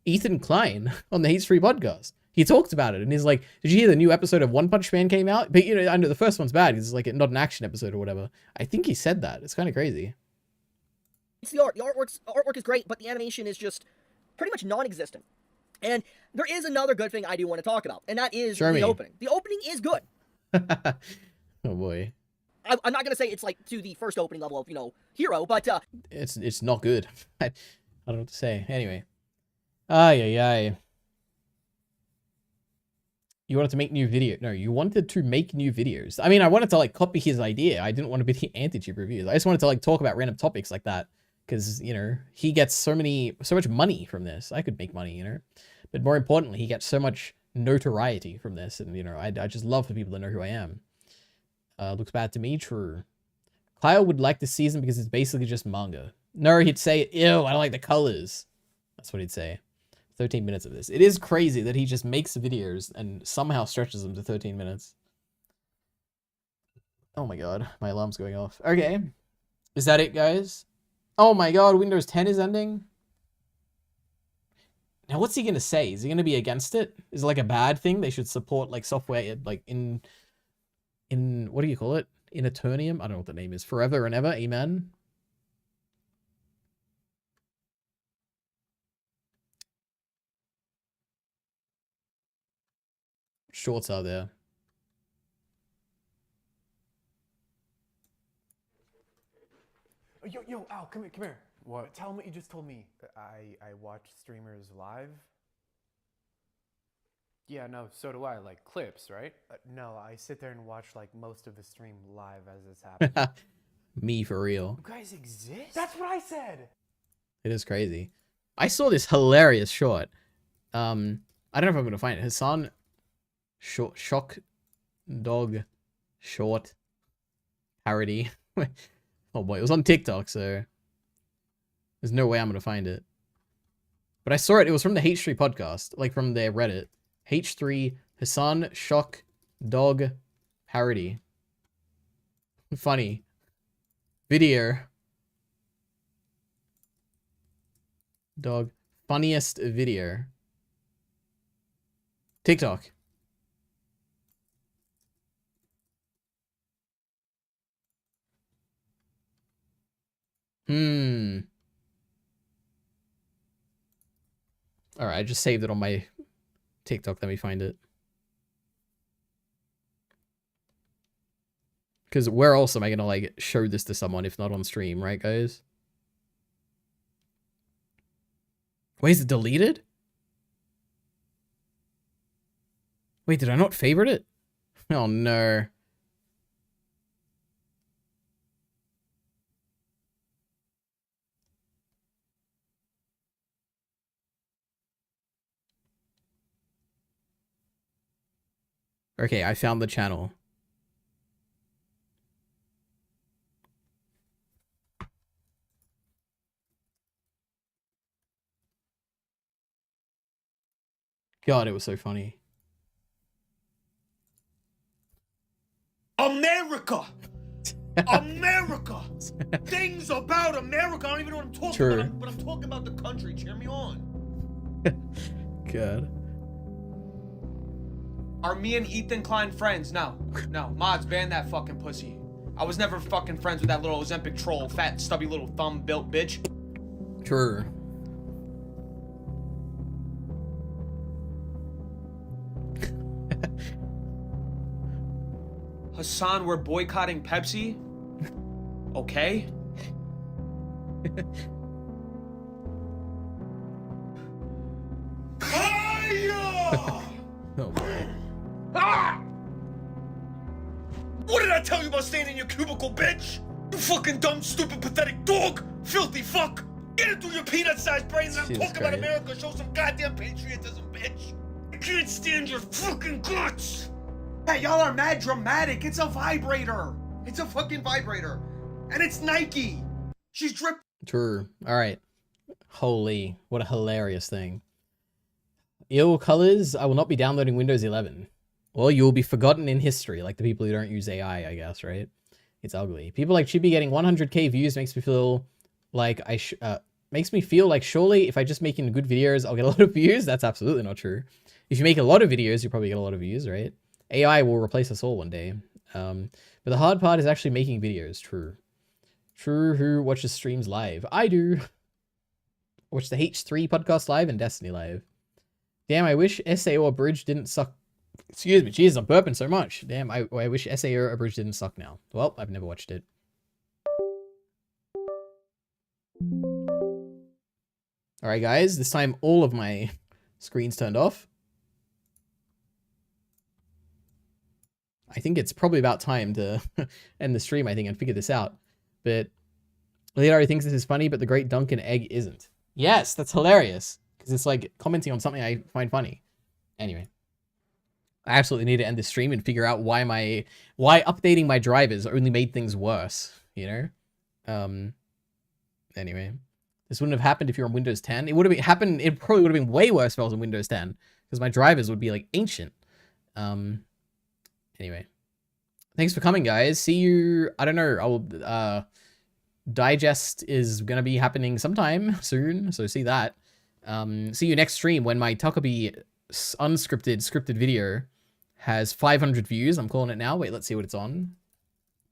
A: Ethan Klein on the H3 podcast. He talked about it, and he's like, did you hear the new episode of One Punch Man came out? But, you know, I know the first one's bad, because it's like not an action episode or whatever. I think he said that. It's kind of crazy.
V: It's the art. The artwork is great, but the animation is just pretty much non-existent. And there is another good thing I do want to talk about, and that is the opening. The opening is good.
A: Oh boy.
V: I'm not gonna say it's like to the first opening level of, you know, Hero, but
A: it's not good. I don't know what to say. Anyway. Ay. You wanted to make new video. No, you wanted to make new videos. I mean, I wanted to like copy his idea. I didn't want to be the anti-tube reviews. I just wanted to like talk about random topics like that. Because, you know, he gets so much money from this. I could make money, you know. But more importantly, he gets so much notoriety from this. And, you know, I just love for people to know who I am. Looks bad to me, true. Kyle would like the season because it's basically just manga. No, he'd say, ew, I don't like the colors. That's what he'd say. 13 minutes of this. It is crazy that he just makes videos and somehow stretches them to 13 minutes. Oh my god, my alarm's going off. Okay. Is that it, guys? Oh my god, Windows 10 is ending? Now, what's he going to say? Is he going to be against it? Is it like a bad thing? They should support like software like in what do you call it? In Eternium? I don't know what the name is. Forever and ever. Amen. Shorts are there.
E: Yo, Al, come here. What? Tell him what you just told me. I watch streamers live. Yeah, no, so do I. Like clips, right? No, I sit there and watch like most of the stream live as it's happening.
A: Me for real.
E: You guys exist? That's what I said.
A: It is crazy. I saw this hilarious short. I don't know if I'm gonna find it. Hassan shock dog short parody. Oh boy, it was on TikTok, so there's no way I'm gonna find it. But I saw it. It was from the H3 podcast, like from their Reddit. H3 Hassan shock dog parody. Funny video. Dog funniest video. TikTok. Alright, I just saved it on my TikTok. Let me find it. Because where else am I gonna like show this to someone if not on stream, right guys? Wait, is it deleted? Wait, did I not favorite it? Oh no. Okay, I found the channel. God, it was so funny.
B: America! America! Things about America. I don't even know what I'm talking
A: True.
B: about, but I'm talking about the country. Cheer me on.
A: God.
E: Are me and Ethan Klein friends? No. No. Mods, ban that fucking pussy. I was never fucking friends with that little Ozempic troll, fat, stubby little thumb-built bitch.
A: True.
E: Hassan, we're boycotting Pepsi? Okay.
A: Oh boy.
B: Ah! What did I tell you about staying in your cubicle, bitch? You fucking dumb, stupid, pathetic dog! Filthy fuck! Get it through your peanut-sized brain and I'm
A: Jesus
B: talking about
A: Christ.
B: America. Show some goddamn patriotism, bitch! I can't stand your fucking guts! Hey, y'all are mad dramatic. It's a vibrator. It's a fucking vibrator. And it's Nike. She's dripping.
A: True. All right. Holy, what a hilarious thing. Ill colors. I will not be downloading Windows 11. Well, you will be forgotten in history, like the people who don't use AI, I guess, right? It's ugly. People like Chibi getting 100k views makes me feel like surely if I just making good videos, I'll get a lot of views. That's absolutely not true. If you make a lot of videos, you probably get a lot of views, right? AI will replace us all one day. But the hard part is actually making videos. True. True. Who watches streams live? I do. I watch the H3 podcast live and Destiny live. Damn, I wish SAO Abridged didn't suck. Excuse me, Jesus, I'm burping so much. Damn, I wish SAO Abridged didn't suck now. Well, I've never watched it. Alright guys, this time all of my screens turned off. I think it's probably about time to end the stream, I think, and figure this out. But EliteAri thinks this is funny, but the Great Duncan Egg isn't. Yes, that's hilarious. Because it's like commenting on something I find funny. Anyway. I absolutely need to end this stream and figure out why updating my drivers only made things worse, you know? Anyway. This wouldn't have happened if you're on Windows 10. It probably would have been way worse if I was on Windows 10. Because my drivers would be like ancient. Anyway. Thanks for coming, guys. See you, I don't know, Digest is gonna be happening sometime soon, so see that. See you next stream when my Tuckabee scripted video has 500 views. I'm calling it now. Wait, let's see what it's on.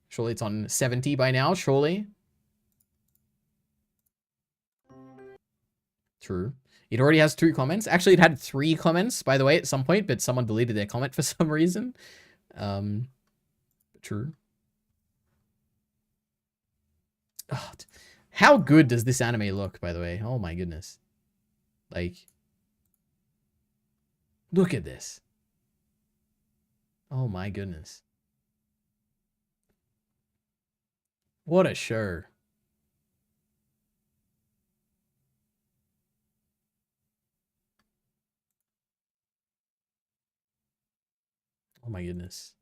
A: Surely it's on 70 by now, surely. True. It already has 2 comments. Actually, it had 3 comments, by the way, at some point, but someone deleted their comment for some reason. True. Oh, how good does this anime look, by the way? Oh my goodness. Like, look at this. Oh my goodness. What a show. Oh my goodness.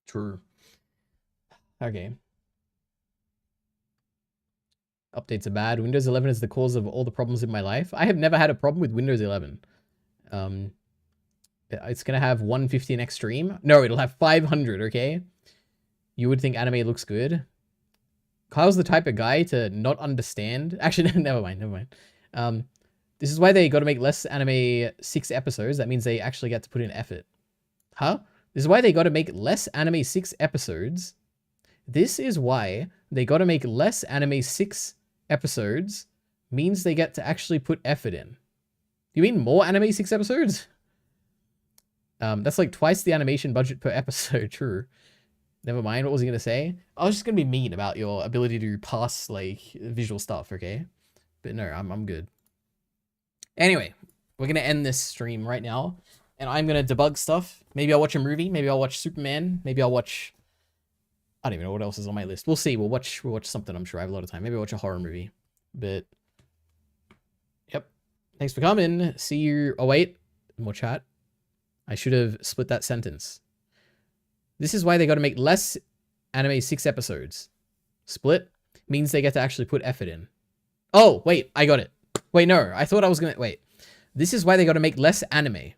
A: True. Okay. Updates are bad. Windows 11 is the cause of all the problems in my life. I have never had a problem with Windows 11. It's gonna have 150 in extreme. No, it'll have 500, okay? You would think anime looks good. Kyle's the type of guy to not understand. Actually, never mind. This is why they got to make less anime 6 episodes. That means they actually get to put in effort. Huh? This is why they got to make less anime 6 episodes. This is why they got to make less anime 6 episodes. Means they get to actually put effort in. You mean more anime 6 episodes? That's like twice the animation budget per episode. True. Never mind. What was he going to say? I was just going to be mean about your ability to pass like visual stuff. Okay. But no, I'm good. Anyway, we're going to end this stream right now. And I'm going to debug stuff. Maybe I'll watch a movie. Maybe I'll watch Superman. Maybe I'll watch... I don't even know what else is on my list. We'll see. We'll watch something, I'm sure. I have a lot of time. Maybe I'll watch a horror movie. But... Yep. Thanks for coming. See you... Oh, wait. More chat. I should have split that sentence. This is why they got to make less anime 6 episodes. Split means they get to actually put effort in. Oh, wait, I got it. Wait, no, I thought I was going to... Wait. This is why they got to make less anime.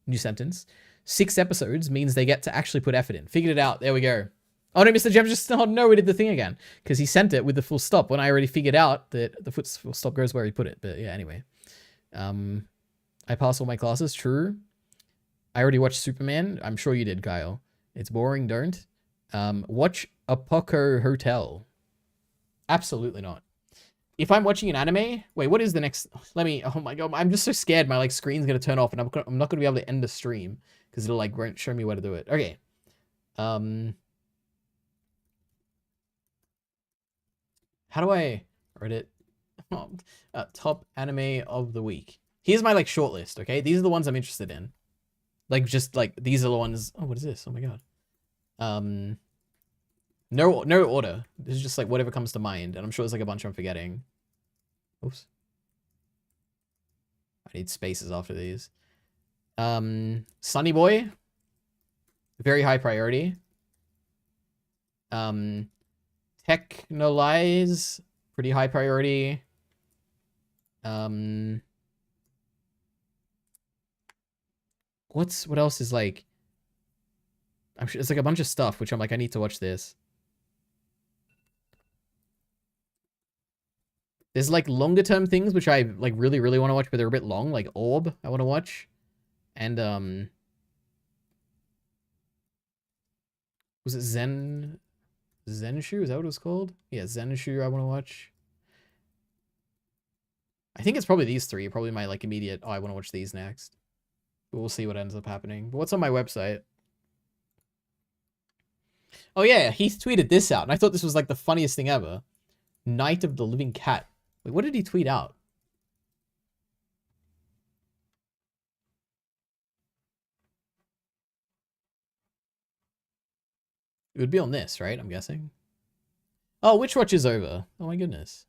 A: New sentence. 6 episodes means they get to actually put effort in. Figured it out. There we go. Oh, no, Mr. Jem just... Oh, no, we did the thing again. Because he sent it with the full stop when I already figured out that the full stop goes where he put it. But yeah, anyway. I pass all my classes. True. I already watched Superman. I'm sure you did, Kyle. It's boring. Don't. Watch Apoco Hotel. Absolutely not. If I'm watching an anime... Wait, what is the next... Let me... Oh my god, I'm just so scared my, like, screen's gonna turn off and I'm not gonna be able to end the stream. Because it'll, like, won't show me where to do it. Okay. How do I... Reddit? Top anime of the week. Here's my, like, shortlist, okay? These are the ones I'm interested in. Like, just, like, these are the ones... Oh, what is this? Oh my god. No order. This is just like whatever comes to mind, and I'm sure there's like a bunch I'm forgetting. Oops. I need spaces after these. Sunny Boy. Very high priority. Technolize. Pretty high priority. What else is like... I'm sure it's like a bunch of stuff, which I'm like, I need to watch this. There's like longer term things, which I like really, really want to watch, but they're a bit long, like Orb, I want to watch. And, was it Zenshu? Is that what it was called? Yeah, Zenshu I want to watch. I think it's probably these 3, probably my like immediate, oh, I want to watch these next. But we'll see what ends up happening. But what's on my website? Oh yeah, Heath tweeted this out, and I thought this was like the funniest thing ever. Night of the Living Cat. Wait, what did he tweet out? It would be on this, right? I'm guessing. Oh, Witch Watch is over. Oh my goodness.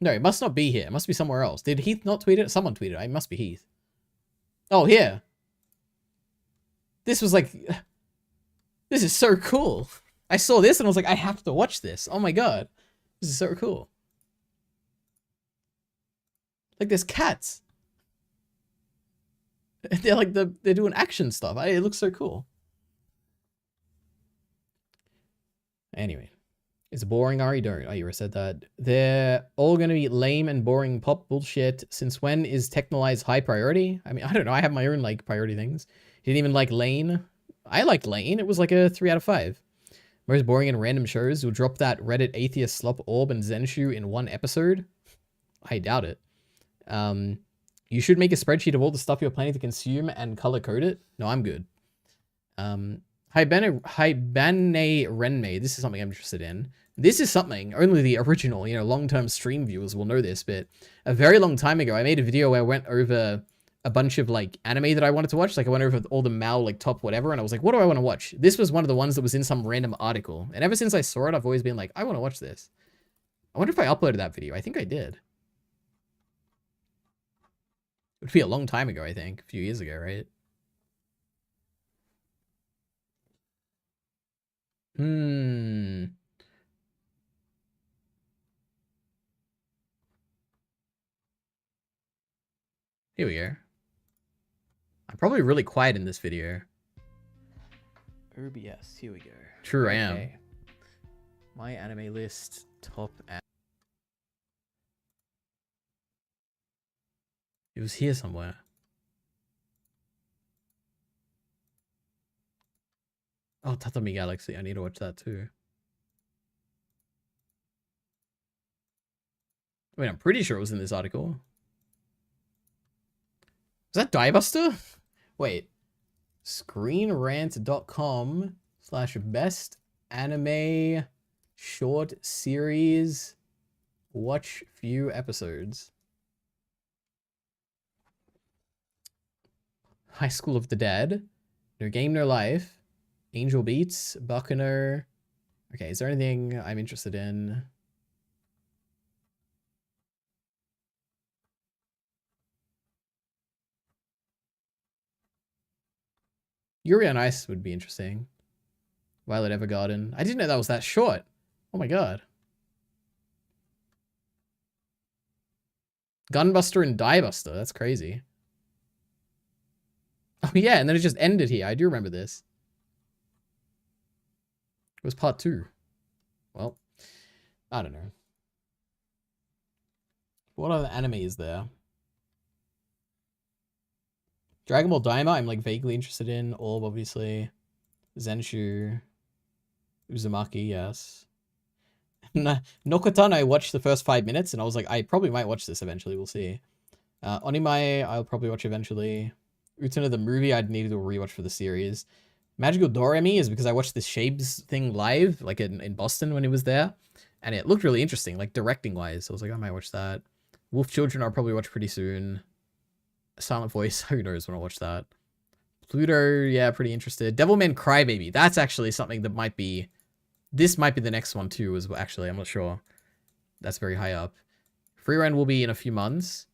A: No, it must not be here. It must be somewhere else. Did Heath not tweet it? Someone tweeted it. It must be Heath. Oh, here. This was like... This is so cool. I saw this and I was like, I have to watch this. Oh my god. This is so cool. Like, there's cats. They're like, they're doing action stuff. It looks so cool. Anyway. It's boring, Ari. Don't. Oh, you already said that. They're all going to be lame and boring pop bullshit. Since when is Technolize high priority? I mean, I don't know. I have my own, like, priority things. You didn't even like Lane. I liked Lane. It was like a 3 out of 5. Most boring and random shows. You'll drop that Reddit atheist slop Orb and Zenshu in one episode? I doubt it. You should make a spreadsheet of all the stuff you're planning to consume and color code it. No, I'm good. Hibane Renmei. This is something I'm interested in. This is something only the original, long-term stream viewers will know this, but a very long time ago, I made a video where I went over a bunch of, like, anime that I wanted to watch. Like, I went over all the Mao, like, top whatever, and I was like, what do I want to watch? This was one of the ones that was in some random article. And ever since I saw it, I've always been like, I want to watch this. I wonder if I uploaded that video. I think I did. It would be a long time ago, I think. A few years ago, right? Here we go. I'm probably really quiet in this video. OBS, here we go. True, I am. My anime list, top It was here somewhere. Oh, Tatami Galaxy. I need to watch that too. I mean, I'm pretty sure it was in this article. Is that Diebuster? Wait. Screenrant.com/best anime short series watch few episodes. High School of the Dead. No Game No Life. Angel Beats. Buccaneer. Okay, is there anything I'm interested in? Yuri on Ice would be interesting. Violet Evergarden. I didn't know that was that short. Oh my god. Gunbuster and Diebuster. That's crazy. Oh yeah, and then it just ended here. I do remember this. It was part 2. Well, I don't know. What other anime is there? Dragon Ball Daima, I'm like vaguely interested in. Orb, obviously. Zenshu. Uzumaki, yes. Nokotan, I watched the first 5 minutes and I was like, I probably might watch this eventually. We'll see. Onimae, I'll probably watch eventually. Utena the movie, I'd need to rewatch for the series. Magical Doremi is because I watched the Shapes thing live, like in Boston when he was there. And it looked really interesting, like directing wise. So I was like, I might watch that. Wolf Children, I'll probably watch pretty soon. Silent Voice, who knows when I'll watch that. Pluto, yeah, pretty interested. Devilman Crybaby, that's actually something that might be... This might be the next one too, as well, actually. I'm not sure. That's very high up. Free Run will be in a few months.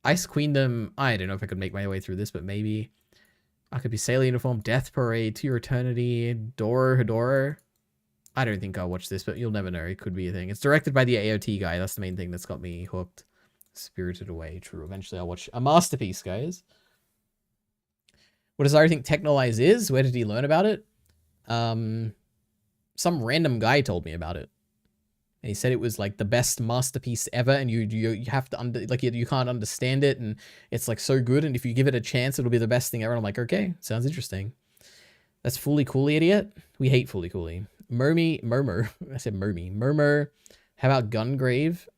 A: Ice Queendom, I don't know if I could make my way through this, but maybe. I could be Sailor Uniform, Death Parade, To Your Eternity, Doro Hedoro. I don't think I'll watch this, but you'll never know. It could be a thing. It's directed by the AOT guy. That's the main thing that's got me hooked. Spirited Away, true. Eventually I'll watch a masterpiece, guys. What does Ari think Technolize is? Where did he learn about it? Some random guy told me about it. And he said it was like the best masterpiece ever, and you have to you can't understand it, and it's like so good, and if you give it a chance, it'll be the best thing ever. And I'm like, okay, sounds interesting. That's Fully Cooley, idiot. We hate Fully Cooley. Murmur. I said Murmur. How about Gungrave?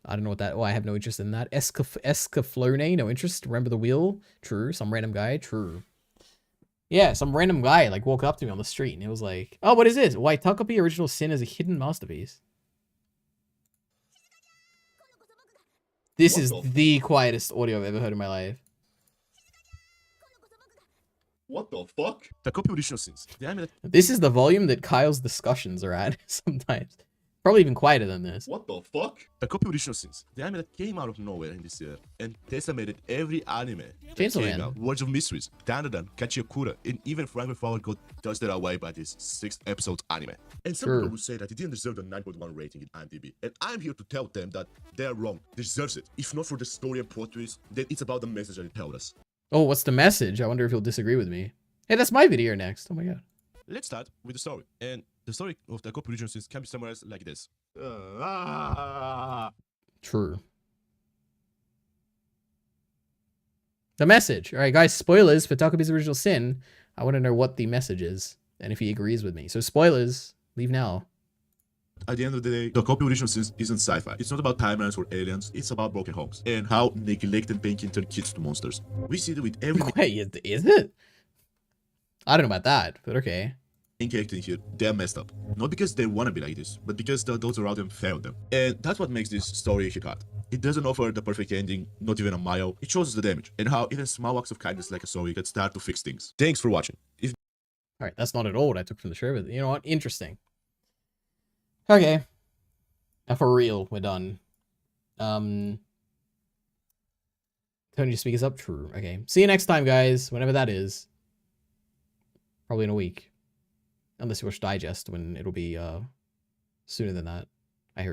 A: I don't know what that. Oh, I have no interest in that. Escaflone, no interest. Remember the Wheel? True. Some random guy. True. Yeah, some random guy like walked up to me on the street and it was like, oh, what is this? Why Takapi Original Sin is a hidden masterpiece. This is the quietest audio I've ever heard in my life.
F: What the fuck? Takapi Original Sins.
A: This is the volume that Kyle's discussions are at sometimes. Probably even quieter than this.
F: What the fuck? Takapi Original Sins. The anime that came out of nowhere in this year and decimated every anime.
A: Chainsaw Man.
F: Out. Words of Mysteries, Dandadan, Kachiyakura, and even Forever Forward got dusted away by this 6th episode anime. And some people would say that it didn't deserve the 9.1 rating in IMDb. And I'm here to tell them that they're wrong. It deserves it. If not for the story and plot twist, then it's about the message that it tells us.
A: Oh, what's the message? I wonder if he'll disagree with me. Hey, that's my video next. Oh my god.
F: Let's start with the story. And the story of the Takapi Original Sins can be summarized like this.
A: True. The message. All right, guys, spoilers for Takapi's Original Sin. I want to know what the message is and if he agrees with me. So spoilers, leave now.
F: At the end of the day, the Takapi Original Sins isn't sci-fi. It's not about timelines or aliens. It's about broken homes and how neglect and pain can turn kids to monsters. We see that with every...
A: Wait, is it? I don't know about that, but okay.
F: Character in here, they're messed up. Not because they want to be like this, but because the adults around them failed them. And that's what makes this story a hit hard. It doesn't offer the perfect ending, not even a mile. It shows us the damage, and how even small acts of kindness like a sorry can start to fix things. Thanks for watching.
A: Alright, that's not at all what I took from the show, but you know what? Interesting. Okay. Now for real, we're done. Tony, your speakers up? True. Okay. See you next time, guys, whenever that is. Probably in a week. Unless you watch Digest, when it'll be sooner than that.